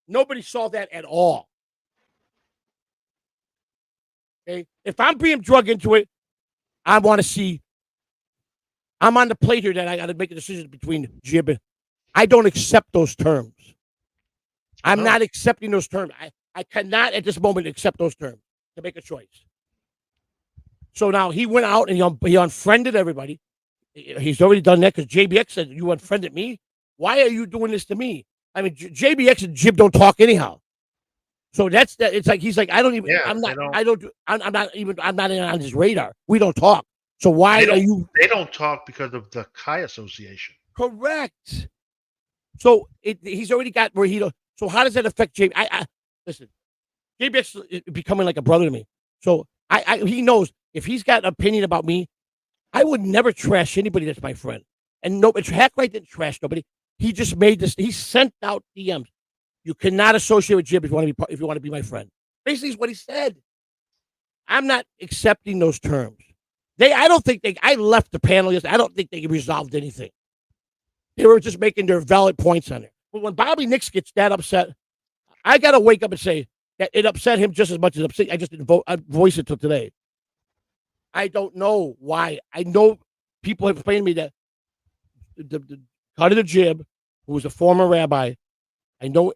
Nobody saw that at all. Okay? If I'm being drugged into it, I want to see. I'm on the plate here that I got to make a decision between Jib and. I don't accept those terms. I'm not accepting those terms. I cannot at this moment accept those terms to make a choice. So now he went out and he unfriended everybody. He's already done that because JBX said, you unfriended me? Why are you doing this to me? I mean, JBX and Jib don't talk anyhow. So that's that. It's like he's like, I don't even. Yeah, I'm not. I'm not even. I'm not even on his radar. We don't talk. So why are you? They don't talk because of the Kai Association. Correct. So he's already got where he don't. So how does that affect JB? Listen. JBX is becoming like a brother to me. So he knows if he's got an opinion about me, I would never trash anybody that's my friend. And no, Hackwright didn't trash nobody. He just made this. He sent out DMs. You cannot associate with Jib if you want to be my friend. Basically, is what he said. I'm not accepting those terms. I don't think I left the panel yesterday. I don't think they resolved anything. They were just making their valid points on it. But when Bobby Nix gets that upset, I got to wake up and say that it upset him just as much as upset. I just didn't voice it till today. I don't know why. I know people have explained to me that the cut of the Jib, who was a former rabbi, I know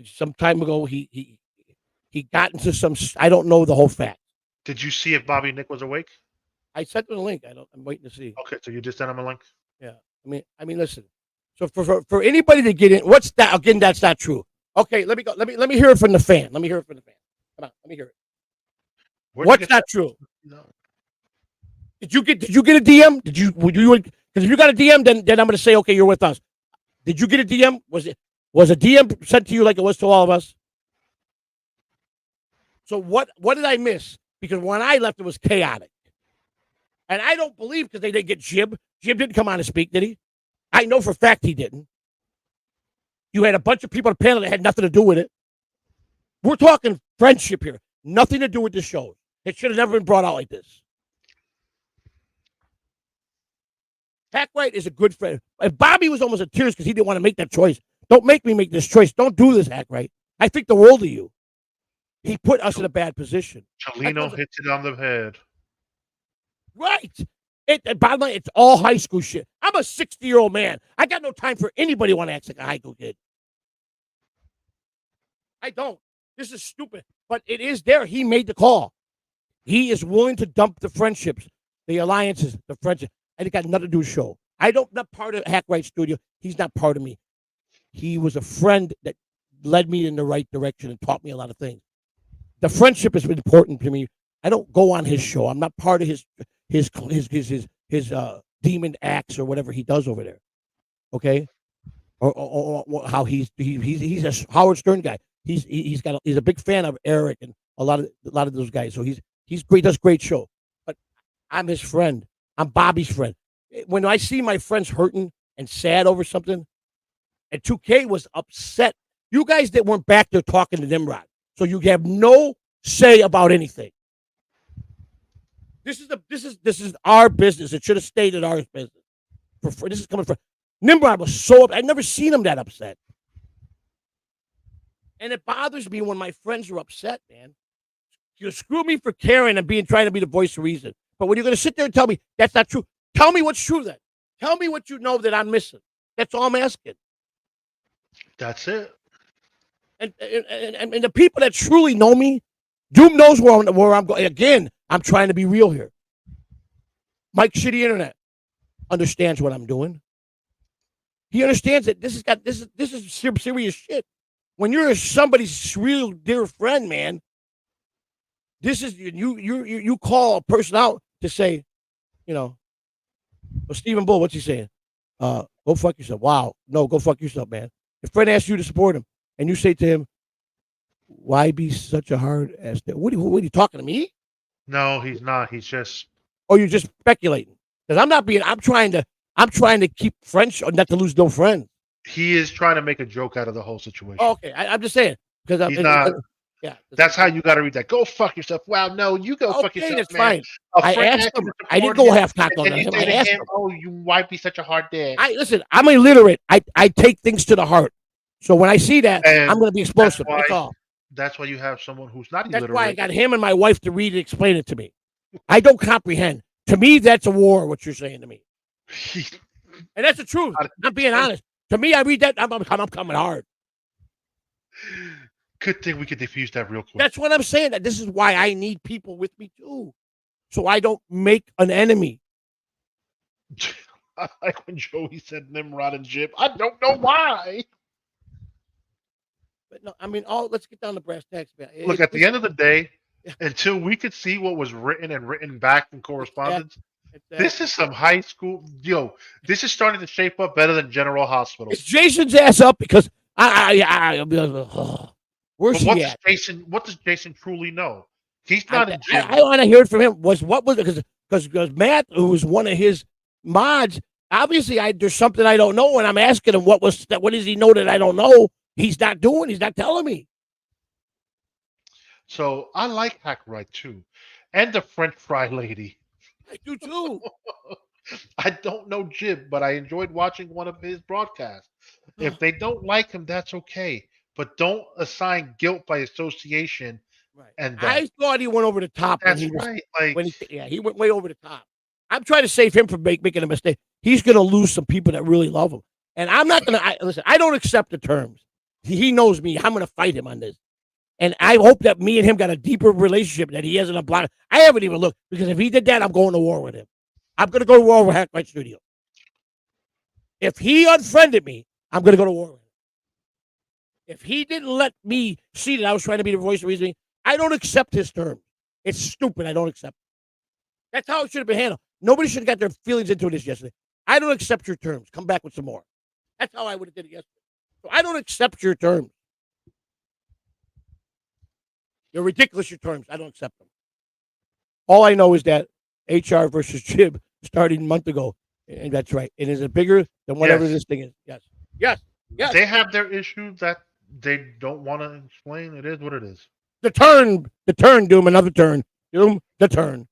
some time ago he got into some. I don't know the whole fact. Did you see if Bobby Nick was awake? I sent him a link. I'm waiting to see. Okay, so you just sent him a link. Yeah, I mean, listen. So for anybody to get in, what's that? Again, that's not true. Okay, let me go. Let me hear it from the fan. Let me hear it from the fan. Come on, let me hear it. What's not true? No. Did you get a DM? Because if you got a DM, then I'm going to say, okay, you're with us. Did you get a DM? Was a DM sent to you like it was to all of us? So what did I miss? Because when I left, it was chaotic. And I don't believe because they didn't get Jib. Jib didn't come on and speak, did he? I know for a fact he didn't. You had a bunch of people on the panel that had nothing to do with it. We're talking friendship here. Nothing to do with the show. It should have never been brought out like this. Hackwright is a good friend. And Bobby was almost in tears because he didn't want to make that choice. Don't make me make this choice. Don't do this, Hackwright. I think the world of you. He put us in a bad position. Chalino hits it on the head. Right. Bottom line, it's all high school shit. I'm a 60-year-old man. I got no time for anybody who want to act like a high school kid. I don't. This is stupid. But it is there. He made the call. He is willing to dump the friendships, the alliances, the friendship. And it got nothing to do with the show. Not part of Hackwright Studio. He's not part of me. He was a friend that led me in the right direction and taught me a lot of things. The friendship is important to me. I don't go on his show. I'm not part of his demon acts or whatever he does over there. Okay, or how he's a Howard Stern guy. He's a big fan of Eric and a lot of those guys. So he's great. Does great show. But I'm his friend. I'm Bobby's friend. When I see my friends hurting and sad over something, and 2K was upset. You guys that weren't back there talking to Nimrod, so you have no say about anything. This is our business. It should have stayed in our business. This is coming from Nimrod was so upset. I've never seen him that upset. And it bothers me when my friends are upset, man. You screw me for caring and trying to be the voice of reason. But when you're going to sit there and tell me that's not true, tell me what's true then. Tell me what you know that I'm missing. That's all I'm asking. That's it. And the people that truly know me, Doom knows where I'm going. Again, I'm trying to be real here. Mike Shitty Internet understands what I'm doing. He understands that this is serious shit. When you're somebody's real dear friend, man, this is you call a person out to say, well, Stephen Bull, what's he saying? Go fuck yourself. Wow. No, go fuck yourself, man. If Fred asks you to support him and you say to him, why be such a hard ass? What are you talking to me? No, he's not. He's just. Oh, you're just speculating. Because I'm trying to keep friends, or not to lose no friends. He is trying to make a joke out of the whole situation. Oh, okay, I'm just saying because Yeah. That's how you got to read that. Go fuck yourself. Wow, no, you go fuck Okay, yourself, that's man. fine. A I friend asked asked you him. to I didn't support go him, half cocked and on then you him. say I to asked him, him. "Oh, you might be such a hard dad." Listen. I'm illiterate. I take things to the heart. So when I see that, I'm And going to be that's explosive. why That's all. that's why you have someone who's not That's why I illiterate. got him and my wife to read and explain it to me. I don't comprehend. To me, that's a war. What you're saying to me, and that's the truth. I'm being honest. To me, I read that. I'm coming hard. Good thing we could defuse that real quick. That's what I'm saying. That this is why I need people with me too, so I don't make an enemy. I like when Joey said Nimrod and Jib. I don't know why. But no, I mean, let's get down to brass tacks, man. Look, at the end of the day, until we could see what was written and written back in correspondence, this is some high school. This is starting to shape up better than General Hospital. It's Jason's ass up because where's But he at? What does Jason truly know? He's not in jail. I want to hear it from him. What was it? Because Matt, who was one of his mods, obviously there's something I don't know, and I'm asking him what does he know that I don't know? He's not doing. He's not telling me. So I like Hackright too, and the French fry lady. I do too. I don't know Jib, but I enjoyed watching one of his broadcasts. If they don't like him, that's okay, but don't assign guilt by association. Right. And I thought he went over the top. That's right. He went way over the top. I'm trying to save him from making a mistake. He's going to lose some people that really love him, and I'm not going to listen. I don't accept the terms. He knows me. I'm going to fight him on this. And I hope that me and him got a deeper relationship that he hasn't blocked. I haven't even looked because if he did that, I'm going to war with him. I'm going to go to war with Hackright Studio. If he unfriended me, I'm going to go to war with him. If he didn't let me see that I was trying to be the voice of reasoning, I don't accept his terms. It's stupid. I don't accept it. That's how it should have been handled. Nobody should have got their feelings into this yesterday. I don't accept your terms. Come back with some more. That's how I would have did it yesterday. So I don't accept your terms. You're ridiculous, your terms. I don't accept them. All I know is that HR versus Jib started a month ago. And that's right. And is it bigger than whatever this thing is? Yes. Yes. Yes. They have their issues that they don't want to explain. It is what it is. The turn, Doom, another turn. Doom, the turn.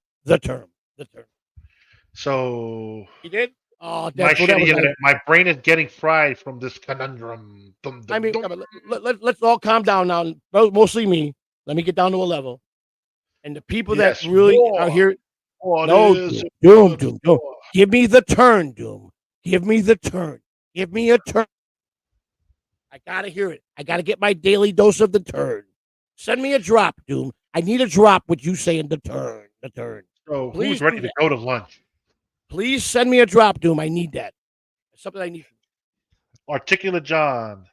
So he did? Oh, my brain is getting fried from this conundrum. I mean, let's all calm down now. Mostly me. Let me get down to a level. And the people that really are here. No, Doom. Give me the turn, Doom. Give me the turn. Give me a turn. I got to hear it. I got to get my daily dose of the turn. Send me a drop, Doom. I need a drop with you saying the turn. So please, who's ready to go to lunch? Please send me a drop, Doom. I need that. It's something I need. Articulate John.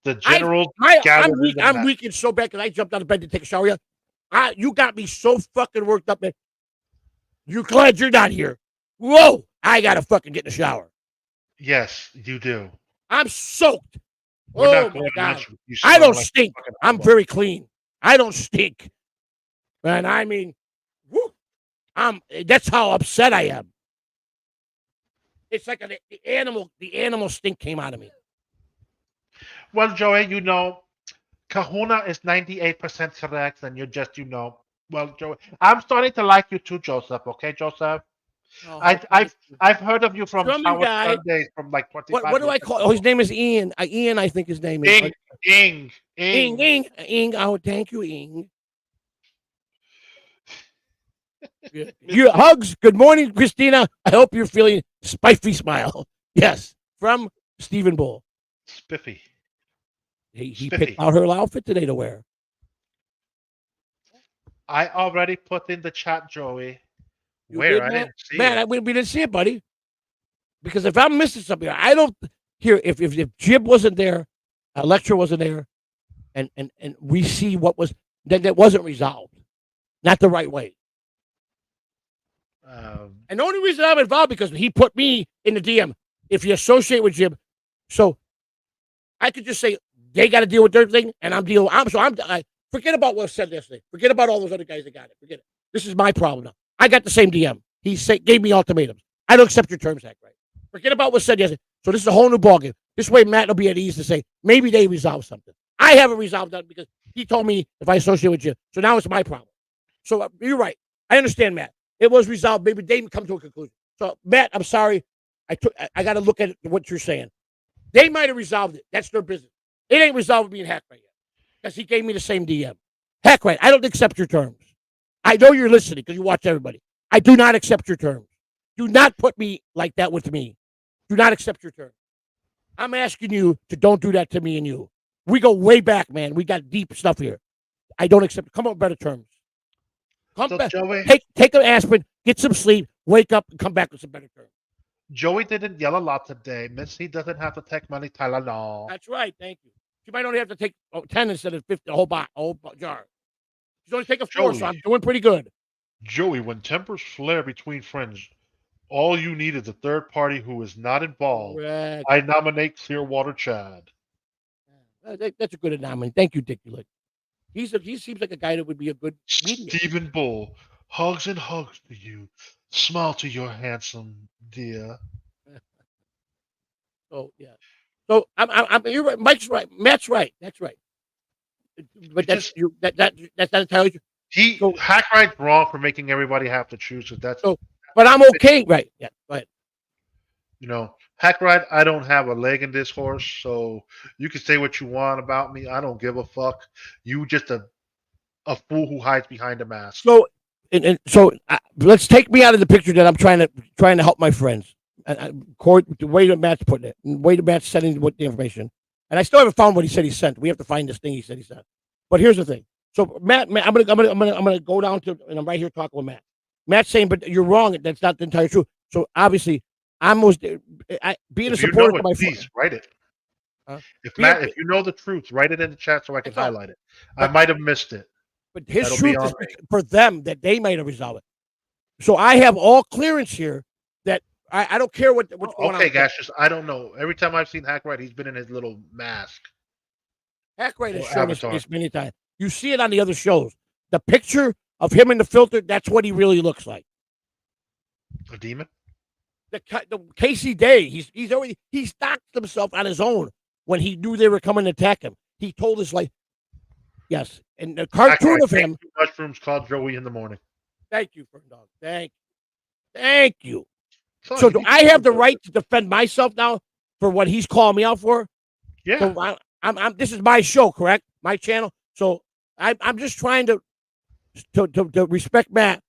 The general. I'm weak and so bad because I jumped out of bed to take a shower. You got me so fucking worked up, man. You're glad you're not here. Whoa! I gotta fucking get in the shower. Yes, you do. I'm soaked. We're my God. I don't stink. I'm very clean. I don't stink. And I mean, that's how upset I am. It's like the animal stink came out of me. Well, Joey, Kahuna is 98% correct, and you're just, Well, Joey, I'm starting to like you too, Joseph. Okay, Joseph. Oh, I've heard of you from Howard Sundays from like 25 What do I call? Oh, his name is Ian. Ian, I think his name is. Ing. Oh, thank you, Ing. You hugs. Good morning, Christina. I hope you're feeling spiffy smile. Yes, from Stephen Bull. Spiffy. He picked out her outfit today to wear. I already put in the chat, Joey. Where? I didn't see it. We didn't see it, buddy. Because if I'm missing something, I don't hear if Jib wasn't there, Electra wasn't there, and we see what was that wasn't resolved, not the right way. And the only reason I'm involved because he put me in the DM. If you associate with Jib, so I could just say they got to deal with their thing, and I'm dealing. I forget about what was said yesterday. Forget about all those other guys that got it. Forget it. This is my problem now. I got the same DM. He gave me ultimatums. I don't accept your terms, Hack, right? Forget about what was said yesterday. So this is a whole new ballgame. This way, Matt will be at ease to say maybe they resolved something. I haven't resolved that because He told me if I associate with you. So now it's my problem. So you're right. I understand, Matt. It was resolved. Maybe they didn't come to a conclusion. So, Matt, I'm sorry. I got to look at what you're saying. They might have resolved it. That's their business. It ain't resolved being hacked right yet. Because he gave me the same DM. Heck right. I don't accept your terms. I know you're listening because you watch everybody. I do not accept your terms. Do not put me like that with me. Do not accept your terms. I'm asking you to don't do that to me and you. We go way back, man. We got deep stuff here. I don't accept. Come on with better terms. Come So back. Joey, Take an aspirin, get some sleep, wake up, and come back with some better terms. Joey didn't yell a lot today. Missy doesn't have to take money Tylenol. That's right. Thank you. She might only have to take 10 instead of 50, a whole jar. She's only taking 4, so I'm doing pretty good. Joey, when tempers flare between friends, all you need is a third party who is not involved. Correct. I nominate Clearwater Chad. That's a good nomination. Thank you, Dick. He seems like a guy that would be a good medium. Stephen Bull, hugs and hugs to you. Smile to your handsome dear. So yeah. So you're right. Mike's right. Matt's right. That's right. But that's not entirely true. Hackright's wrong for making everybody have to choose. But I'm okay. Right. Yeah. Go ahead. You know, Hackwright, I don't have a leg in this horse, so you can say what you want about me. I don't give a fuck. You just a fool who hides behind a mask. So, let's take me out of the picture that I'm trying to help my friends. The way that Matt's putting it, the way that Matt's sending the information, and I still haven't found what he said he sent. We have to find this thing he said he sent. But here's the thing. So Matt, I'm gonna go down to, and I'm right here talking with Matt. Matt's saying, but you're wrong. That's not the entire truth. So obviously, being a supporter of my friends. Please write it. If you know the truth, write it in the chat so I can highlight it. I might have missed it. But his truth is for them that they might have resolved it. So I have all clearance here that I don't care what's going on. Okay, guys, I don't know. Every time I've seen Hackwright, he's been in his little mask. Hackwright has shown his face many times. You see it on the other shows. The picture of him in the filter, that's what he really looks like. A demon? The Casey Day, he stocked himself on his own when he knew they were coming to attack him. He told us yes, and the cartoon of him. Mushrooms called Joey in the morning. Thank you, Fern Dog. Thank you. So do I have the right to defend myself now for what he's calling me out for? Yeah. So I'm. This is my show, correct? My channel. So I'm just trying to respect Matt.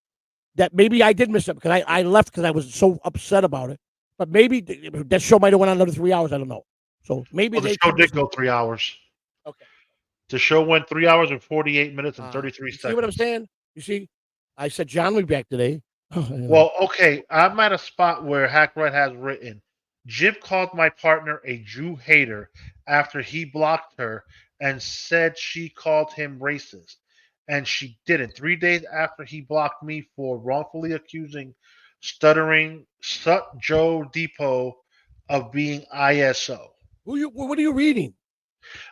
That maybe I did miss it because I left because I was so upset about it. But maybe that show might have went on another 3 hours. I don't know. So maybe the show did go 3 hours. Okay. The show went 3 hours and 48 minutes and 33 seconds. See what I'm saying? You see, I said John will be back today. Well, okay. I'm at a spot where Hackwright has written, Jib called my partner a Jew hater after he blocked her and said she called him racist. And she didn't. 3 days after he blocked me for wrongfully accusing stuttering Sut Joe Depot of being ISO. What are you reading?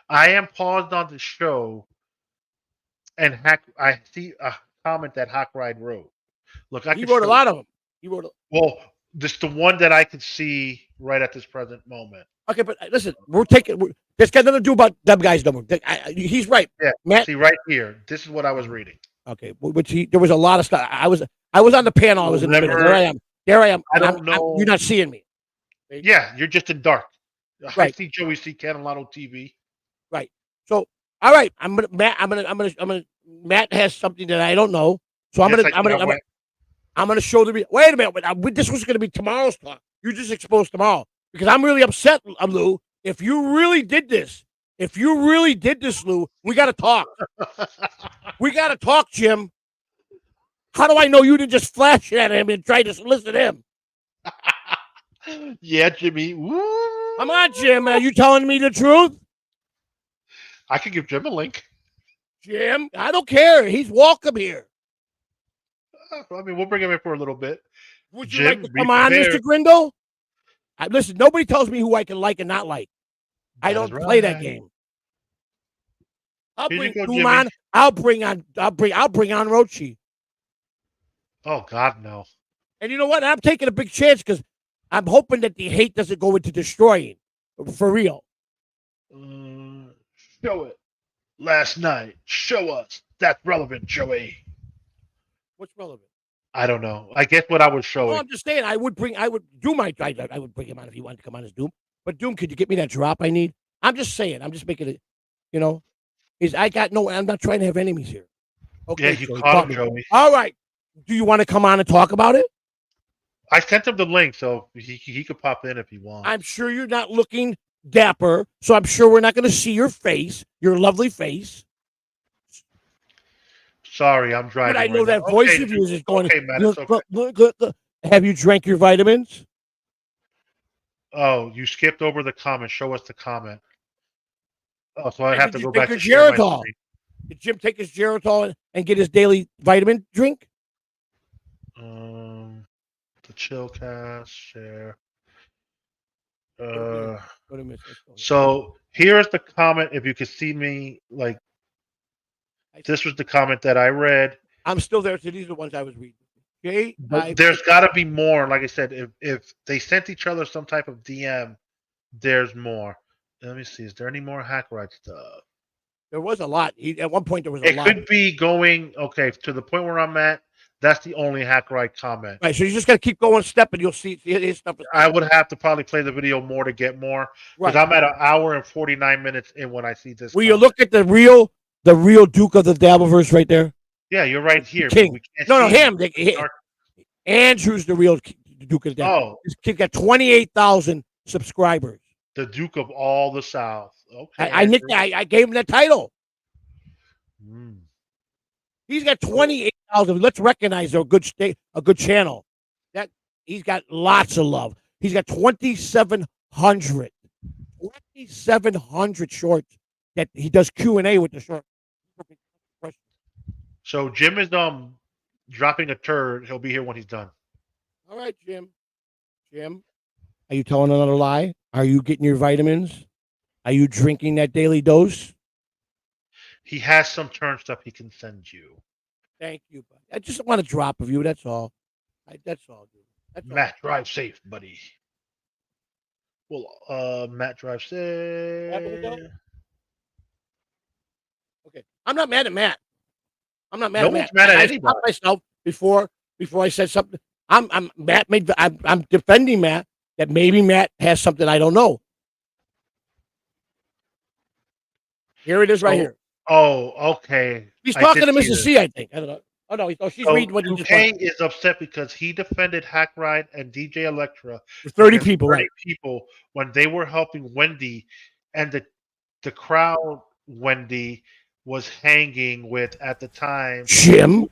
I am paused on the show, and I see a comment that Hackride wrote. Look, he wrote a lot of them. Well, this the one that I could see right at this present moment. Okay, but listen, this got nothing to do about them guys. He's right. Yeah, Matt. See right here. This is what I was reading. Okay, there was a lot of stuff. I was on the panel. I was in the middle. There I am. I don't know. You're not seeing me. Yeah, you're just in dark. Right. I see Joey C. Catalano TV. Right. So, all right. Matt has something that I don't know. So I'm gonna show the. Wait a minute. This was gonna be tomorrow's talk. You just exposed tomorrow because I'm really upset, Lou. If you really did this, Lou, we got to talk. We got to talk, Jim. How do I know you didn't just flash at him and try to solicit him? Yeah, Jimmy. Woo. Come on, Jim. Are you telling me the truth? I could give Jim a link. Jim, I don't care. He's welcome here. I mean, we'll bring him in for a little bit. Would you like to come on, Mr. Grindle? Listen, nobody tells me who I can like and not like. I don't play that game. I'll bring Doom on. I'll bring on Rochi. Oh God, no. And you know what? I'm taking a big chance because I'm hoping that the hate doesn't go into destroying for real. Show it. last night. Show us. That's relevant, Joey. What's relevant? I don't know. I guess what I was Oh, showing. I'm just saying. I would Doom. I would bring him on if he wanted to come on as Doom. But Doom, could you get me that drop I need? I'm just saying. I'm just making it. You know, I'm not trying to have enemies here. Okay, Yeah, you Joey, caught him, me. Joey. All right. Do you want to come on and talk about it? I sent him the link, so he could pop in if he wants. I'm sure you're not looking dapper, so I'm sure we're not going to see your face, your lovely face. Sorry, I'm driving. But I know right that now. voice Okay, of yours is going. Okay, man, it's okay. Look. Have you drank your vitamins? Oh, you skipped over the comment. Show us the comment. Oh, so I have to Did you go take back your to share my Geritol? screen. Did Jim take his Geritol and get his daily vitamin drink? The chill cast share. What a miss. So here's the comment. If you could see me, like this was the comment that I read. I'm still there. So these are the ones I was reading. Okay, But there's got to be more. Like I said, if they sent each other some type of DM, there's more. Let me see. Is there any more hack right stuff? There was a lot. At one point, there was a lot. It could be going to the point where I'm at. That's the only hack right comment. Right. So you just got to keep going step, and you'll see his stuff. I would have to probably play the video more to get more because I'm at an hour and 49 minutes in when I see this. Will you look at the real Duke of the Dabbleverse right there? Yeah, you're right here. King. No, him. Andrew's the real Duke of the Dabbleverse. Oh, this kid got 28,000 subscribers. The Duke of all the South. Okay, I gave him that title. He's got 28,000. Let's recognize a good channel. That he's got lots of love. He's got 2,700 shorts that he does Q&A with the short. So Jim is dropping a turd. He'll be here when he's done. All right, Jim. Are you telling another lie? Are you getting your vitamins? Are you drinking that daily dose? He has some turn stuff he can send you. Thank you, buddy. I just want a drop of you. That's all. That's all, dude. Matt, drive safe, buddy. Well, Matt, drive safe. Okay. I'm not mad at Matt. I'm not mad no at Matt. One's mad at I anybody. stopped myself before I said something. I'm defending Matt that maybe Matt has something I don't know. Here it is right here. Oh, okay. He's talking to Mrs. C, I think. I don't know. Oh, no. She's reading what he just Kane is upset because he defended Hack Ride and DJ Electra. 30 people, 30 people when they were helping Wendy, and the crowd Wendy was hanging with at the time. Jim?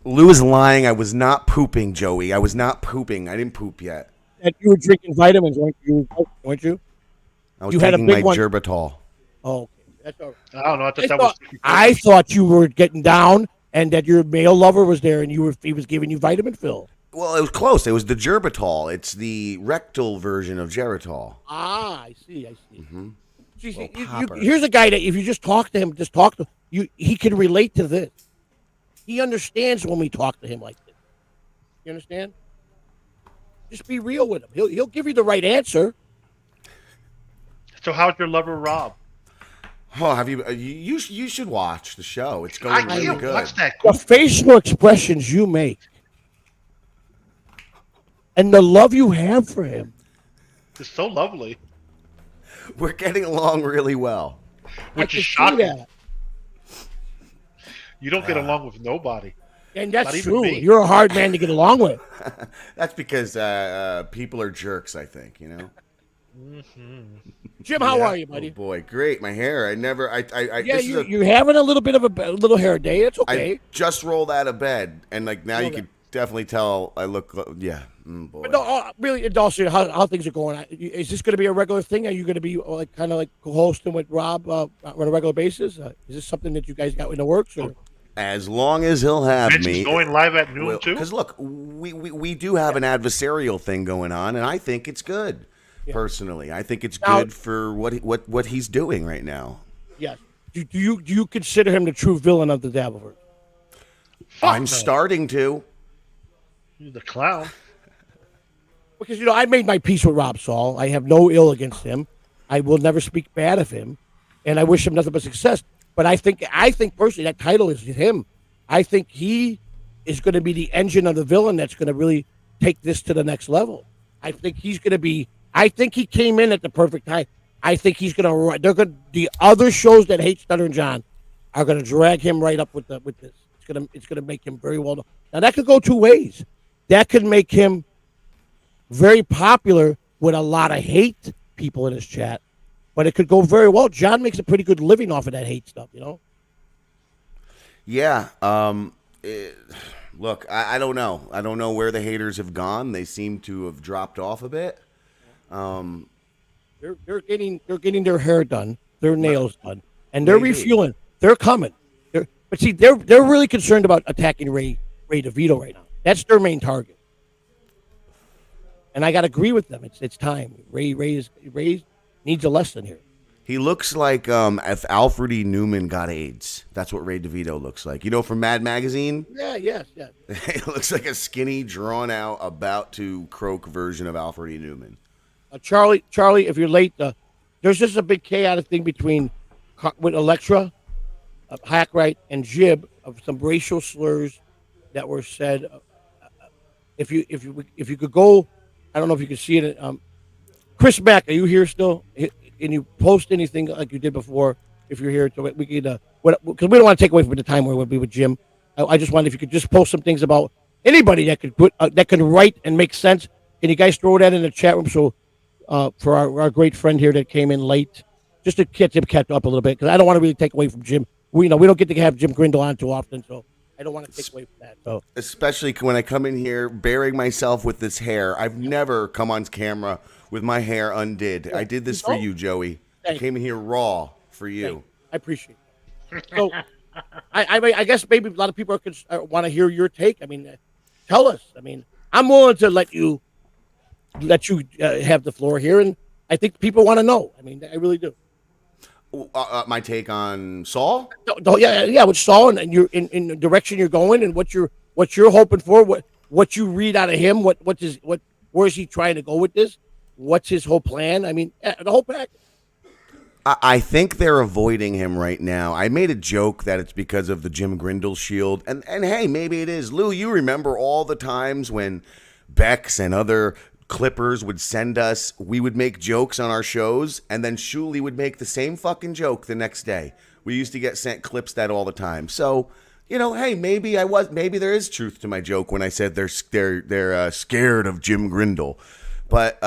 Lou is lying. I was not pooping, Joey. I was not pooping. I didn't poop yet. And you were drinking vitamins, weren't you? I was taking my Gerbitol. Oh, okay. That's all right. I don't know. I thought you were getting down and that your male lover was there and he was giving you vitamin fill. Well, it was close. It was the Gerbitol. It's the rectal version of Geritol. Ah, I see. Mm-hmm. Here's a guy that if you just talk to him, he can relate to this. He understands when we talk to him like this. You understand? Just be real with him. He'll give you the right answer. So how's your lover Rob? Oh, have you? You should watch the show. It's going really good. Watch that. The facial expressions you make and the love you have for him. It's so lovely. We're getting along really well. Which is shocking. You don't get along with nobody. And that's true. You're a hard man to get along with. That's because people are jerks, I think, you know? Mm-hmm. Jim, how are you, buddy? Oh boy, great. My hair. You're having a little bit of a little hair day. It's okay. I just rolled out of bed, and now you can definitely tell I look. Yeah, boy. But no, really, Dawson, how things are going? Is this going to be a regular thing? Are you going to be kind of co-hosting with Rob on a regular basis? Is this something that you guys got in the works? Or? As long as he'll have Vince me. Is going live at noon too. Because look, we do have an adversarial thing going on, and I think it's good. Yeah. Personally, I think it's good for what he's doing right now. Yes. Do you consider him the true villain of the Dabbleverse? I'm starting to. He's the clown. because I made my peace with Rob Saul. I have no ill against him. I will never speak bad of him, and I wish him nothing but success. But I think personally that title is him. I think he is going to be the engine of the villain that's going to really take this to the next level. I think he's going to be. I think he came in at the perfect time. I think he's going to. The other shows that hate Stuttering John are going to drag him right up with this. It's going to make him very well known. Now that could go two ways. That could make him very popular with a lot of hate people in his chat, but it could go very well. John makes a pretty good living off of that hate stuff, Yeah. Look, I don't know. I don't know where the haters have gone. They seem to have dropped off a bit. They're getting their hair done, their nails done, and they're refueling. They're coming. But see, they're really concerned about attacking Ray DeVito right now. That's their main target. And I got to agree with them. It's time. Ray needs a lesson here. He looks like if Alfred E. Newman got AIDS. That's what Ray DeVito looks like. From Mad Magazine? Yeah, yes. He looks like a skinny, drawn-out, about to croak version of Alfred E. Newman. Charlie, if you're late, there's just a big chaotic thing with Elektra, Hackwright, and Jib of some racial slurs that were said. If you could go, I don't know if you can see it. Chris Mack, are you here still? Can you post anything like you did before? If you're here, so we could, because we don't want to take away from the time where we'll be with Jim. I just wanted if you could just post some things about anybody that could that could write and make sense. Can you guys throw that in the chat room? So for our great friend here that came in late, just to get him kept up a little bit, because I don't want to really take away from Jim. We don't get to have Jim Grindle on too often, so I don't want to take away from that. So especially when I come in here bearing myself with this hair, I've never come on camera with my hair undid. Yeah. I did this for you, Joey. I came in here raw for you. I appreciate it. So I guess maybe a lot of people want to hear your take. I mean, tell us. I mean, I'm willing to let you have the floor here, and I think people want to know. I mean, I really do. My take on Saul? Yeah, with Saul and you're in the direction you're going, and what you're hoping for, what you read out of him, where is he trying to go with this? What's his whole plan? I mean, the whole package. I think they're avoiding him right now. I made a joke that it's because of the Jim Grindle shield, and hey, maybe it is. Lou, you remember all the times when Bex and other Clippers would send us, we would make jokes on our shows, and then Shuli would make the same fucking joke the next day. We used to get sent clips that all the time. So, hey, maybe there is truth to my joke when I said they're scared of Jim Grindle. But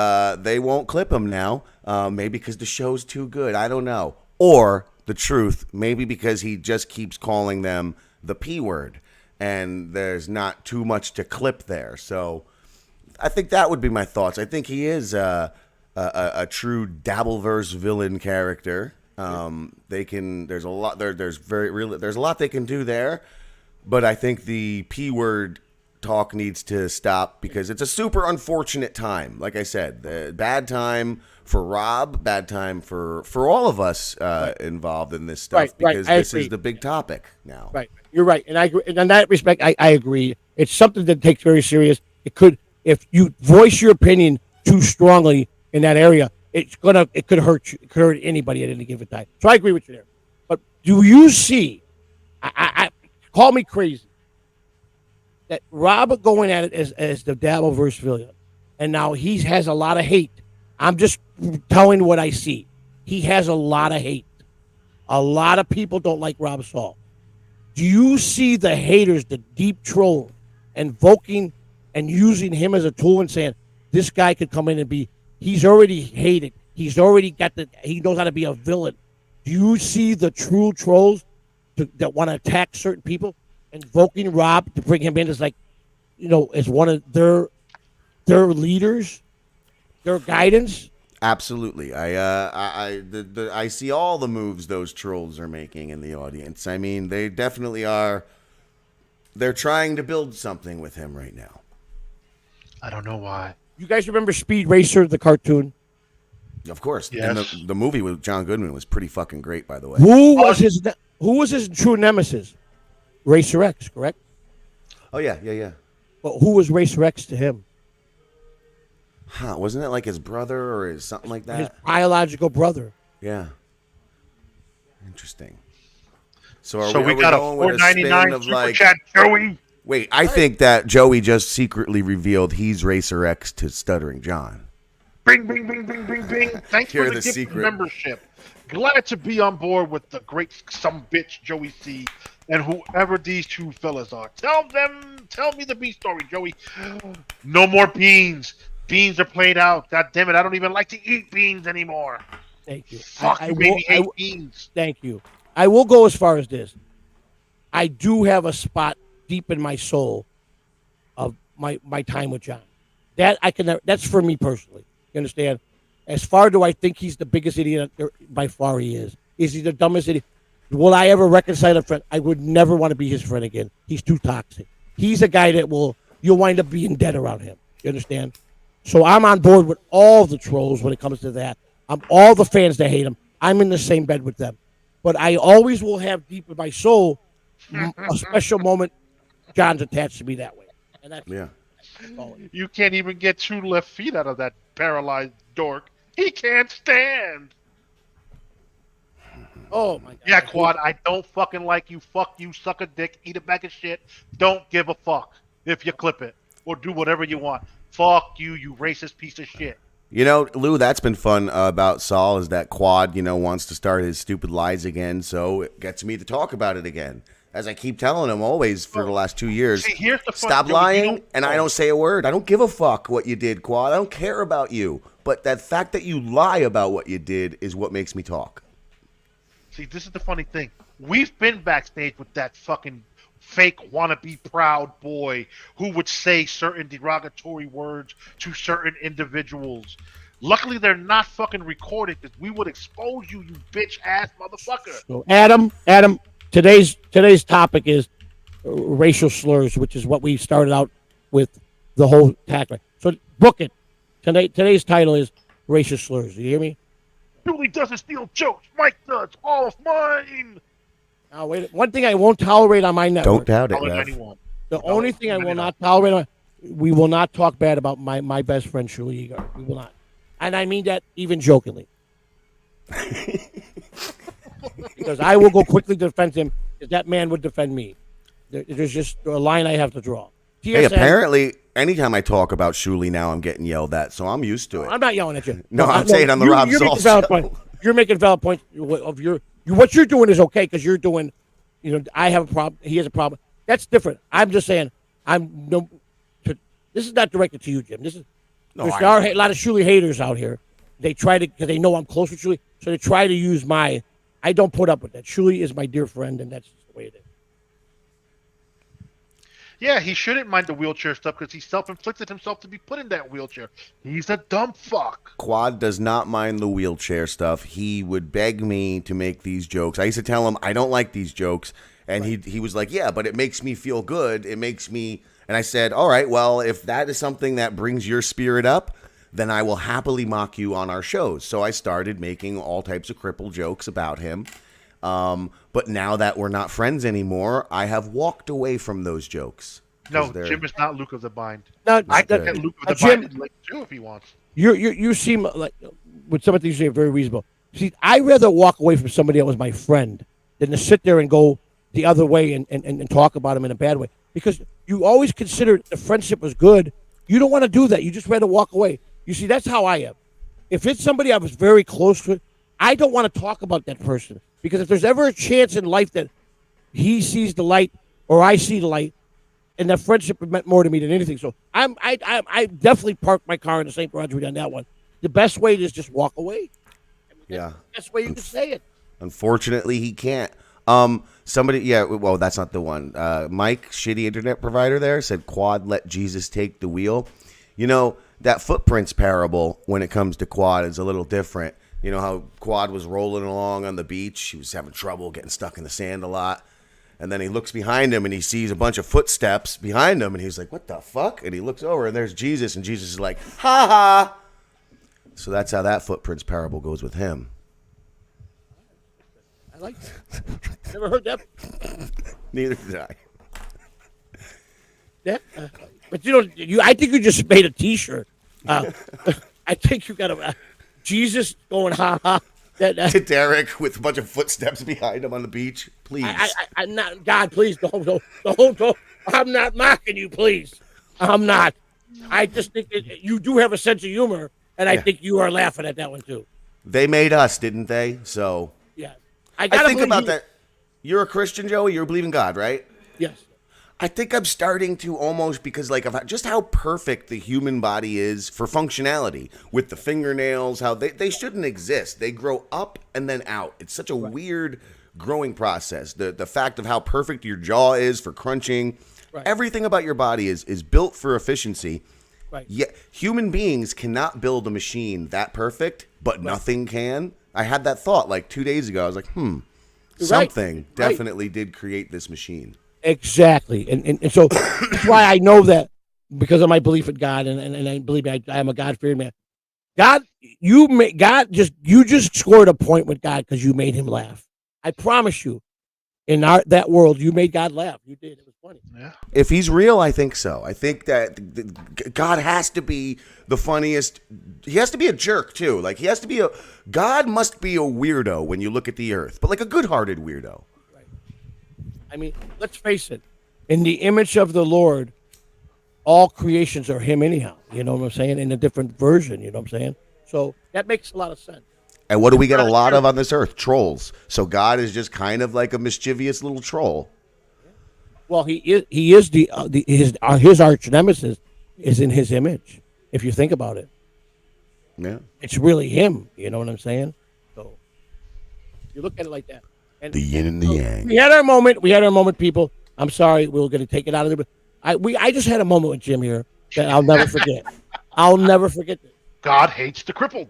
they won't clip him now, maybe because the show's too good. I don't know. Or the truth, maybe because he just keeps calling them the P word, and there's not too much to clip there. So I think that would be my thoughts. I think he is a true Dabbleverse villain character. There's a lot there. There's a lot they can do there, but I think the P word talk needs to stop because it's a super unfortunate time. Like I said, bad time for Rob, bad time for all of us involved in this stuff because this is the big topic now. Right, you're right, and I agree. And in that respect, I agree. It's something that takes very serious. It could, if you voice your opinion too strongly in that area, it could hurt you. It could hurt anybody at any given time. So I agree with you there. But do you see? I call me crazy. That Rob going at it as the Dabbleverse villain, and now he has a lot of hate. I'm just telling what I see. He has a lot of hate. A lot of people don't like Rob Saul. Do you see the haters, the deep troll, invoking and using him as a tool and saying, this guy could come in and he's already hated. He's already he knows how to be a villain. Do you see the true trolls that want to attack certain people? Invoking Rob to bring him in as as one of their leaders, their guidance. Absolutely, I see all the moves those trolls are making in the audience. I mean, they definitely are. They're trying to build something with him right now. I don't know why. You guys remember Speed Racer, the cartoon? Of course. Yes. And the movie with John Goodman was pretty fucking great, by the way. Who was his true nemesis? Racer X, correct? Oh, yeah. But who was Racer X to him? Huh? Wasn't it like his brother or his something like His that? biological brother. Yeah. Interesting. So are So we, we are we got a going with a spin $4.99 of super like? chat, Joey. Wait, I think that Joey just secretly revealed he's Racer X to Stuttering John. Bing, bing, bing, bing, bing, bing. Thanks Hear for the the gift secret. membership. Glad to be on board with the great some bitch Joey C and whoever these two fellas are. Tell me the B story, Joey. No more beans. Beans are played out. God damn it, I don't even like to eat beans anymore. Thank you. Fuck, you made me hate beans. Thank you. I will go as far as this. I do have a spot deep in my soul of my time with John. That I can. That's for me personally. You understand? As far do I think he's the biggest idiot? By far, he is. Is he the dumbest idiot? Will I ever reconcile a friend? I would never want to be his friend again. He's too toxic. He's a guy that you'll wind up being dead around him. You understand? So I'm on board with all the trolls when it comes to that. I'm all the fans that hate him. I'm in the same bed with them. But I always will have deep in my soul a special moment. John's attached to me that way, and that's Yeah. You can't even get 2 left feet out of that paralyzed dork. He can't stand. Oh my God. Yeah, Quad, I don't fucking like you. Fuck you, suck a dick, eat a bag of shit. Don't give a fuck if you clip it or do whatever you want. Fuck you, you racist piece of shit. You know, Lou, that's been fun about Saul is that Quad, wants to start his stupid lies again, so it gets me to talk about it again. As I keep telling him always for the last 2 years, See, here's the fun, stop Joey, lying, and I don't say a word. I don't give a fuck what you did, Quad. I don't care about you. But that fact that you lie about what you did is what makes me talk. See, this is the funny thing. We've been backstage with that fucking fake wannabe proud boy who would say certain derogatory words to certain individuals. Luckily, they're not fucking recorded because we would expose you, you bitch ass motherfucker. So Adam, today's topic is racial slurs, which is what we started out with the whole tackling. So book it. Today's title is racial slurs. You hear me? Julie doesn't steal jokes. Mike does. All of mine. Now wait. One thing I won't tolerate on my network. Don't doubt it, All of Rev. anyone. The only thing I will not tolerate. We will not talk bad about my best friend Shirley Eager. We will not, and I mean that even jokingly. Because I will go quickly to defend him, because that man would defend me. There's just a line I have to draw. Hey, TSN, apparently, anytime I talk about Shuli now, I'm getting yelled at, so I'm used to it. I'm not yelling at you. No, I'm saying on the Rob you're Saul making valid show. point. You're making valid points of what you're doing is okay because you're doing. I have a problem. He has a problem. That's different. I'm just saying. This is not directed to you, Jim. There are a lot of Shuli haters out here. They try to, because they know I'm close with Shuli, so they try to use my. I don't put up with that. Shuli is my dear friend, and that's just the way it is. Yeah, he shouldn't mind the wheelchair stuff because he self-inflicted himself to be put in that wheelchair. He's a dumb fuck. Quad does not mind the wheelchair stuff. He would beg me to make these jokes. I used to tell him I don't like these jokes, and he was like, yeah, but it makes me feel good. It makes me, and I said, all right, well, if that is something that brings your spirit up, then I will happily mock you on our shows. So I started making all types of cripple jokes about him. But now that we're not friends anymore, I have walked away from those jokes. No, Jim is not Luke of the Bind. No, I can get Luke of the Jim, Bind like too if he wants. You seem like with some of the things you say very reasonable. See, I'd rather walk away from somebody that was my friend than to sit there and go the other way and talk about him in a bad way. Because you always consider the friendship was good. You don't want to do that. You just rather walk away. You see, that's how I am. If it's somebody I was very close with, I don't want to talk about that person. Because if there's ever a chance in life that he sees the light or I see the light, and that friendship meant more to me than anything. So I definitely parked my car in the same garage we done that one. The best way is just walk away. Yeah. That's the way you can say it. Unfortunately, he can't. Somebody, well, that's not the one. Mike, shitty internet provider there, said Quad let Jesus take the wheel. That footprints parable when it comes to Quad is a little different. You know how Quad was rolling along on the beach. He was having trouble getting stuck in the sand a lot. And then he looks behind him and he sees a bunch of footsteps behind him. And he's like, what the fuck? And he looks over and there's Jesus. And Jesus is like, ha ha. So that's how that footprints parable goes with him. I like that. Never heard that. Neither did I. Yeah. But I think you just made a T-shirt. Uh, I think you got a Jesus going ha ha. To Derek with a bunch of footsteps behind him on the beach. Please. I'm not. God, please don't. I'm not mocking you, please. I'm not. I just think you do have a sense of humor, and I think you are laughing at that one too. They made us, didn't they? So Yeah, I think about that. You're a Christian, Joey. You believe in God, right? Yes. I think I'm starting to almost, because like of just how perfect the human body is for functionality with the fingernails, how they shouldn't exist. They grow up and then out. It's such a weird growing process. The fact of how perfect your jaw is for crunching, everything about your body is built for efficiency. Right. Yet human beings cannot build a machine that perfect, but nothing can. I had that thought like 2 days ago. I was like, something definitely did create this machine. Exactly, and so that's why I know that, because of my belief in God, and I believe I am a God-fearing man. God just scored a point with God because you made him laugh. I promise you, in that world, you made God laugh. You did. It was funny. Yeah. If he's real, I think so. I think that God has to be the funniest. He has to be a jerk too. Like God must be a weirdo when you look at the earth, but like a good-hearted weirdo. I mean, let's face it. In the image of the Lord, all creations are him anyhow. You know what I'm saying? In a different version. You know what I'm saying? So that makes a lot of sense. And what do we get a lot of on this earth? Trolls. So God is just kind of like a mischievous little troll. Well, he is his arch nemesis is in his image. If you think about it, yeah, it's really him. You know what I'm saying? So you look at it like that. And the yin and the yang. We had our moment, people. I'm sorry, we were going to take it out of there. I just had a moment with Jim here that I'll never forget. I'll never forget this. God hates the crippled.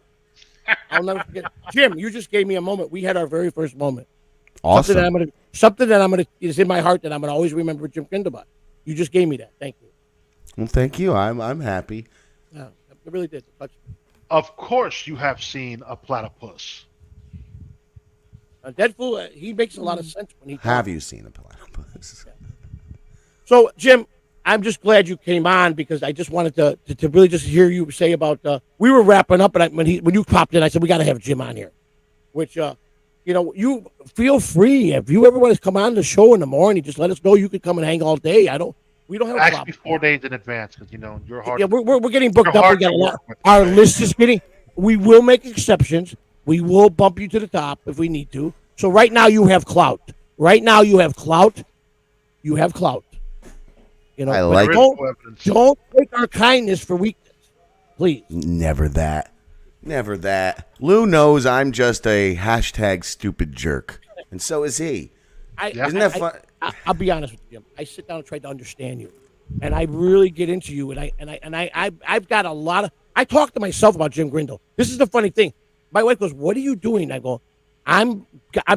I'll never forget. Jim, you just gave me a moment. We had our very first moment. Awesome. Something that I'm gonna is in my heart that I'm gonna always remember Jim Grindle. You just gave me that. Thank you. Well, thank you. I'm happy. Yeah, it really did. Of course, you have seen a platypus. Deadpool, he makes a lot of sense when he. Have you seen a platypus? Yeah. So, Jim, I'm just glad you came on, because I just wanted to really just hear you say about. We were wrapping up, and when you popped in, I said we got to have Jim on here. Which, you feel free if you ever want to come on the show in the morning. Just let us know. You could come and hang all day. We don't have a problem. Actually, 4 days in advance, because you're hard. Yeah, we're getting booked up. We got a lot. Our list is getting. We will make exceptions. We will bump you to the top if we need to. So right now you have clout. You have clout. I like don't take our kindness for weakness, please. Never that. Lou knows I'm just a # stupid jerk, and so is he. Isn't that fun? I'll be honest with you, Jim. I sit down and try to understand you, and I really get into you. And I've got a lot of. I talk to myself about Jim Grindle. This is the funny thing. My wife goes, "What are you doing?" I go, "I'm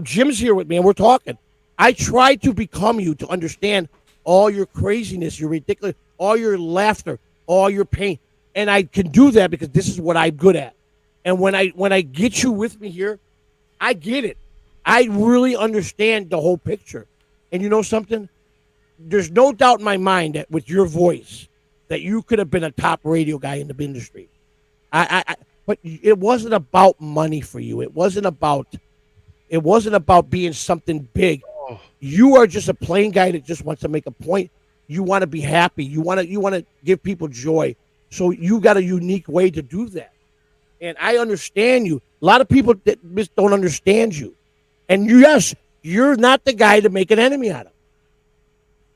Jim's here with me, and we're talking." I try to become you, to understand all your craziness, your ridiculous, all your laughter, all your pain, and I can do that because this is what I'm good at. And when I get you with me here, I get it. I really understand the whole picture. And you know something? There's no doubt in my mind that with your voice, that you could have been a top radio guy in the industry. But it wasn't about money for you. It wasn't about being something big. You are just a plain guy that just wants to make a point. You want to be happy. You want to give people joy. So you got a unique way to do that. And I understand you. A lot of people that just don't understand you. And yes, you're not the guy to make an enemy out of.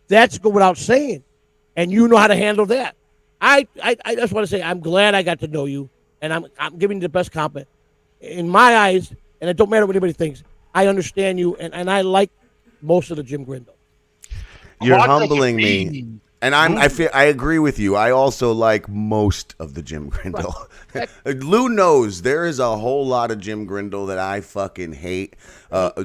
That's go without saying. And you know how to handle that. I just want to say I'm glad I got to know you, and I'm giving you the best compliment. In my eyes, and it don't matter what anybody thinks, I understand you, and I like most of the Jim Grindle. You're humbling me. And I agree with you. I also like most of the Jim Grindle. Right. Lou knows there is a whole lot of Jim Grindle that I fucking hate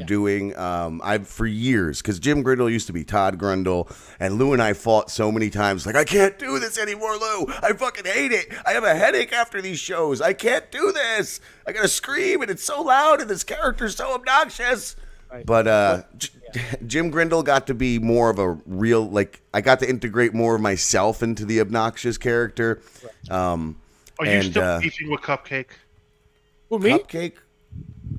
doing. I've for years, because Jim Grindle used to be Todd Grundle, and Lou and I fought so many times. Like, I can't do this anymore, Lou. I fucking hate it. I have a headache after these shows. I can't do this. I gotta scream, and it's so loud, and this character's so obnoxious. Right. But Jim Grindle got to be more of a real, like, I got to integrate more of myself into the obnoxious character. Are you still beefing with Cupcake? Who, me? Cupcake?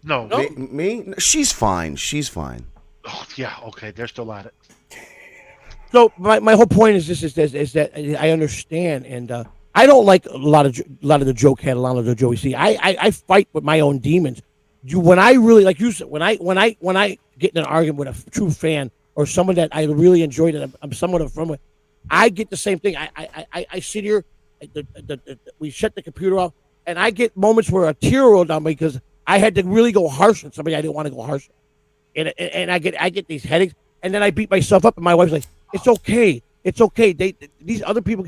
No. Me? She's fine. She's fine. Oh, yeah, okay. They're still at it. So my whole point is that I understand, and I don't like a lot of the joke head, a lot of the Joey C. I fight with my own demons. When I really, like you said, when I get in an argument with a true fan or someone that I really enjoyed and I'm somewhat of from with, I get the same thing. I sit here, we shut the computer off, and I get moments where a tear rolled down because I had to really go harsh on somebody I didn't want to go harsh on. And I get these headaches, and then I beat myself up, and my wife's like, it's okay. These other people,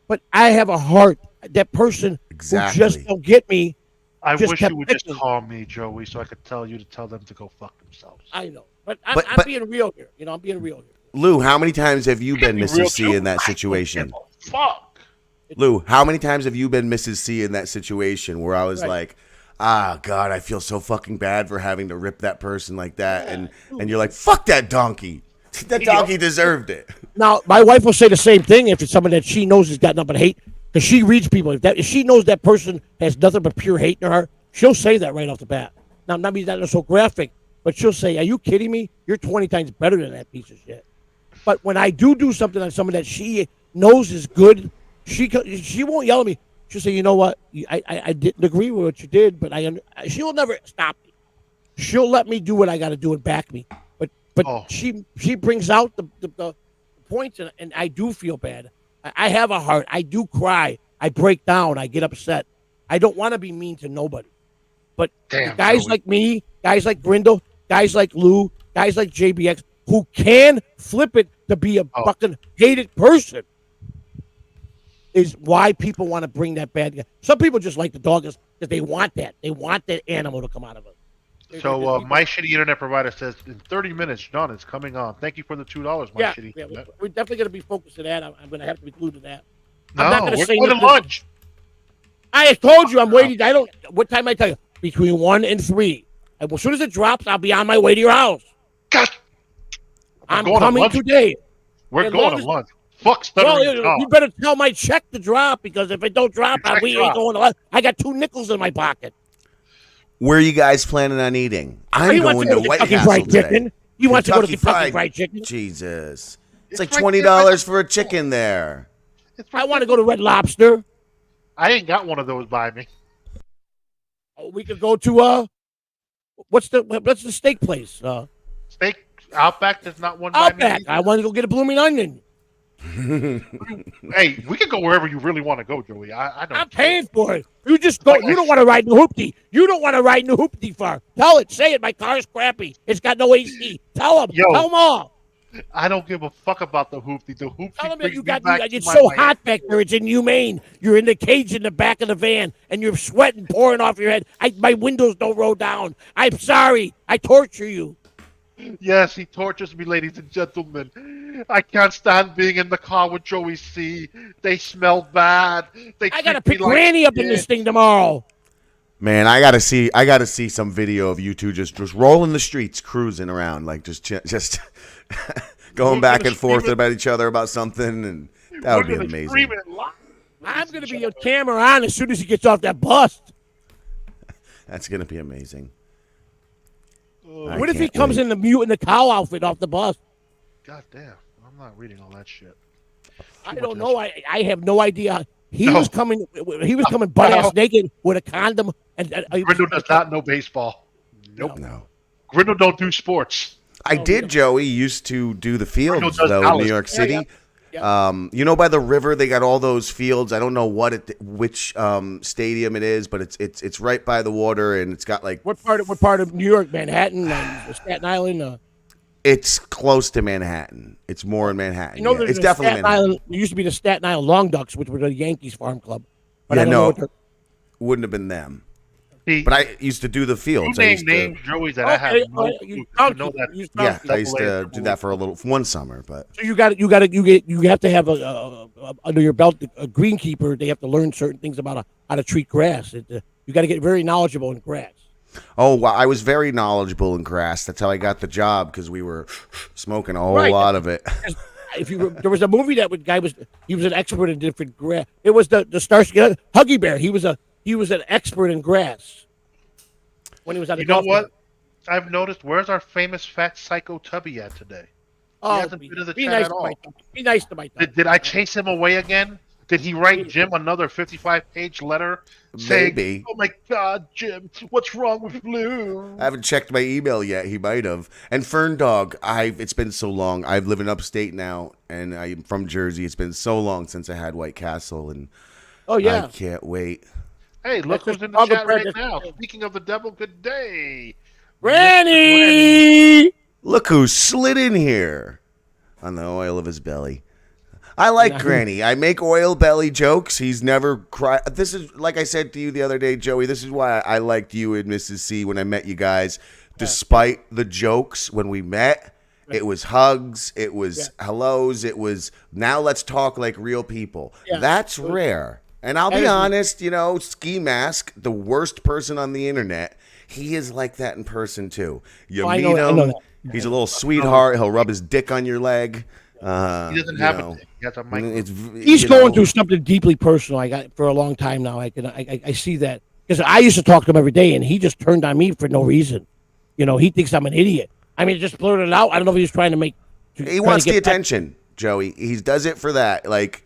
but I have a heart. That person who just don't get me. I wish you would just call me, Joey, so I could tell you to tell them to go fuck themselves. I know, but I'm being real here. I'm being real here. Lou, how many times have you been Mrs. C in that situation? Fuck. Lou, how many times have you been Mrs. C in that situation where I was like, God, I feel so fucking bad for having to rip that person like that, and you're like, fuck that donkey. That donkey deserved it. Now, my wife will say the same thing if it's someone that she knows has got nothing but hate, because she reads people. If she knows that person has nothing but pure hate in her, she'll say that right off the bat. Now, not that so graphic, but she'll say, "Are you kidding me? You're 20 times better than that piece of shit." But when I do something on someone that she knows is good, she won't yell at me. She'll say, "You know what? I didn't agree with what you did, but she'll never stop me. She'll let me do what I got to do and back me." But she brings out the points, and I do feel bad. I have a heart. I do cry. I break down. I get upset. I don't want to be mean to nobody. But guys like me, guys like Grindle, guys like Lou, guys like JBX, who can flip it to be a fucking hated person, is why people want to bring that bad guy. Some people just like the dog because they want that. They want that animal to come out of it. So my shitty internet provider says in 30 minutes, John is coming on. Thank you for the $2, shitty. Yeah, we're definitely going to be focused on that. I'm going to have to be glued to that. No, we're going to lunch. I told you I'm waiting. What time I tell you? Between 1 and 3. And as soon as it drops, I'll be on my way to your house. God. I'm coming today. We're going to lunch. Fuck stuttering. You better tell my check to drop, because if it don't drop, we ain't going to lunch. I got 2 nickels in my pocket. Where are you guys planning on eating? I'm going to White Castle today. You want to go to Kentucky Fried Chicken? Jesus. It's like $20 for a chicken there. I want to go to Red Lobster. I ain't got one of those by me. We could go to what's the steak place? Steak Outback. There's not one Outback. by me. I want to go get a blooming onion. Hey, we can go wherever you really want to go, Joey. I'm paying for it. You just go. You don't want to ride in the hoopty. You don't want to ride in the hoopty far. Tell it. Say it. My car's crappy. It's got no AC. Tell them. Tell them all. I don't give a fuck about the hoopty. The hoopty. Tell them that it's so hot back there. It's inhumane. You're in the cage in the back of the van, and you're sweating pouring off your head. My windows don't roll down. I'm sorry. I torture you. Yes, he tortures me, ladies and gentlemen. I can't stand being in the car with Joey C. They smell bad. I gotta pick Granny up in this thing tomorrow. Man, I gotta see some video of you two just rolling the streets, cruising around, like just going back and forth about each other about something, and that would be amazing. I'm gonna be your camera on as soon as he gets off that bus. That's gonna be amazing. What if he comes in the mute and the cow outfit off the bus? God damn, I'm not reading all that shit. I don't know. I have no idea. He was coming butt ass naked with a condom. And Grindle does not know baseball. Nope. No. Grindle don't do sports. I did. Joey used to do the fields though in New York City. Yeah. By the river, they got all those fields. I don't know which stadium it is, but it's right by the water, and it's got like what part of New York? Manhattan, Staten Island. It's close to Manhattan. It's more in Manhattan. It's definitely Staten Island. There used to be the Staten Island Long Ducks, which were the Yankees farm club. But wouldn't have been them. But I used to do the fields. You named Joey's that I have no clue. Yeah, I used to do that for one summer. But so you have to have under your belt a greenkeeper. They have to learn certain things about how to treat grass. You got to get very knowledgeable in grass. Oh, well, I was very knowledgeable in grass. That's how I got the job, because we were smoking a whole lot of it. there was a movie that he was an expert in different grass. It was the Starsky Huggy Bear. He was an expert in grass when he was at the You know golf what? course. I've noticed. Where's our famous fat psycho Tubby at today? Oh, hasn't been in the be chat nice at to all. my Tubby. Be nice to my Tubby. Did I chase him away again? Did he write Jim another 55-page letter saying, Maybe. "Oh my God, Jim, what's wrong with Blue?" I haven't checked my email yet. He might have. And Fern Dog, it's been so long. I've lived in upstate now, and I'm from Jersey. It's been so long since I had White Castle, and Oh yeah. I can't wait. Hey, look That's who's in the just chat right August now. President. Speaking of the devil, good day. Granny. Look who slid in here on the oil of his belly. I like Granny. I make oil belly jokes. He's never cried. This is, like I said to you the other day, Joey, this is why I liked you and Mrs. C when I met you guys. Despite the jokes when we met, it was hugs, it was hellos, it was now let's talk like real people. Yeah. That's rare. And I'll be honest, Ski Mask, the worst person on the internet, he is like that in person too. You meet him, I know that. he's a little sweetheart. He'll rub his dick on your leg. He doesn't have a dick. He has a microphone. He's going through something deeply personal. I got for a long time now. I see that because I used to talk to him every day, and he just turned on me for no reason. He thinks I'm an idiot. I mean, just blurted it out. I don't know if he was trying to make. He wants the attention, Joey. He does it for that. Like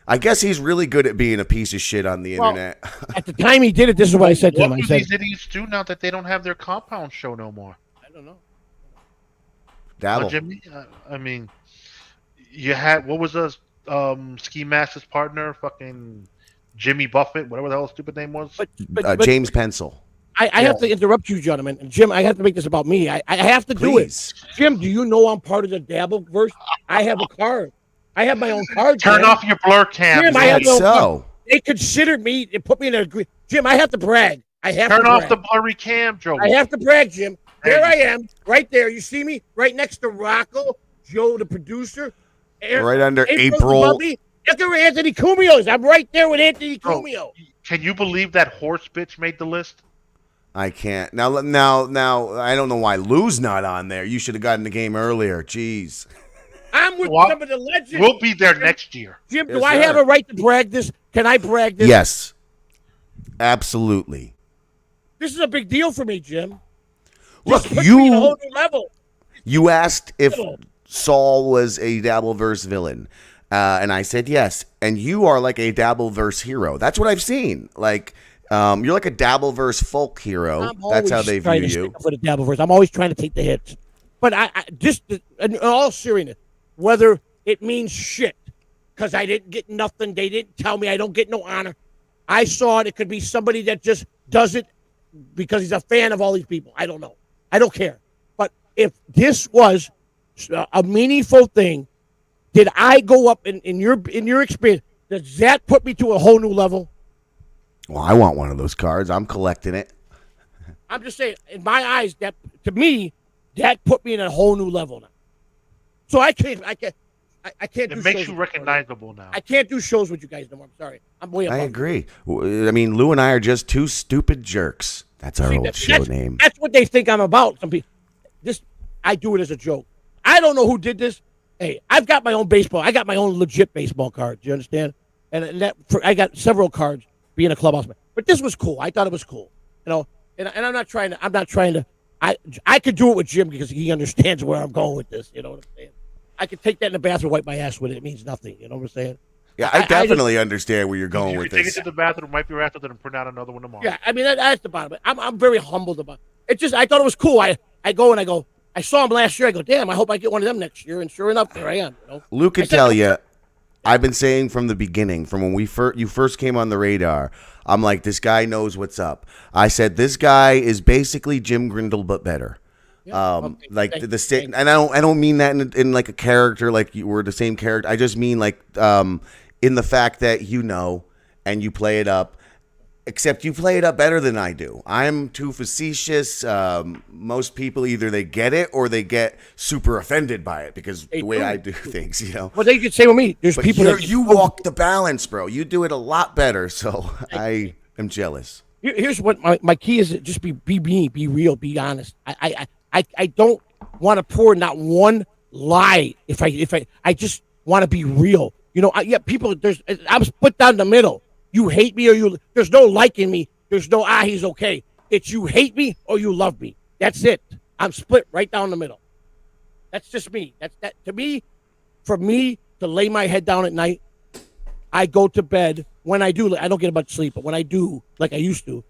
I guess he's really good at being a piece of shit on the internet. At the time he did it, this is what I said to him. What I do said, these idiots do now that they don't have their compound show no more? I don't know. Dabble. Jimmy, I mean, you had what was the Ski Master's partner? Fucking Jimmy Buffett, whatever the hell his stupid name was. But James Pencil. I have to interrupt you, gentlemen. And Jim, I have to make this about me. I have to do Please. it. Jim, do you know I'm part of the Dabbleverse? I have a card. I have my own card. Turn Jim. off your blur cam. Jim, I have no so. card. They considered me. They put me in a. Jim, I have to brag. I have Turn to off brag. the blurry cam, Joe. I have to brag, Jim. There Hey. I am, right there. You see me? Right next to Rocco, Joe, the producer. Right under April. April. Look at where Anthony Cumio is. I'm right there with Anthony Bro, Cumio. Can you believe that horse bitch made the list? I can't. Now, I don't know why Lou's not on there. You should have gotten the game earlier. Jeez. I'm with Well, some of the legends. We'll be there next year. Jim, do Yes, I sir. have a right to brag this? Can I brag this? Yes. Absolutely. This is a big deal for me, Jim. Look, This puts me at a whole new level. you asked if Saul was a Dabbleverse villain. And I said yes. And you are like a Dabbleverse hero. That's what I've seen. Like, you're like a Dabbleverse folk hero. That's how they view trying to you. stick up for the Dabbleverse. I'm always trying to take the hits. But I just in all seriousness, whether it means shit, because I didn't get nothing, they didn't tell me, I don't get no honor. I saw it. It could be somebody that just does it because he's a fan of all these people. I don't know. I don't care. But if this was a meaningful thing, did I go up in your experience? Does that put me to a whole new level? Well, I want one of those cards. I'm collecting it. I'm just saying, in my eyes, that to me, that put me in a whole new level now. So I can't do It makes shows you with recognizable now. I can't do shows with you guys no more. I'm sorry. I'm way up. I agree. I mean, Lou and I are just two stupid jerks. That's our old show name. That's what they think I'm about. Some people, I do it as a joke. I don't know who did this. Hey, I've got my own baseball. I got my own legit baseball card. Do you understand? I got several cards being a clubhouse man. But this was cool. I thought it was cool. And I'm not trying to. I could do it with Jim because he understands where I'm going with this. You know what I'm saying? I could take that in the bathroom, wipe my ass with it. It means nothing. You know what I'm saying? Yeah, I definitely understand where you're going You with take it this. to the bathroom, wipe your ass with it, and print out another one tomorrow. Yeah, I mean that's the bottom of it. I'm very humbled about it. It's just I thought it was cool. I go. I saw him last year. I go, damn. I hope I get one of them next year. And sure enough, there I am. You know? Lou can tell you, I've been saying from the beginning, from when you first came on the radar, I'm like, this guy knows what's up. I said this guy is basically Jim Grindle but better. Like the state, and I don't mean that in like a character, like you were the same character. I just mean like in the fact that and you play it up. Except you play it up better than I do. I'm too facetious. Most people either they get it or they get super offended by it because the way I do things, Well, they could say with me. There's But people that you walk the balance, bro. You do it a lot better. So I am jealous. Here's what my key is: just be me, be real, be honest. I don't want to pour not one lie. If I just want to be real. You know, people. I'm split down the middle. You hate me or you. There's no liking me. There's no he's okay. It's you hate me or you love me. That's it. I'm split right down the middle. That's just me. That's that to me. For me to lay my head down at night, I go to bed. When I do, I don't get much sleep, but when I do, like I used to,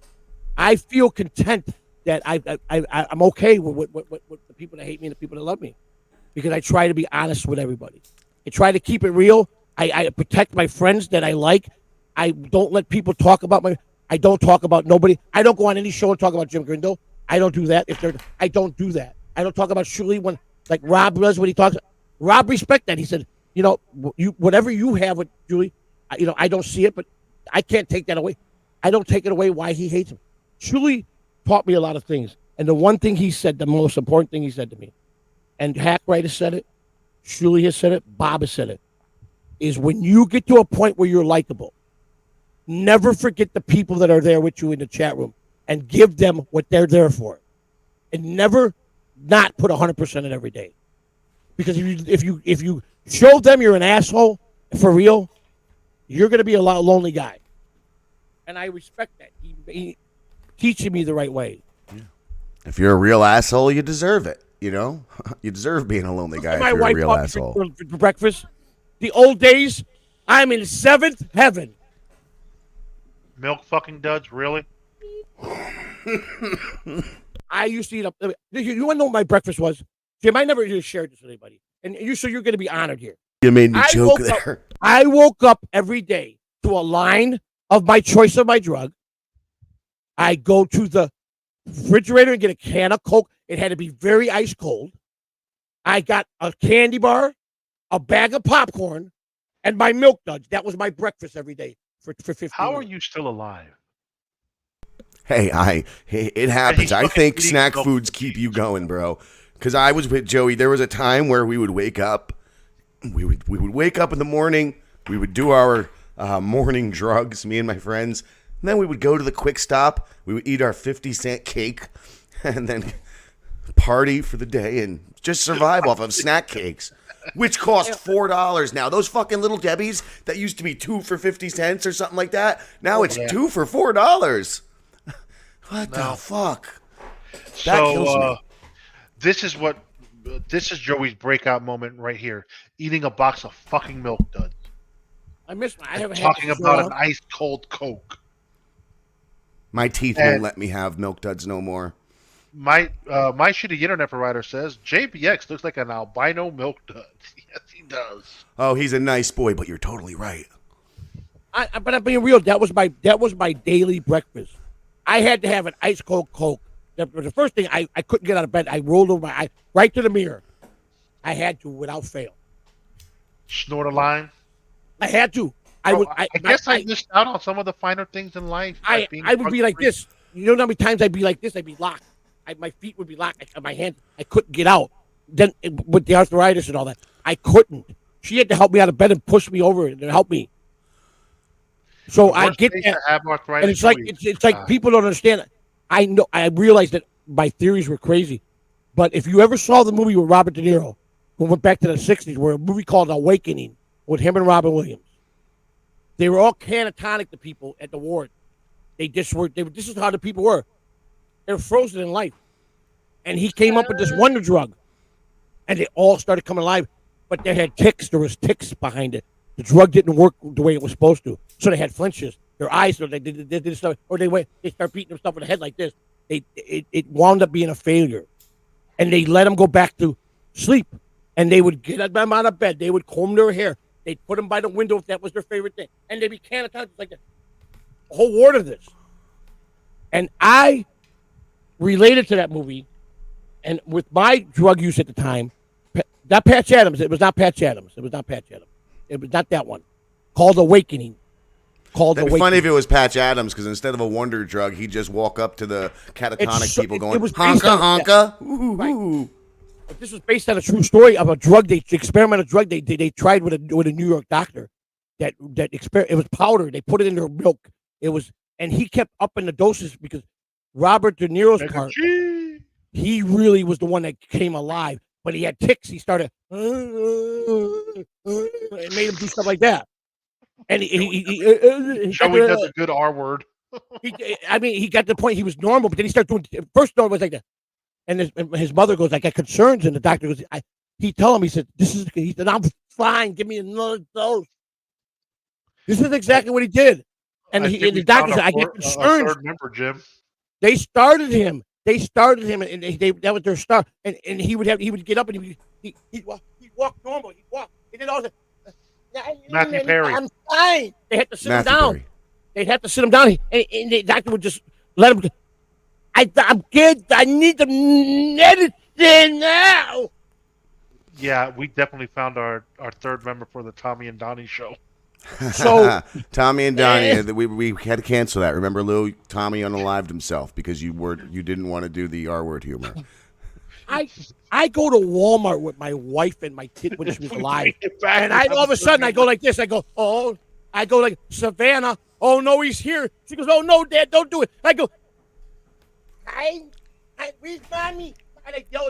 I feel content that I'm okay with the people that hate me and the people that love me, because I try to be honest with everybody. I try to keep it real. I protect my friends that I like. I don't let people talk about I don't talk about nobody. I don't go on any show and talk about Jim Grindle. I don't do that. I don't do that. I don't talk about Shuli when, like Rob does when he talks. Rob respect that. He said, you know, whatever you have with Julie, I don't see it, but I can't take that away. I don't take it away why he hates him. Shuli taught me a lot of things. And the one thing he said, the most important thing he said to me, and Hackwright has said it, Shuli has said it, Bob has said it, is when you get to a point where you're likable, never forget the people that are there with you in the chat room and give them what they're there for. And never not put 100% in every day. Because if you show them you're an asshole for real, you're going to be a lonely guy. And I respect that. He teaching me the right way. Yeah. If you're a real asshole, you deserve it. You know, you deserve being a lonely guy. If you're a real asshole. For breakfast, the old days, I'm in seventh heaven. Milk fucking duds, really? I used to eat up. You want to know what my breakfast was? Jim, I never just shared this with anybody, and so you're going to be honored here. You made me joke there. I woke up every day to a line of my choice of my drug. I go to the refrigerator and get a can of Coke. It had to be very ice cold. I got a candy bar, a bag of popcorn, and my milk duds. That was my breakfast every day for 15 How years. are you still alive? Hey, it happens. I think snack foods keep you going, bro. Because I was with Joey. There was a time where we would wake up. We would wake up in the morning. We would do our morning drugs, me and my friends. And then we would go to the Quick Stop. We would eat our 50-cent cake and then party for the day and just survive off of snack cakes, which cost $4 now. Those fucking Little Debbies that used to be 2 for 50 cents or something like that. Now it's 2 for $4. What the fuck? That kills me. This is Joey's breakout moment right here. Eating a box of fucking milk duds. I haven't talking about an ice cold Coke. My teeth won't let me have milk duds no more. My shitty internet provider says JPX looks like an albino milk dud. Yes, he does. Oh, he's a nice boy, but you're totally right. But I'm being real. That was my daily breakfast. I had to have an ice cold Coke. The first thing, I couldn't get out of bed. I rolled over my eye right to the mirror. I had to without fail. Snort a line. I had to. I guess I missed out on some of the finer things in life. I would be like this. You know how many times I'd be like this? I'd be locked. My feet would be locked. My hands, I couldn't get out. Then with the arthritis and all that, I couldn't. She had to help me out of bed and push me over and help me. So I get that. And it's like people don't understand. I know. I realized that my theories were crazy. But if you ever saw the movie with Robert De Niro, we went back to the 60s, where a movie called Awakening with him and Robin Williams. They were all catatonic, the people at the ward. This is how the people were. They were frozen in life. And he came up with this wonder drug. And they all started coming alive. But they had ticks. There was ticks behind it. The drug didn't work the way it was supposed to. So they had flinches. Their eyes, or they did stuff, or they start beating themselves in the head like this. It wound up being a failure. And they let them go back to sleep. And they would get them out of bed. They would comb their hair. They'd put them by the window if that was their favorite thing. And they'd be catatonic like that. A whole ward of this. And I related to that movie. And with my drug use at the time, not Patch Adams. It was not Patch Adams. It was not that one. Called Awakening. It'd be funny if it was Patch Adams, because instead of a wonder drug, he'd just walk up to the catatonic people going, honka, honka. Right. But this was based on a true story of a drug, experimental drug they tried with a New York doctor. It was powder. They put it in their milk. And he kept upping the doses because Robert De Niro's part, he really was the one that came alive. But he had ticks. He started It made him do stuff like that. And he Joey does a good R word. he got to the point he was normal, but then he started doing. First normal was like that, and his mother goes, "I got concerns," and the doctor goes, he told him, he said, he said, "I'm fine. Give me another dose." This is exactly what he did, and the doctor said, "I get concerned." Third member, Jim. They started him, and that was their start, and he would get up and he'd walk normal, he'd walk, and then all of a sudden, Matthew Perry. I'm fine. They had to sit him Matthew down. Perry. They'd have to sit him down, and the doctor would just let him. I'm good. I need the medicine now. Yeah, we definitely found our third member for the Tommy and Donnie show. So Tommy and Donnie, we had to cancel that. Remember, Lou? Tommy unalived himself because you didn't want to do the R word humor. I go to Walmart with my wife and my kid when she was alive, and all of a sudden I go like this. I go like, Savannah. Oh no, he's here. She goes, oh no, Dad, don't do it. I go, where's Mommy? I yell,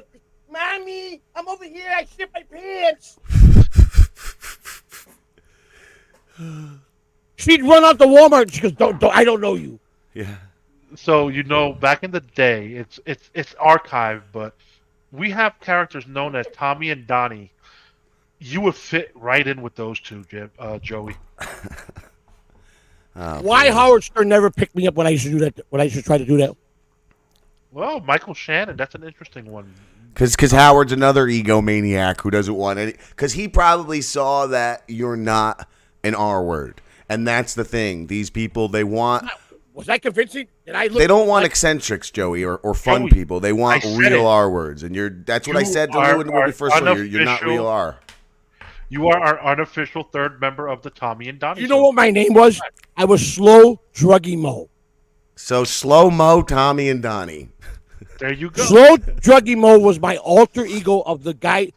Mommy, I'm over here. I shit my pants. She'd run out to Walmart. And she goes, don't, I don't know you. Yeah. So back in the day, it's archived, but we have characters known as Tommy and Donnie. You would fit right in with those two, Joey. Why Howard Stern never picked me up when I used to do that? When I used to try to do that? Well, Michael Shannon, that's an interesting one. Because Howard's another egomaniac who doesn't want any. Because he probably saw that you're not an R word, and that's the thing. These people, they want. Was I convincing? They don't want eccentrics, Joey, or fun people. They want real R words, and that's what I said to you when we first saw you. You're not real R. You are our unofficial third member of the Tommy and Donnie. You know what my name was? I was Slow Druggy Mo. So Slow Mo, Tommy and Donnie. There you go. Slow Druggy Mo was my alter ego of the guy.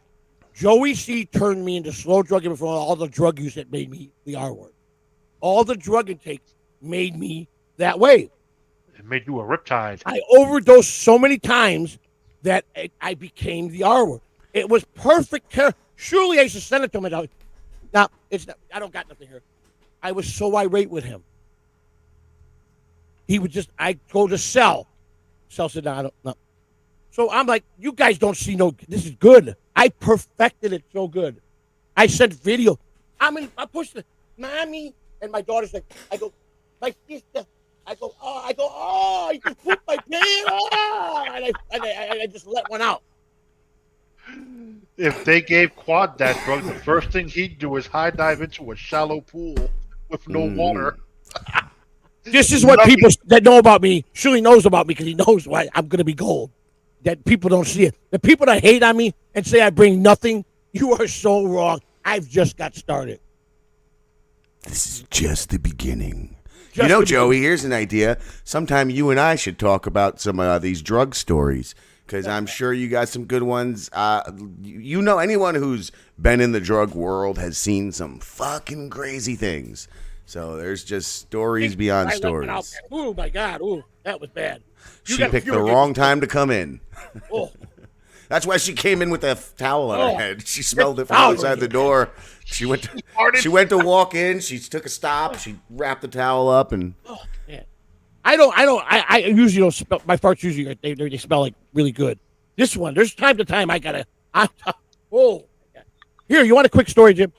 Joey C turned me into Slow Druggy Mo for all the drug use that made me the R word. All the drug intake made me that way. It made you a riptide. I overdosed so many times that I became the R word. It was perfect. Surely I should send it to him. Now, it's not, I don't got nothing here. I was so irate with him. He would I go to Cell. Cell said, no, I don't know. So I'm like, you guys don't see this is good. I perfected it so good. I sent video. I pushed it. Mommy. And my daughter's like, I go, my sister. I go, I just pooped my pants. Oh! And I just let one out. If they gave Quad that drug, the first thing he'd do is high dive into a shallow pool with no water. This is what people that know about me, surely knows about me because he knows why I'm going to be gold. That people don't see it. The people that hate on me and say I bring nothing, you are so wrong. I've just got started. This is just the beginning. Joey, here's an idea. Sometime you and I should talk about some of these drug stories. Because I'm sure you got some good ones. Anyone who's been in the drug world has seen some fucking crazy things. So there's just stories beyond stories. Oh, my God. Oh, that was bad. She picked the wrong time to come in. Oh. That's why she came in with a towel on her head. She smelled it from outside the door. She went to walk in. She took a stop. She wrapped the towel up and... Oh, man. I usually don't smell. My farts usually they smell like really good. This one, there's time to time I gotta. Here, you want a quick story, Jim?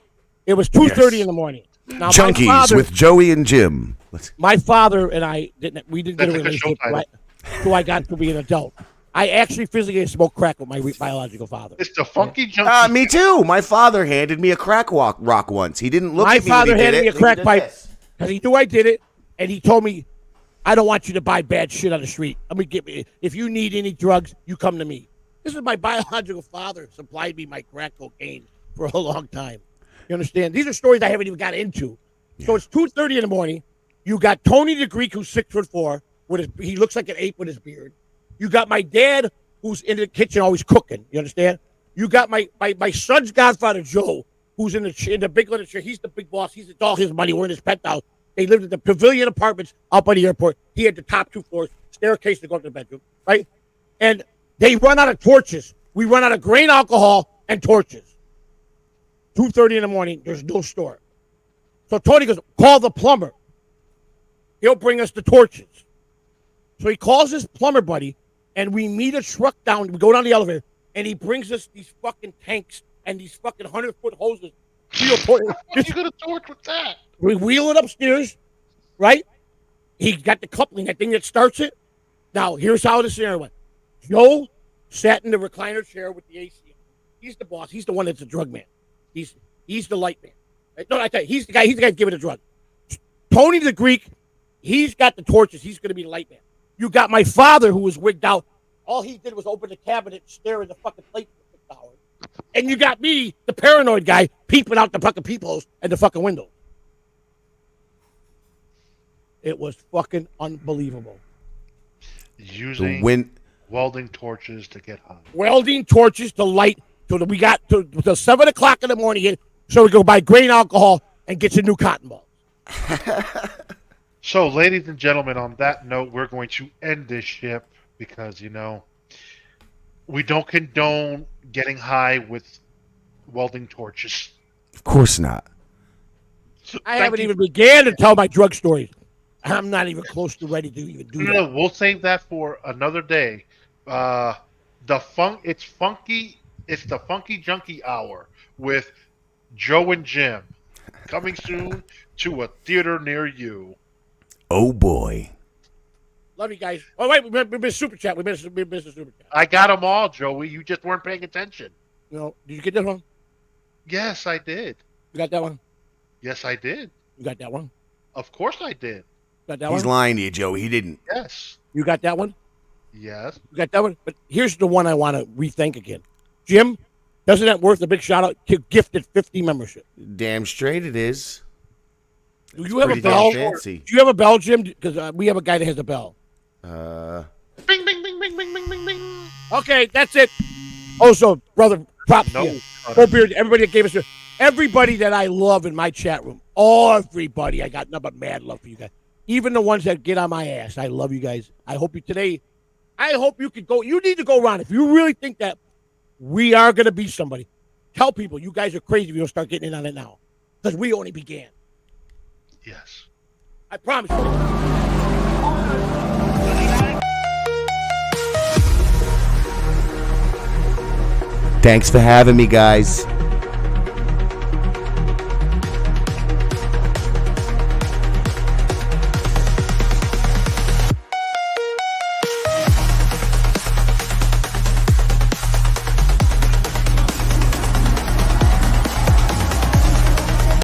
It was 2:30 in the morning. Now, Junkies with Joey and Jim. My father and I didn't get a relationship until I got to be an adult. I actually physically smoked crack with my biological father. It's the funky junkie. Me too. My father handed me a crack rock once. He didn't look at me. My father handed me a crack pipe because he knew I did it, and he told me, I don't want you to buy bad shit on the street. If you need any drugs, you come to me. This is my biological father supplied me my crack cocaine for a long time. You understand? These are stories I haven't even got into. Yeah. So it's 2:30 in the morning. You got Tony the Greek, who's 6'4", he looks like an ape with his beard. You got my dad, who's in the kitchen always cooking. You understand? You got my son's godfather, Joe, who's in the big little chair. He's the big boss. It's all his money. We're in his penthouse. They lived at the Pavilion Apartments up by the airport. He had the top 2 floors, staircase to go to the bedroom, right? And they run out of torches. We run out of grain alcohol and torches. 2:30 in the morning. There's no store. So Tony goes, call the plumber. He'll bring us the torches. So he calls his plumber buddy, and we meet a truck down. We go down the elevator, and he brings us these fucking tanks and these fucking 100-foot hoses. What are you gonna torch with that? We wheel it upstairs, right? He got the coupling, that thing that starts it. Now, here's how the scenario went. Joe sat in the recliner chair with the AC. He's the boss. He's the one that's a drug man. He's the light man. No, I tell you, he's the guy giving the drug. Tony the Greek, he's got the torches. He's going to be the light man. You got my father who was wigged out. All he did was open the cabinet and stare at the fucking plate for 6 hours. And you got me, the paranoid guy, peeping out the fucking peepholes and the fucking window. It was fucking unbelievable. Using welding torches to get high. Welding torches to light so that we got to 7 o'clock in the morning, so we go buy grain alcohol and get some new cotton balls. So, ladies and gentlemen, on that note, we're going to end this ship because, we don't condone getting high with welding torches. Of course not. I haven't even began to tell my drug stories. I'm not even close to ready to even do that. No, we'll save that for another day. It's the Funky Junkie Hour with Joe and Jim, coming soon to a theater near you. Oh boy! Love you guys. Oh wait, we missed super chat. We missed a super chat. I got them all, Joey. You just weren't paying attention. Did you get that one? Yes, I did. You got that one? Yes, I did. You got that one? Of course, I did. Got that He's one? lying to you, Joey. He didn't. Yes. You got that one? Yes. You got that one? But here's the one I want to rethink again. Jim, doesn't that worth a big shout out to gifted 50 membership? Damn straight it is. Do you have a bell? Fancy. Do you have a bell, Jim? Because we have a guy that has a bell. Bing, bing, bing, bing, bing, bing, bing, bing. Okay, that's it. Also, brother, props No. to you. Beard, everybody that gave us everybody that I love in my chat room. Everybody, I got nothing but mad love for you guys. Even the ones that get on my ass. I love you guys. I hope you could go. You need to go around. If you really think that we are going to be somebody, tell people you guys are crazy if you don't start getting in on it now. Because we only began. Yes. I promise you. Thanks for having me, guys.